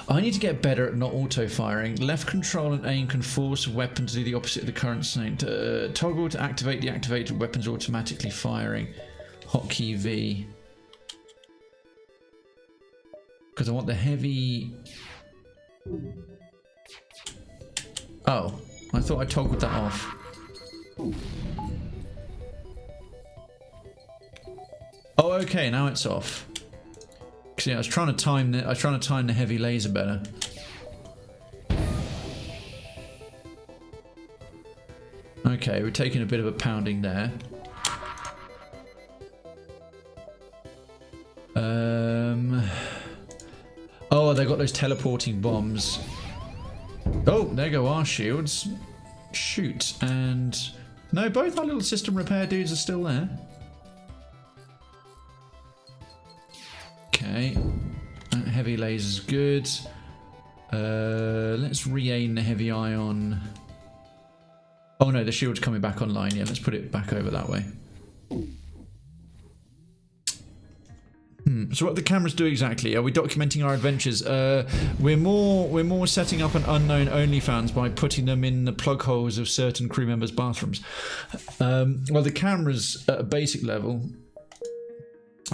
need to get better at not auto-firing. Left control and aim can force a weapon to do the opposite of the current state. Toggle to activate the activated weapons automatically firing. Hotkey V. Because I want the heavy... Oh, I thought I toggled that off. Oh, okay, now it's off. Because yeah, I was trying to time the heavy laser better. Okay, we're taking a bit of a pounding there. Oh, they got those teleporting bombs. Oh, there go our shields. Shoot, and... No, both our little system repair dudes are still there. Okay. heavy lasers, good. Let's re-aim the heavy ion. Oh no, the shield's coming back online. Yeah, let's put it back over that way. So what the cameras do exactly? Are we documenting our adventures? We're more setting up an unknown OnlyFans by putting them in the plug holes of certain crew members' bathrooms. Well, the cameras at a basic level,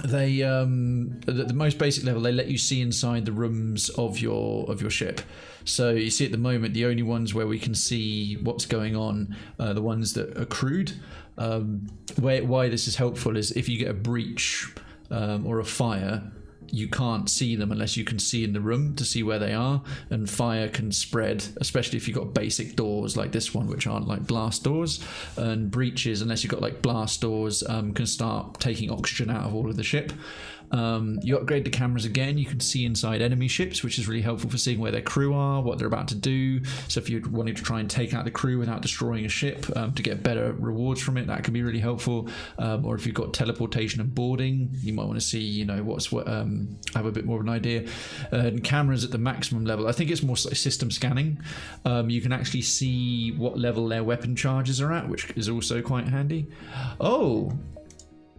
they at the most basic level, they let you see inside the rooms of your ship. So you see at the moment the only ones where we can see what's going on are the ones that are crewed. Why this is helpful is if you get a breach or a fire, you can't see them unless you can see in the room to see where they are, and fire can spread, especially if you've got basic doors like this one, which aren't like blast doors, and breaches, unless you've got like blast doors, can start taking oxygen out of all of the ship. You upgrade the cameras again, you can see inside enemy ships, which is really helpful for seeing where their crew are, what they're about to do. So if you're wanting to try and take out the crew without destroying a ship, to get better rewards from it, that can be really helpful. Or if you've got teleportation and boarding, you might want to see, you know, have a bit more of an idea. And cameras at the maximum level, I think it's more like system scanning. You can actually see what level their weapon charges are at, which is also quite handy. Oh,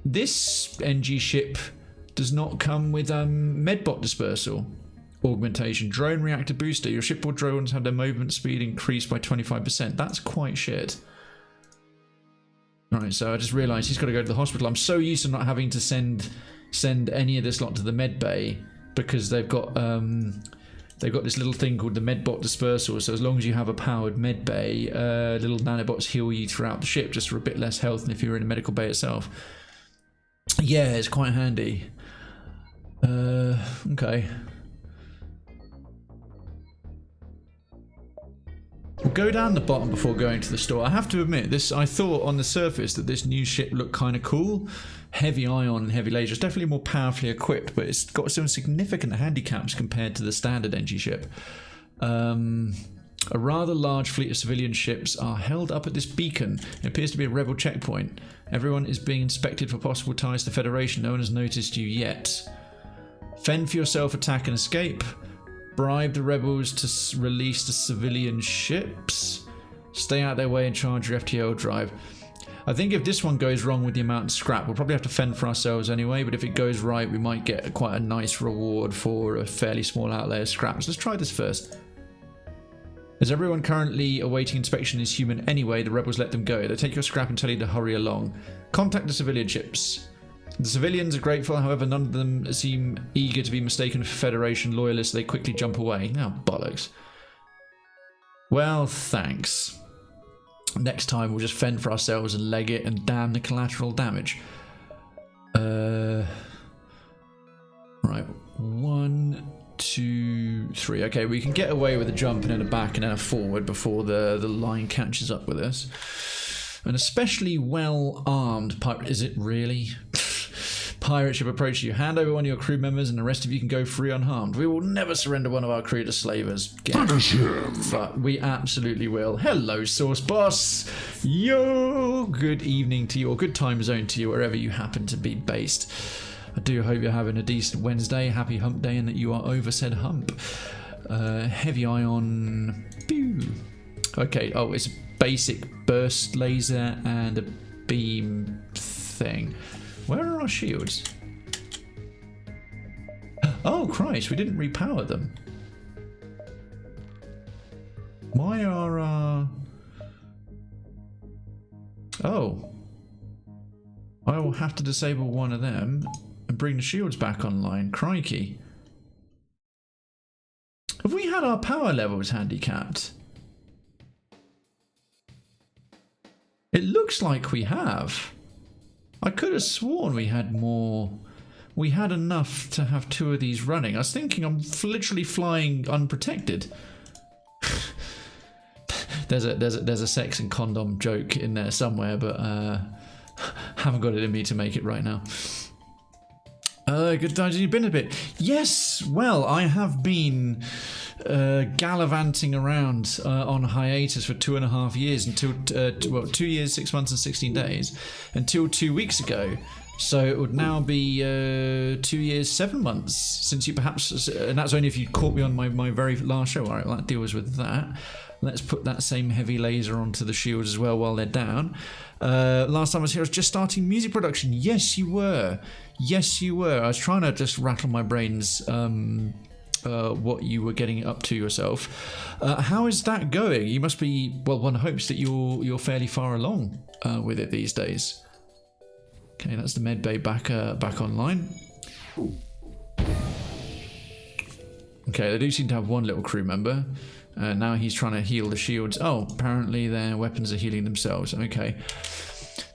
this Engi ship does not come with medbot dispersal augmentation. Drone reactor booster. Your shipboard drones have their movement speed increased by 25%. That's quite shit. Right, so I just realised he's got to go to the hospital. I'm so used to not having to send any of this lot to the med bay because they've got this little thing called the medbot dispersal. So as long as you have a powered med bay, little nanobots heal you throughout the ship just for a bit less health than if you were in a medical bay itself. Yeah, it's quite handy. Okay. We'll go down the bottom before going to the store. I have to admit, I thought on the surface that this new ship looked kind of cool. Heavy ion and heavy lasers, definitely more powerfully equipped, but it's got some significant handicaps compared to the standard Engi ship. A rather large fleet of civilian ships are held up at this beacon. It appears to be a rebel checkpoint. Everyone is being inspected for possible ties to the Federation. No one has noticed you yet. Fend for yourself, attack and escape. Bribe the rebels to release the civilian ships. Stay out their way and charge your FTL drive. I think if this one goes wrong with the amount of scrap, we'll probably have to fend for ourselves anyway, but if it goes right, we might get quite a nice reward for a fairly small outlay of scrap. So let's try this first. As everyone currently awaiting inspection is human anyway, the rebels let them go. They take your scrap and tell you to hurry along. Contact the civilian ships. The civilians are grateful, however, none of them seem eager to be mistaken for Federation loyalists. They quickly jump away. Oh, bollocks. Well, thanks. Next time we'll just fend for ourselves and leg it and damn the collateral damage. Right. 1, 2, 3. Okay, we can get away with a jump and then a back and then a forward before the line catches up with us. An especially well-armed pirate. Is it really? Pirate ship approaches you. Hand over one of your crew members and the rest of you can go free unharmed. We will never surrender one of our crew to slavers. Finish him. But we absolutely will. Hello, Source Boss. Yo! Good evening to you, or good time zone to you, wherever you happen to be based. I do hope you're having a decent Wednesday. Happy hump day and that you are over said hump. Heavy ion. Pew. Okay, oh, it's a basic burst laser and a beam thing. Where are our shields? Oh, Christ, we didn't repower them. Why are our... Oh. I will have to disable one of them and bring the shields back online. Crikey. Have we had our power levels handicapped? It looks like we have. I could have sworn we had more. We had enough to have 2 of these running. I was thinking I'm literally flying unprotected. there's a sex and condom joke in there somewhere, but haven't got it in me to make it right now. Good times. You've been a bit. Yes. Well, I have been gallivanting around on hiatus for 2.5 years until 2 years, 6 months, and 16 days until 2 weeks ago. So it would now be 2 years, 7 months since you perhaps, and that's only if you caught me on my very last show. All right, well, that deals with that. Let's put that same heavy laser onto the shields as well while they're down. Last time I was here, I was just starting music production. Yes, you were. Yes, you were. I was trying to just rattle my brains what you were getting up to yourself. How is that going? You must be, well, one hopes that you're fairly far along with it these days. Okay, that's the med bay back online. Okay, they do seem to have one little crew member. Now he's trying to heal the shields. Oh, apparently their weapons are healing themselves. Okay.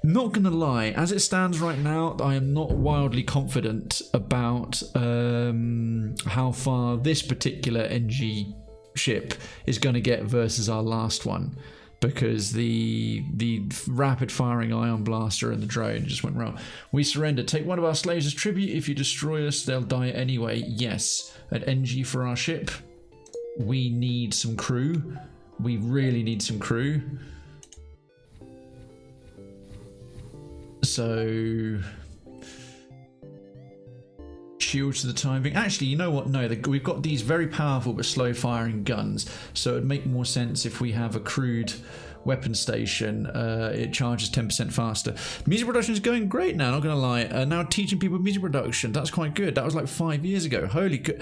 Not gonna lie, as it stands right now, I am not wildly confident about how far this particular Engi ship is going to get versus our last one, because the rapid firing ion blaster and the drone just went wrong. We surrender. Take one of our slaves as tribute. If you destroy us, they'll die anyway. Yes, at Engi for our ship. We need some crew. We really need some crew. So shields to the time being. Actually, you know what? No, we've got these very powerful but slow firing guns. So it'd make more sense if we have a crewed weapon station. It charges 10% faster. Music production is going great now, not gonna lie. Now teaching people music production, that's quite good. That was like 5 years ago. Holy good.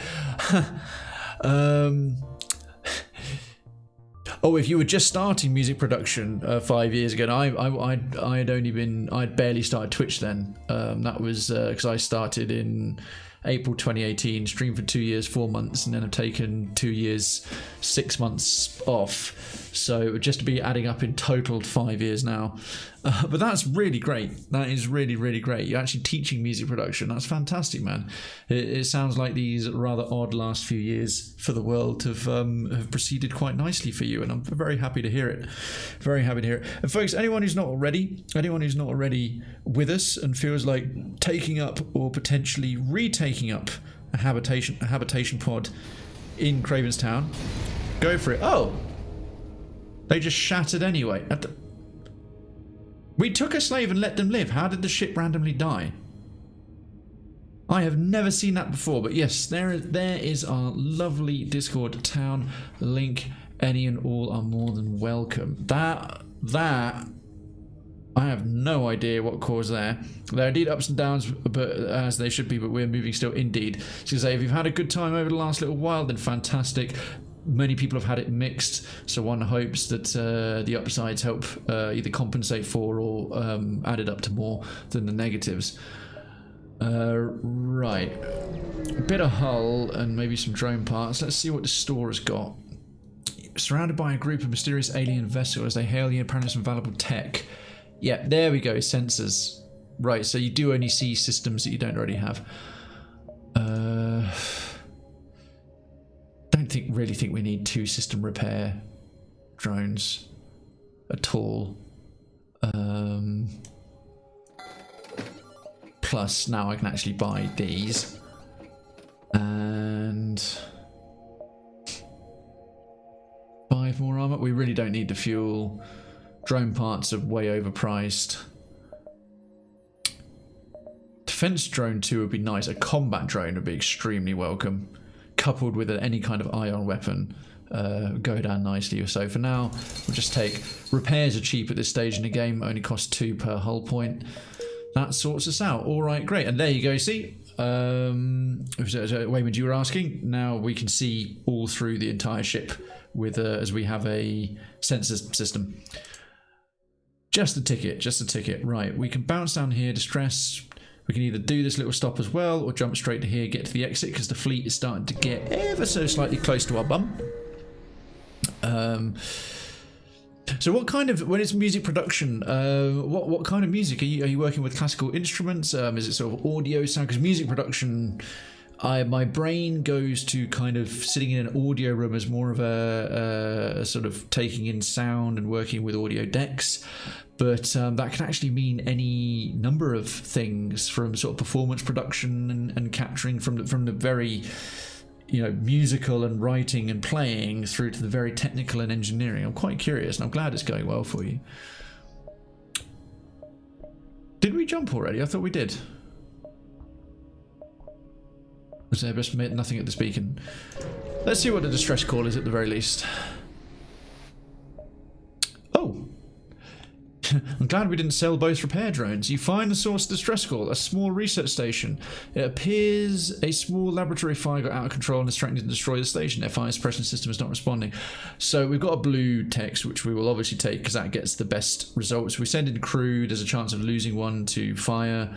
Oh, if you were just starting music production 5 years ago, I'd barely started Twitch then. That was because I started in April 2018, streamed for 2 years, 4 months, and then I've taken 2 years, 6 months off. So it would just be adding up in total 5 years now. But that's really great. That is really, really great. You're actually teaching music production. That's fantastic, man. It sounds like these rather odd last few years for the world have proceeded quite nicely for you, and I'm very happy to hear it. Very happy to hear it. And folks, anyone who's not already with us and feels like taking up or potentially retaking up a habitation pod in Krayven's town, go for it. Oh, they just shattered anyway. We took a slave and let them live. How did the ship randomly die? I have never seen that before, but yes, there is our lovely Discord town link. Any and all are more than welcome. That I have no idea what caused there. There are indeed ups and downs, but as they should be, but we're moving still. Indeed. So say if you've had a good time over the last little while, then fantastic. Many people have had it mixed, so one hopes that the upsides help either compensate for or add it up to more than the negatives. Right. A bit of hull and maybe some drone parts. Let's see what the store has got. Surrounded by a group of mysterious alien vessels as they hail the apparently some valuable tech. Yeah, there we go, sensors. Right, so you do only see systems that you don't already have. Don't really think we need 2 system repair drones at all. Plus, now I can actually buy these. And 5 more armor. We really don't need the fuel. Drone parts are way overpriced. Defense drone 2 would be nice. A combat drone would be extremely welcome. Coupled with any kind of ion weapon, go down nicely. So for now, we'll just take repairs are cheap at this stage in the game, only cost 2 per hull point. That sorts us out. All right, great. And there you go. See, Waymond, you were asking. Now we can see all through the entire ship with as we have a sensor system. Just a ticket. Right, we can bounce down here. Distress. We can either do this little stop as well or jump straight to here, get to the exit, because the fleet is starting to get ever so slightly close to our bum. So what kind of, when it's music production, what kind of music? Are you working with classical instruments? Is it sort of audio sound? Because music production, my brain goes to kind of sitting in an audio room as more of a sort of taking in sound and working with audio decks. But that can actually mean any number of things, from sort of performance production and capturing from the very, musical and writing and playing through to the very technical and engineering. I'm quite curious, and I'm glad it's going well for you. Did we jump already? I thought we did. Was there just nothing at this beacon? Let's see what the distress call is at the very least. Oh! I'm glad we didn't sell both repair drones. You find the source of distress call, a small research station. It appears a small laboratory fire got out of control and is threatening to destroy the station. Their fire suppression system is not responding. So we've got a blue text, which we will obviously take because that gets the best results. We send in crew, there's a chance of losing one to fire.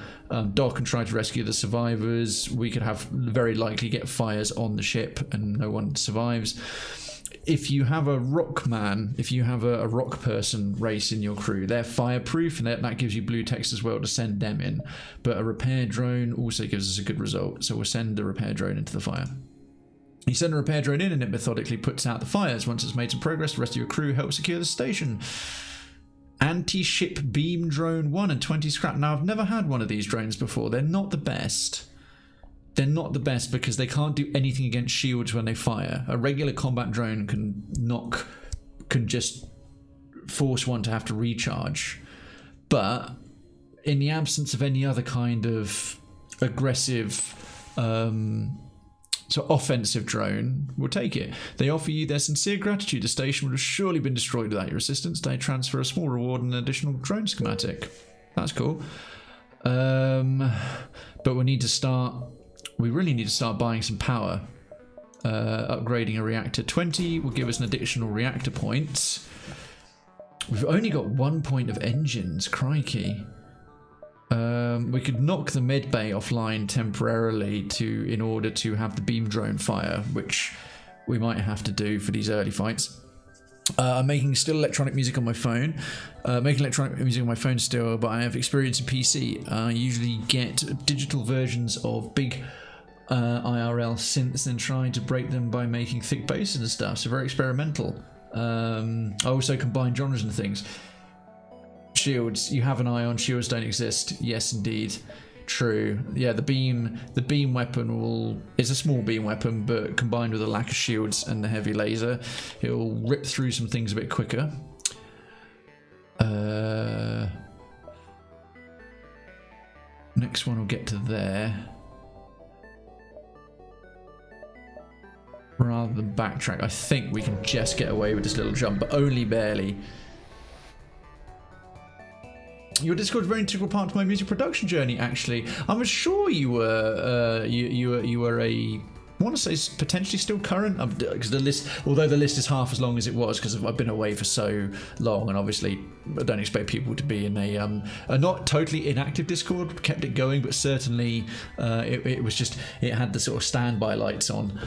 Dock and try to rescue the survivors. We could have very likely get fires on the ship and no one survives. If you have a rock man, if you have a rock person race in your crew, they're fireproof, and that gives you blue text as well to send them in. But a repair drone also gives us a good result, so we'll send the repair drone into the fire. You send a repair drone in and it methodically puts out the fires. Once it's made some progress, the rest of your crew help secure the station. Anti-ship beam drone 1 and 20 scrap. Now, I've never had one of these drones before. They're not the best. They're not the best because they can't do anything against shields when they fire. A regular combat drone can just force one to have to recharge. But in the absence of any other kind of aggressive, so offensive drone, we'll take it. They offer you their sincere gratitude. The station would have surely been destroyed without your assistance. They transfer a small reward and an additional drone schematic. That's cool. But we need to start... We really need to start buying some power. Upgrading a reactor. 20 will give us an additional reactor point. We've only got 1 point of engines. Crikey. We could knock the med bay offline temporarily in order to have the beam drone fire, which we might have to do for these early fights. I'm making still electronic music on my phone. Making electronic music on my phone still, but I have experience in PC. I usually get digital versions of big IRL synths and try to break them by making thick basses and stuff. So very experimental. I also combine genres and things. Shields, you have an eye on. Shields don't exist. Yes, indeed. True. Yeah, the beam weapon is a small beam weapon, but combined with a lack of shields and the heavy laser, it will rip through some things a bit quicker. Next one will get to there. Rather than backtrack, I think we can just get away with this little jump, but only barely. Your Discord is a very integral part of my music production journey. Actually, I'm sure you were. You were a. I want to say potentially still current, because the list, although the list is half as long as it was, because I've been away for so long, and obviously I don't expect people to be in a not totally inactive Discord. Kept it going, but certainly it was just, it had the sort of standby lights on.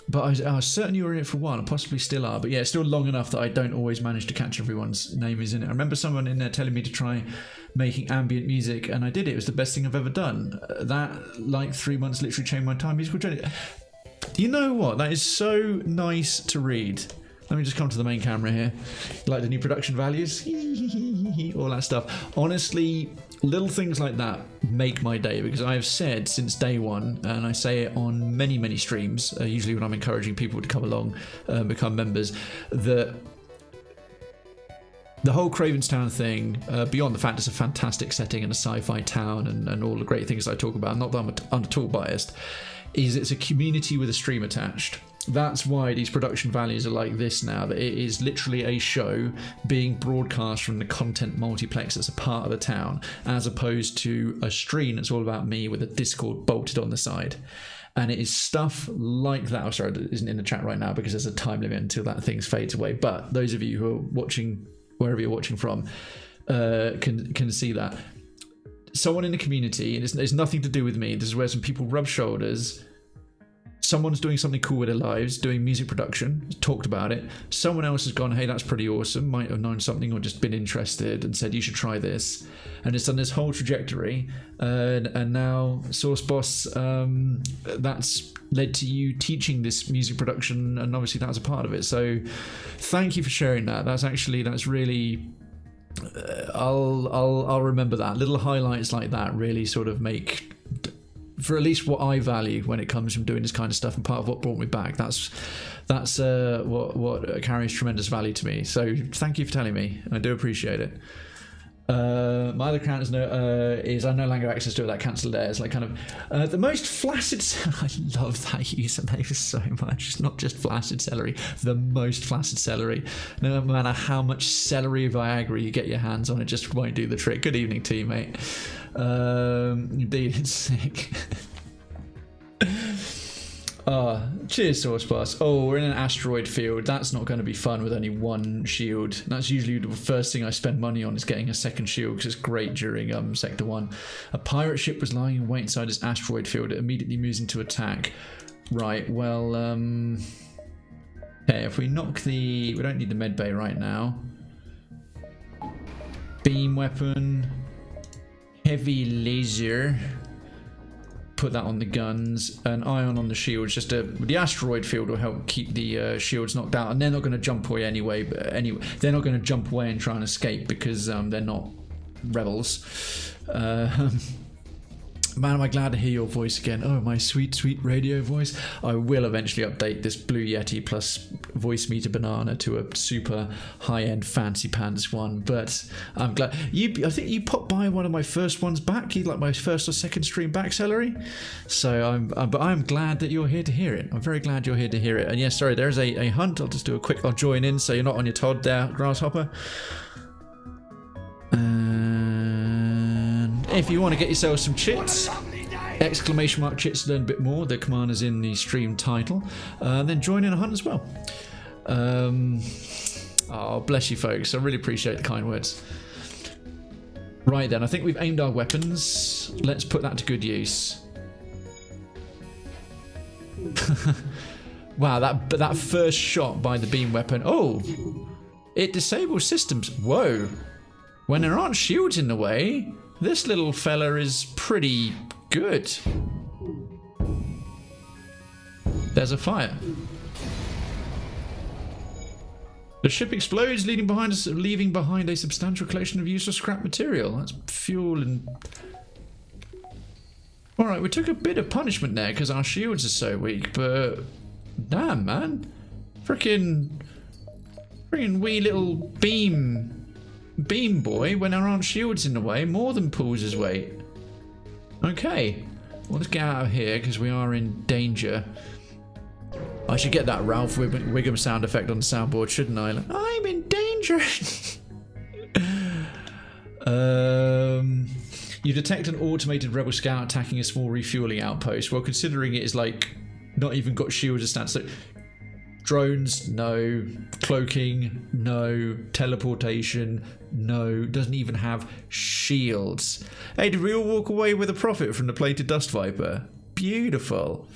But I was certain you were in it for a while, and possibly still are. But yeah, it's still long enough that I don't always manage to catch everyone's name is in it. I remember someone in there telling me to try making ambient music, and I did it. It was the best thing I've ever done. That, like 3 months, literally changed my entire musical journey. You know what? That is so nice to read. Let me just come to the main camera here. Like the new production values, all that stuff. Honestly, little things like that make my day, because I have said since day one, and I say it on many, many streams, usually when I'm encouraging people to come along and become members, that the whole Cravenstown thing, beyond the fact it's a fantastic setting and a sci-fi town and all the great things I talk about, not that I'm at all biased, is it's a community with a stream attached. That's why these production values are like this now, that it is literally a show being broadcast from the content multiplex that's a part of the town, as opposed to a stream that's all about me with a Discord bolted on the side. And it is stuff like that. Oh, sorry, that isn't in the chat right now because there's a time limit until that thing fades away. But those of you who are watching, wherever you're watching from, can see that. Someone in the community, and it's nothing to do with me, this is where some people rub shoulders. Someone's doing something cool with their lives, doing music production, talked about it. Someone else has gone, hey, that's pretty awesome, might have known something or just been interested and said, you should try this. And it's done this whole trajectory. And now, Source Boss, that's led to you teaching this music production, and obviously that was a part of it. So thank you for sharing that. That's really... I'll remember that. Little highlights like that really sort of make... for at least what I value when it comes from doing this kind of stuff, and part of what brought me back. That's what carries tremendous value to me. So thank you for telling me. I do appreciate it. My other account is I no longer access to it. That cancelled there. It's like kind of the most flaccid. I love that username so much. It's not just flaccid celery. The most flaccid celery. No matter how much celery Viagra you get your hands on, it just won't do the trick. Good evening, teammate. Indeed, it's sick. Cheers, Source Bus. Oh, we're in an asteroid field. That's not going to be fun with only one shield. That's usually the first thing I spend money on, is getting a second shield, because it's great during Sector 1. A pirate ship was lying in wait inside this asteroid field. It immediately moves into attack. Right, well, okay, if we knock the... We don't need the med bay right now. Beam weapon. Heavy laser. Put that on the guns. An ion on the shields. Just the asteroid field will help keep the shields knocked out, and they're not going to jump away anyway. But anyway, they're not going to jump away and try and escape, because they're not rebels. Man, am I glad to hear your voice again. Oh, my sweet, sweet radio voice. I will eventually update this Blue Yeti plus Voice Meter Banana to a super high-end fancy pants one. But I'm glad. I think you popped by one of my first ones back. You like my first or second stream back, Celery. So but I'm glad that you're here to hear it. I'm very glad you're here to hear it. And yes, sorry, there's a hunt. I'll just do a quick. I'll join in so you're not on your Todd there, Grasshopper. If you want to get yourself some chits, exclamation mark chits, learn a bit more. The command is in the stream title. Then join in a hunt as well. Oh, bless you, folks. I really appreciate the kind words. Right then, I think we've aimed our weapons. Let's put that to good use. Wow, that first shot by the beam weapon. Oh, it disables systems. Whoa. When there aren't shields in the way, this little fella is pretty good. There's a fire. The ship explodes, leaving behind a substantial collection of useless scrap material. That's fuel and... Alright, we took a bit of punishment there because our shields are so weak, but... Damn, man. Frickin' wee little beam boy, when there aren't shields in the way, more than pulls his weight. Okay, well, let's get out of here because we are in danger. I should get that Ralph Wiggum sound effect on the soundboard, shouldn't I? Like, I'm in danger. You detect an automated rebel scout attacking a small refueling outpost. Well, considering it is like not even got shields as stats, so drones, no. Cloaking, no. Teleportation, no. Doesn't even have shields. Hey, did we all walk away with a profit from the plated dust viper? Beautiful.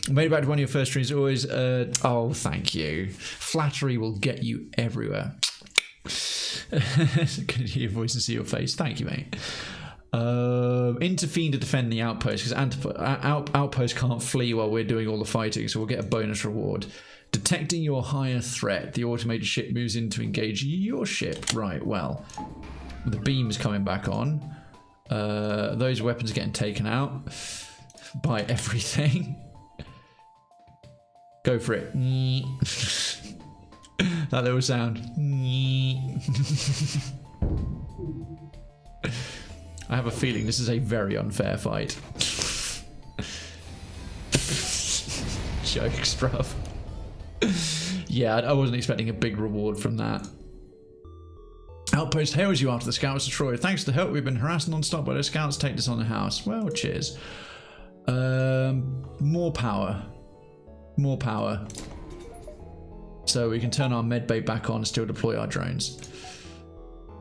Made it back to one of your first streams. Always, oh, thank you. Flattery will get you everywhere. Good to hear your voice and see your face. Thank you, mate. Intervene to defend the outpost, because outpost can't flee while we're doing all the fighting, so we'll get a bonus reward. Detecting your higher threat, the automated ship moves in to engage your ship. Right, well, the beam's coming back on. Those weapons are getting taken out by everything. Go for it. That little sound. I have a feeling this is a very unfair fight. Jokes, bruv. Yeah, I wasn't expecting a big reward from that. Outpost hails you after the scout was destroyed. Thanks to the help, we've been harassed non-stop by the scouts. Take this on the house. Well, cheers. More power. More power. So we can turn our medbay back on and still deploy our drones.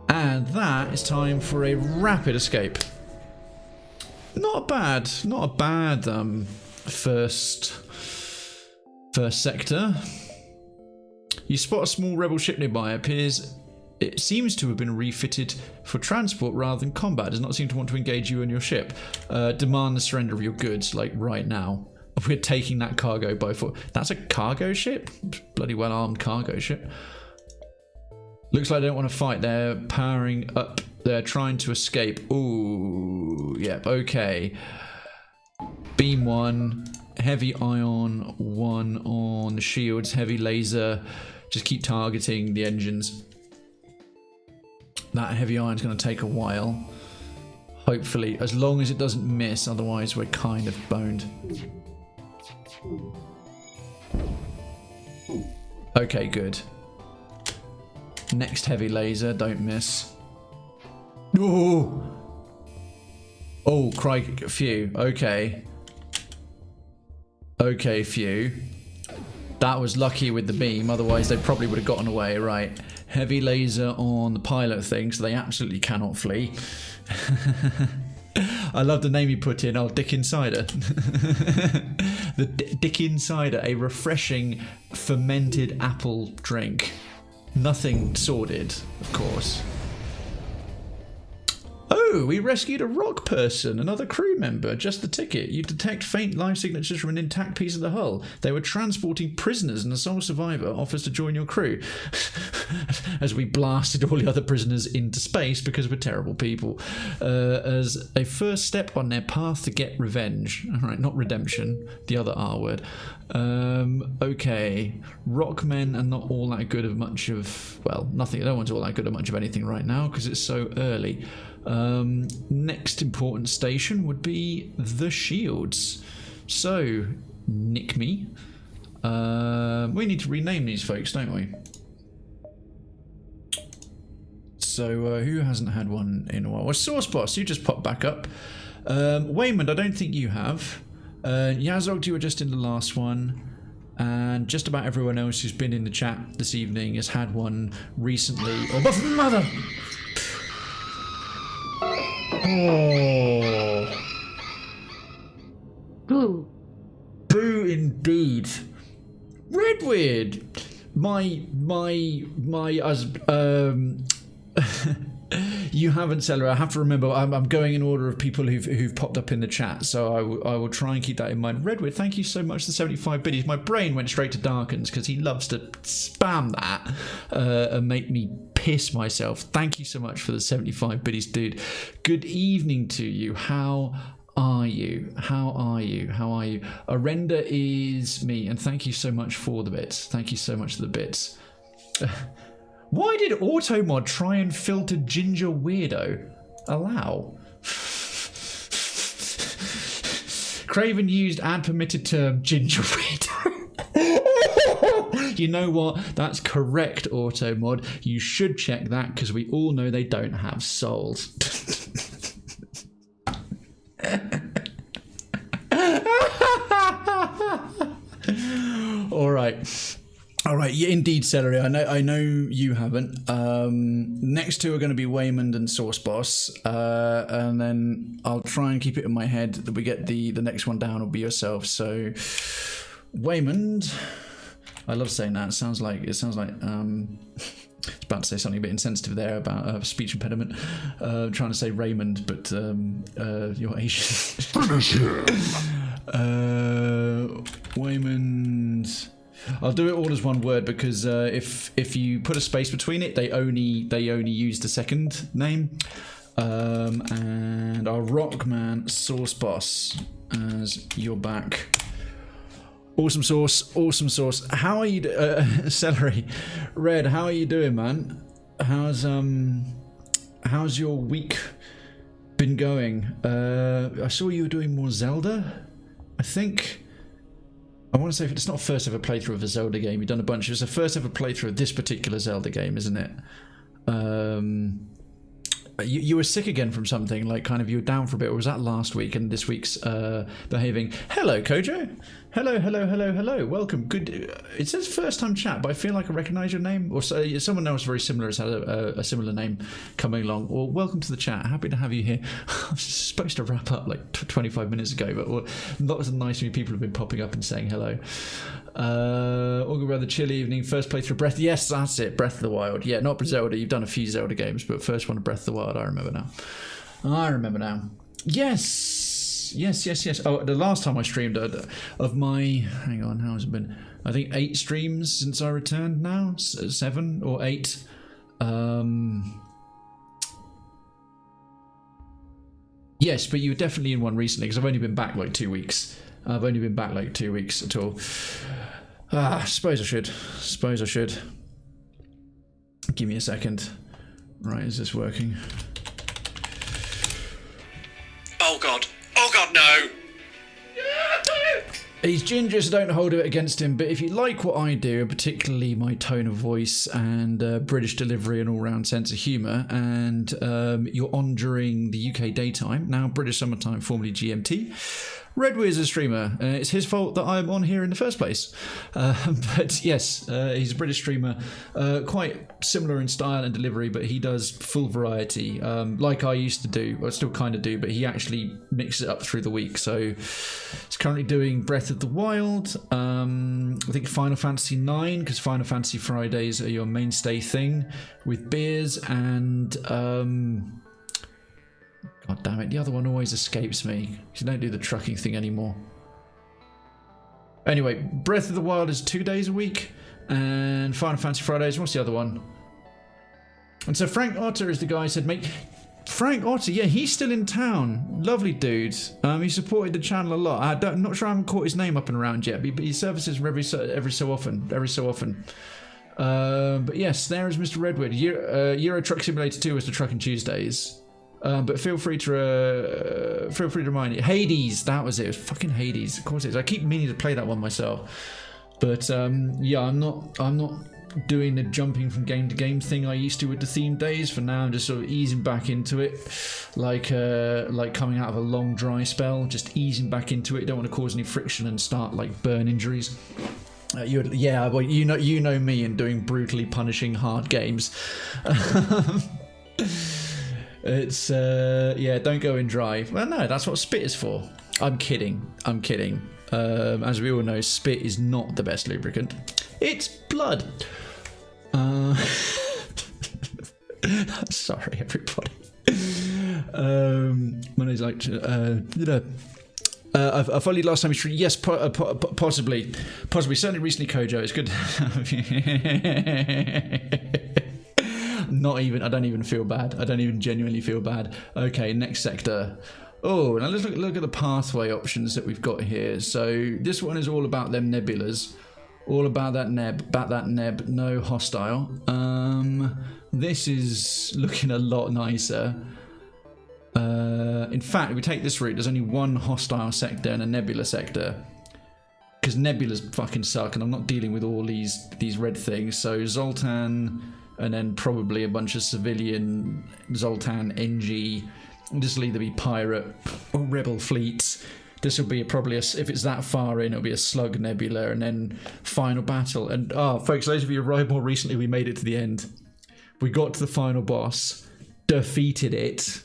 And that is time for a rapid escape. Not bad. Not a bad first sector. You spot a small rebel ship nearby. It seems to have been refitted for transport rather than combat. It does not seem to want to engage you and your ship. Demand the surrender of your goods, like right now. We're taking that cargo by foot. That's a cargo ship? Bloody well armed cargo ship. Looks like they don't want to fight. They're powering up. They're trying to escape. Ooh, yep, okay. Beam 1, heavy ion 1 on the shields, heavy laser. Just keep targeting the engines. That heavy iron's going to take a while. Hopefully, as long as it doesn't miss, otherwise we're kind of boned. Okay, good. Next heavy laser, don't miss. Ooh! Oh, crikey, phew. Okay. Okay, phew. That was lucky with the beam, otherwise they probably would have gotten away, right. Heavy laser on the pilot thing, so they absolutely cannot flee. I love the name you put in. Oh, Dick Insider. The Dick Insider, a refreshing fermented apple drink. Nothing sordid, of course. Oh, we rescued a rock person, another crew member. Just the ticket. You detect faint life signatures from an intact piece of the hull. They were transporting prisoners, and the sole survivor offers to join your crew. As we blasted all the other prisoners into space because we're terrible people. As a first step on their path to get revenge. All right, not redemption. The other R word. Okay. Rockmen are not all that good of much of... Well, nothing. No one's all that good of much of anything right now because it's so early. Next important station would be the shields. So, nick me. We need to rename these folks, don't we? So, who hasn't had one in a while? Well, Source Boss, you just popped back up. Waymond, I don't think you have. Yazog, you were just in the last one. And just about everyone else who's been in the chat this evening has had one recently. Oh, mother! Oh. Boo. Boo indeed. Redweird. You haven't, Celery. I have to remember. I'm going in order of people who've popped up in the chat, so I will try and keep that in mind. Redwood, thank you so much for the 75 biddies. My brain went straight to Darkins because he loves to spam that and make me piss myself. Thank you so much for the 75 biddies, dude. Good evening to you. How are you? How are you? How are you? Arenda is me, and thank you so much for the bits. Thank you so much for the bits. Why did Automod try and filter Ginger Weirdo? Allow. Krayven used ad permitted term Ginger Weirdo. You know what? That's correct, Automod. You should check that because we all know they don't have souls. All right. All right, yeah, indeed, Celery. I know you haven't. Next two are going to be Waymond and Source Boss, and then I'll try and keep it in my head that we get the next one down will be yourself. So, Waymond, I love saying that. It sounds like I was about to say something a bit insensitive there about speech impediment. Trying to say Raymond, but you're Asian. Waymond. I'll do it all as one word because if you put a space between it, they only use the second name. And our Rockman Source Boss as your back. Awesome sauce, awesome sauce. How are you, Celery? Red, how are you doing, man? How's your week been going? I saw you were doing more Zelda, I think. I want to say it's not first ever playthrough of a Zelda game. You've done a bunch. It's the first ever playthrough of this particular Zelda game, isn't it? You were sick again from something, like kind of you were down for a bit, or was that last week and this week's behaving? Hello, Kojo. Hello. Welcome. Good. It says first time chat, but I feel like I recognise your name. Or so, someone else very similar has had a similar name coming along. Well, welcome to the chat. Happy to have you here. I was supposed to wrap up like 25 minutes ago, but lots of nice new people have been popping up and saying hello. All good weather, chill evening. First playthrough Breath. Yes, that's it. Breath of the Wild. Yeah, not Zelda. You've done a few Zelda games, but first one of Breath of the Wild. I remember now. Yes. Oh, the last time I streamed of my... Hang on, how has it been? I think 8 streams since I returned now. 7 or 8. Yes, but you were definitely in one recently because I've only been back like 2 weeks. I've only been back like 2 weeks at all. Suppose I should. Give me a second. Right, is this working? Oh god. Oh god, no! He's ginger, so don't hold it against him, but if you like what I do, particularly my tone of voice and British delivery and all-round sense of humour, and you're on during the UK daytime, now British summertime, formerly GMT, Redweir's a streamer. It's his fault that I'm on here in the first place. But yes, he's a British streamer, quite similar in style and delivery, but he does full variety, like I used to do, or still kind of do, but he actually mixes it up through the week. So he's currently doing Breath of the Wild, I think Final Fantasy 9, because Final Fantasy Fridays are your mainstay thing, with beers, and God damn it, the other one always escapes me. You don't do the trucking thing anymore. Anyway, Breath of the Wild is 2 days a week, and Final Fantasy Fridays, what's the other one? And so Frank Otter is the guy who said, mate, Frank Otter, yeah, he's still in town. Lovely dude. He supported the channel a lot. I'm not sure I haven't caught his name up and around yet, but he services every so often. But yes, there is Mr. Redwood. Euro Truck Simulator 2 is the Trucking Tuesdays. But feel free to remind me. Hades, that was it. It was fucking Hades. Of course it is. I keep meaning to play that one myself. But yeah, I'm not doing the jumping from game to game thing I used to with the theme days. For now, I'm just sort of easing back into it, like coming out of a long dry spell. Just easing back into it. Don't want to cause any friction and start like burn injuries. Yeah, well, you know me and doing brutally punishing hard games. It's yeah, don't go in dry. Well, no, that's what spit is for. I'm kidding. As we all know, spit is not the best lubricant. It's blood. Sorry, everybody. When I like to, I followed you last time you streamed. Yes, possibly. Certainly recently, Kojo. It's good. I don't even feel bad. I don't even genuinely feel bad. Okay, next sector. Oh, now let's look at the pathway options that we've got here. So this one is all about them nebulas. All about that neb, no hostile. This is looking a lot nicer. In fact, if we take this route, there's only one hostile sector and a nebula sector. Because nebulas fucking suck, and I'm not dealing with all these red things. So Zoltan, and then probably a bunch of civilian Zoltan, Engi. This will either be pirate or rebel fleets. This will be probably if it's that far in, it'll be a slug nebula, and then final battle. And folks, those of you who arrived more recently, we made it to the end. We got to the final boss, defeated it,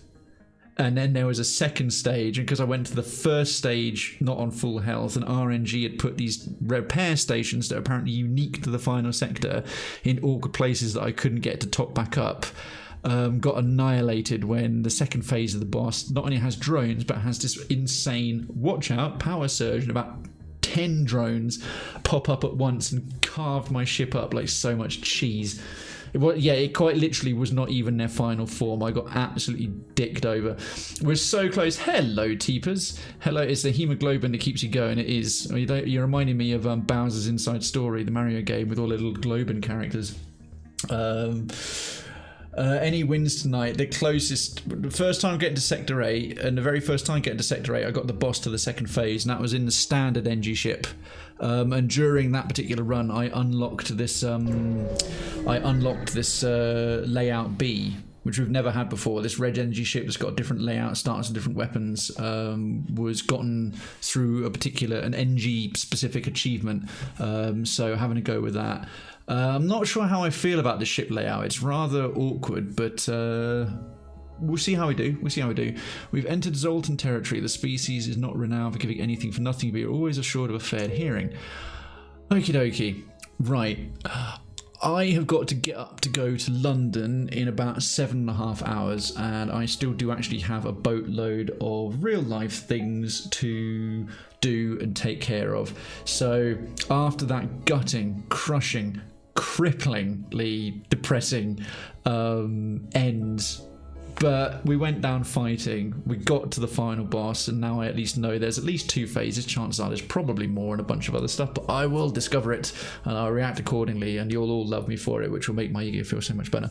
and then there was a second stage. And because I went to the first stage not on full health, and RNG had put these repair stations that are apparently unique to the final sector in awkward places that I couldn't get to top back up. Got annihilated when the second phase of the boss not only has drones but has this insane, watch out, power surge, and about 10 drones pop up at once and carved my ship up like so much cheese. It quite literally was not even their final form. I got absolutely dicked over. We're so close. Hello, Teepers. Hello, it's the hemoglobin that keeps you going. It is. You're reminding me of Bowser's Inside Story, the Mario game with all the little globin characters. Any wins tonight? The first time getting to Sector 8, and the very first time getting to Sector 8, I got the boss to the second phase, and that was in the standard Engi ship. And during that particular run, I unlocked this Layout B, which we've never had before. This red Engi ship that's got a different layout, starts with different weapons, was gotten through an Engi specific achievement. So having a go with that. I'm not sure how I feel about the ship layout. It's rather awkward, but we'll see how we do. We've entered Zoltan territory. The species is not renowned for giving anything for nothing, but you're always assured of a fair hearing. Okie dokie. Right. I have got to get up to go to London in about 7.5 hours, and I still do actually have a boatload of real life things to do and take care of. So after that gutting, crushing, cripplingly depressing end But we went down fighting, we got to the final boss, and now I at least know there's at least 2 phases. Chances are there's probably more and a bunch of other stuff, but I will discover it and I'll react accordingly, and you'll all love me for it, which will make my ego feel so much better.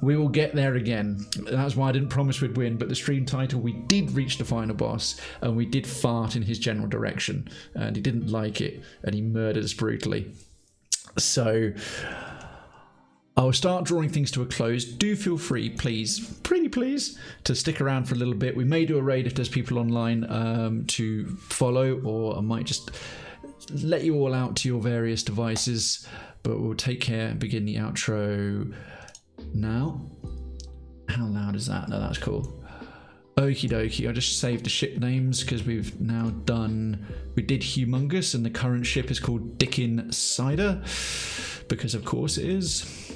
We will get there again. That's why I didn't promise we'd win, but the stream title, we did reach the final boss, and we did fart in his general direction, and he didn't like it, and he murdered us brutally. So I'll start drawing things to a close. Do feel free, please, pretty please, to stick around for a little bit. We may do a raid if there's people online to follow, or I might just let you all out to your various devices. But we'll take care and begin the outro now. How loud is that? No, that's cool. Okie dokie, I just saved the ship names because we've now done... We did Humongous, and the current ship is called Dickin Cider, because of course it is.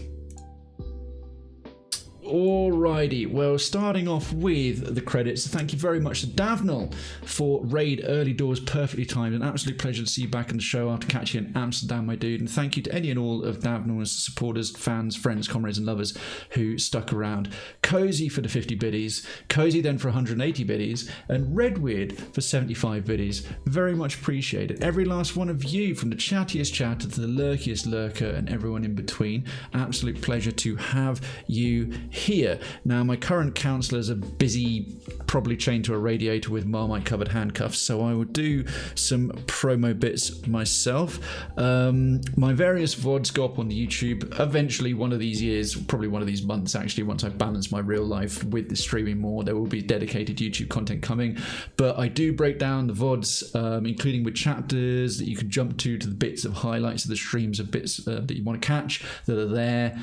Alrighty, well, starting off with the credits, thank you very much to Davnell for raid early doors, perfectly timed. An absolute pleasure to see you back in the show after catching you in Amsterdam, my dude. And thank you to any and all of Davnell's supporters, fans, friends, comrades, and lovers who stuck around. Cozy for the 50 biddies, Cozy then for 180 biddies, and Redweird for 75 biddies. Very much appreciated. Every last one of you, from the chattiest chatter to the lurkiest lurker and everyone in between. Absolute pleasure to have you here. Now, my current counsellors are busy, probably chained to a radiator with Marmite covered handcuffs, so I will do some promo bits myself. My various VODs go up on the YouTube eventually one of these years, probably one of these months actually, once I balance my real life with the streaming more. There will be dedicated YouTube content coming, but I do break down the VODs, including with chapters that you can jump to the bits of highlights of the streams of bits that you want to catch that are there.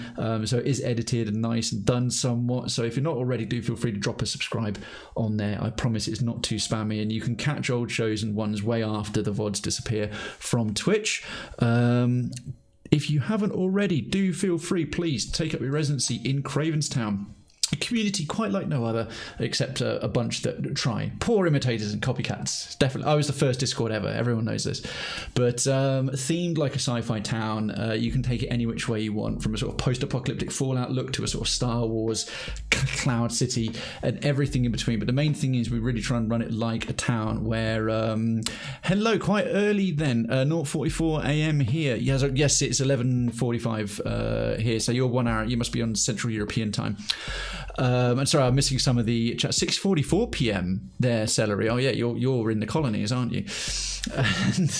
So it is edited and nice and done somewhat. So if you're not already, do feel free to drop a subscribe on there. I promise it's not too spammy, and you can catch old shows and ones way after the VODs disappear from Twitch. If you haven't already, do feel free, please, take up your residency in Cravenstown. A community quite like no other, except a bunch that try. Poor imitators and copycats. Definitely. I was the first Discord ever. Everyone knows this. But themed like a sci-fi town, you can take it any which way you want, from a sort of post-apocalyptic Fallout look to a sort of Star Wars Cloud City and everything in between. But the main thing is we really try and run it like a town where... hello, quite early then. 0:44 a.m. here. Yes, it's 11:45 here. So you're 1 hour. You must be on Central European time. And sorry, I'm missing some of the chat. 6:44 p.m. there, Celery. Oh yeah, you're in the colonies, aren't you? And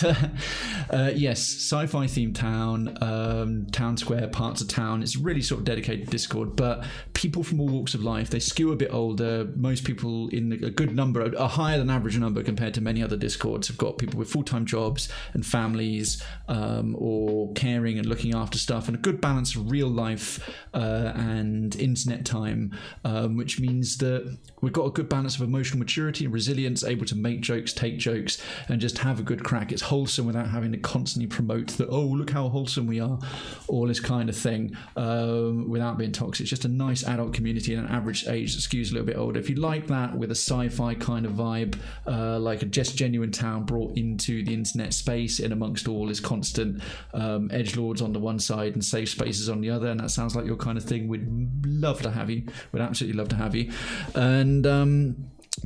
yes, sci-fi themed town, town square, parts of town. It's really sort of dedicated Discord, but people from all walks of life. They skew a bit older. Most people in a good number, a higher than average number compared to many other Discords, have got people with full-time jobs and families, or caring and looking after stuff, and a good balance of real life and internet time, which means that we've got a good balance of emotional maturity and resilience, able to make jokes, take jokes, and just have a good crack. It's wholesome without having to constantly promote that, oh, look how wholesome we are, all this kind of thing, without being toxic. It's just a nice adult community and an average age that skews a little bit older. If you like that with a sci-fi kind of vibe, like a just genuine town brought into the internet space in amongst all this constant edgelords on the one side and safe spaces on the other, and that sounds like your kind of thing, we'd love to have you. We'd absolutely love to have you. And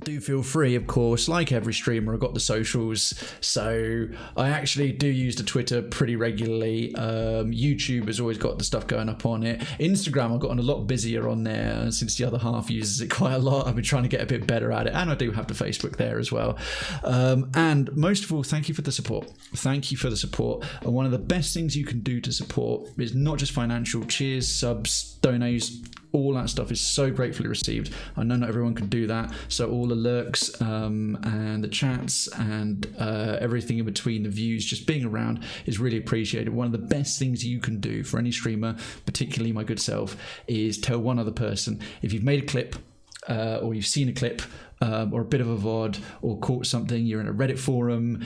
do feel free, of course, like every streamer, I've got the socials, so I actually do use the Twitter pretty regularly. YouTube has always got the stuff going up on it. Instagram, I've gotten a lot busier on there since the other half uses it quite a lot. I've been trying to get a bit better at it, and I do have the Facebook there as well. And most of all, thank you for the support. Thank you for the support. And one of the best things you can do to support is not just financial. Cheers, subs, donations, all that stuff is so gratefully received. I know not everyone can do that, so all the lurks and the chats and everything in between, the views, just being around is really appreciated. One of the best things you can do for any streamer, particularly my good self, is tell one other person. If you've made a clip or you've seen a clip or a bit of a VOD, or caught something, you're in a Reddit forum,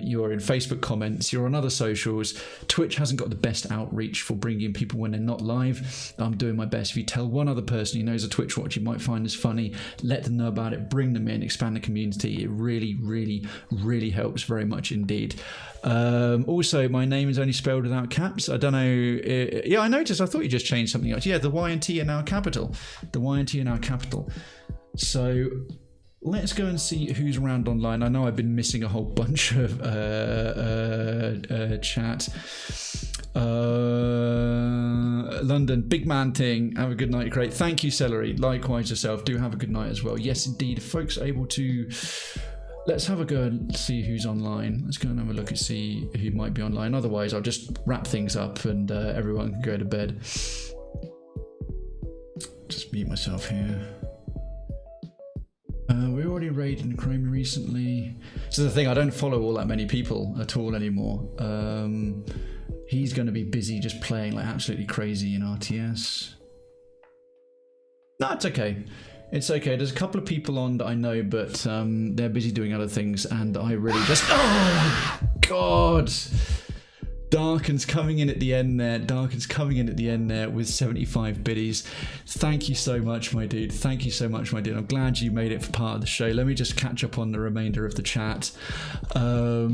you're in Facebook comments, you're on other socials. Twitch hasn't got the best outreach for bringing people when they're not live. I'm doing my best. If you tell one other person who knows a Twitch watch you might find this funny, let them know about it, bring them in, expand the community. It really, really, really helps very much indeed. Also, my name is only spelled without caps. I don't know. Yeah, I noticed. I thought you just changed something else. Yeah, the Y and T are now capital. The Y and T are now capital. So let's go and see who's around online. I know I've been missing a whole bunch of chat. London, big man thing. Have a good night. Great. Thank you, Celery. Likewise yourself. Do have a good night as well. Yes, indeed. Folks are able to... Let's have a go and see who's online. Let's go and have a look and see who might be online. Otherwise, I'll just wrap things up and everyone can go to bed. Just mute myself here. We already raided in Krayven recently. So the thing, I don't follow all that many people at all anymore. He's going to be busy just playing like absolutely crazy in RTS. No, it's okay. It's okay. There's a couple of people on that I know, but they're busy doing other things, and I really just... Oh, God! Darken's coming in at the end there. Darken's coming in at the end there with 75 biddies. Thank you so much, my dude. Thank you so much, my dude. I'm glad you made it for part of the show. Let me just catch up on the remainder of the chat. How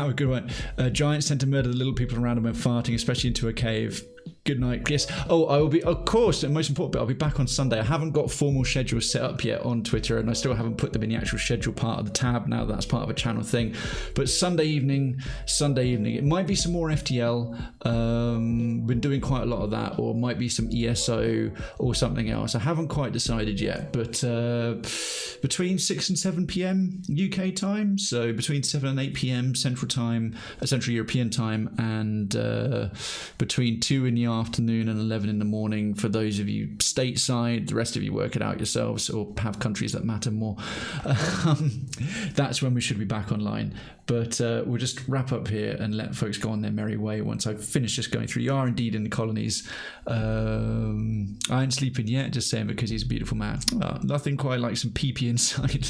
a good one. Giants tend to murder the little people around them when farting, especially into a cave. Good night. Yes. Oh, I will be, of course, and most important bit, I'll be back on Sunday. I haven't got formal schedules set up yet on Twitter, and I still haven't put them in the actual schedule part of the tab now that's part of a channel thing. But Sunday evening, it might be some more FTL. Been doing quite a lot of that, or might be some ESO or something else. I haven't quite decided yet, but between 6 and 7 p.m. UK time, so between 7 and 8 p.m. Central Time, Central European Time, and between 2 in the afternoon and 11 in the morning for those of you stateside. The rest of you work it out yourselves or have countries that matter more. That's when we should be back online. But we'll just wrap up here and let folks go on their merry way once I've finished just going through. You are indeed in the colonies. I ain't sleeping yet, just saying because he's a beautiful man. Oh, nothing quite like some pee-pee inside.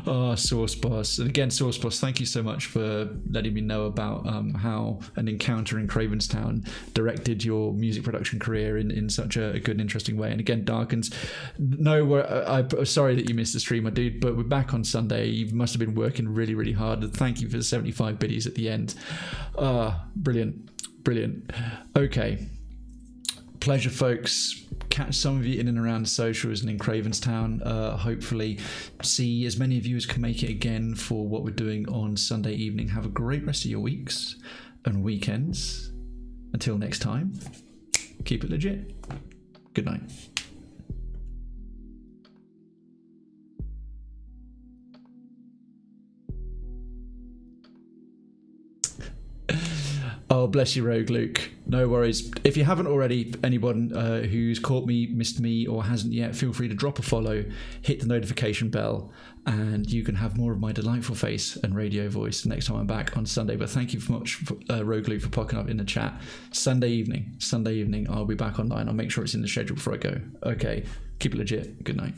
Oh, Sauce Boss. And again, Sauce Boss, thank you so much for letting me know about how an encounter in Cravenstown directed your music production career in such a good and interesting way. And again, Darkens, no, I'm sorry that you missed the stream, my dude, but we're back on Sunday. You must have been working really, really hard. And thank you for the 75 biddies at the end. Brilliant. Okay. Pleasure, folks. Catch some of you in and around the socials and in Cravenstown. Hopefully see as many of you as can make it again for what we're doing on Sunday evening. Have a great rest of your weeks and weekends. Until next time, keep it legit. Good night. Oh, bless you, Rogue Luke. No worries. If you haven't already, anyone who's caught me, missed me, or hasn't yet, feel free to drop a follow, hit the notification bell, and you can have more of my delightful face and radio voice next time I'm back on Sunday. But thank you so much, Rogue Luke, for popping up in the chat. Sunday evening, I'll be back online. I'll make sure it's in the schedule before I go. Okay, keep it legit. Good night.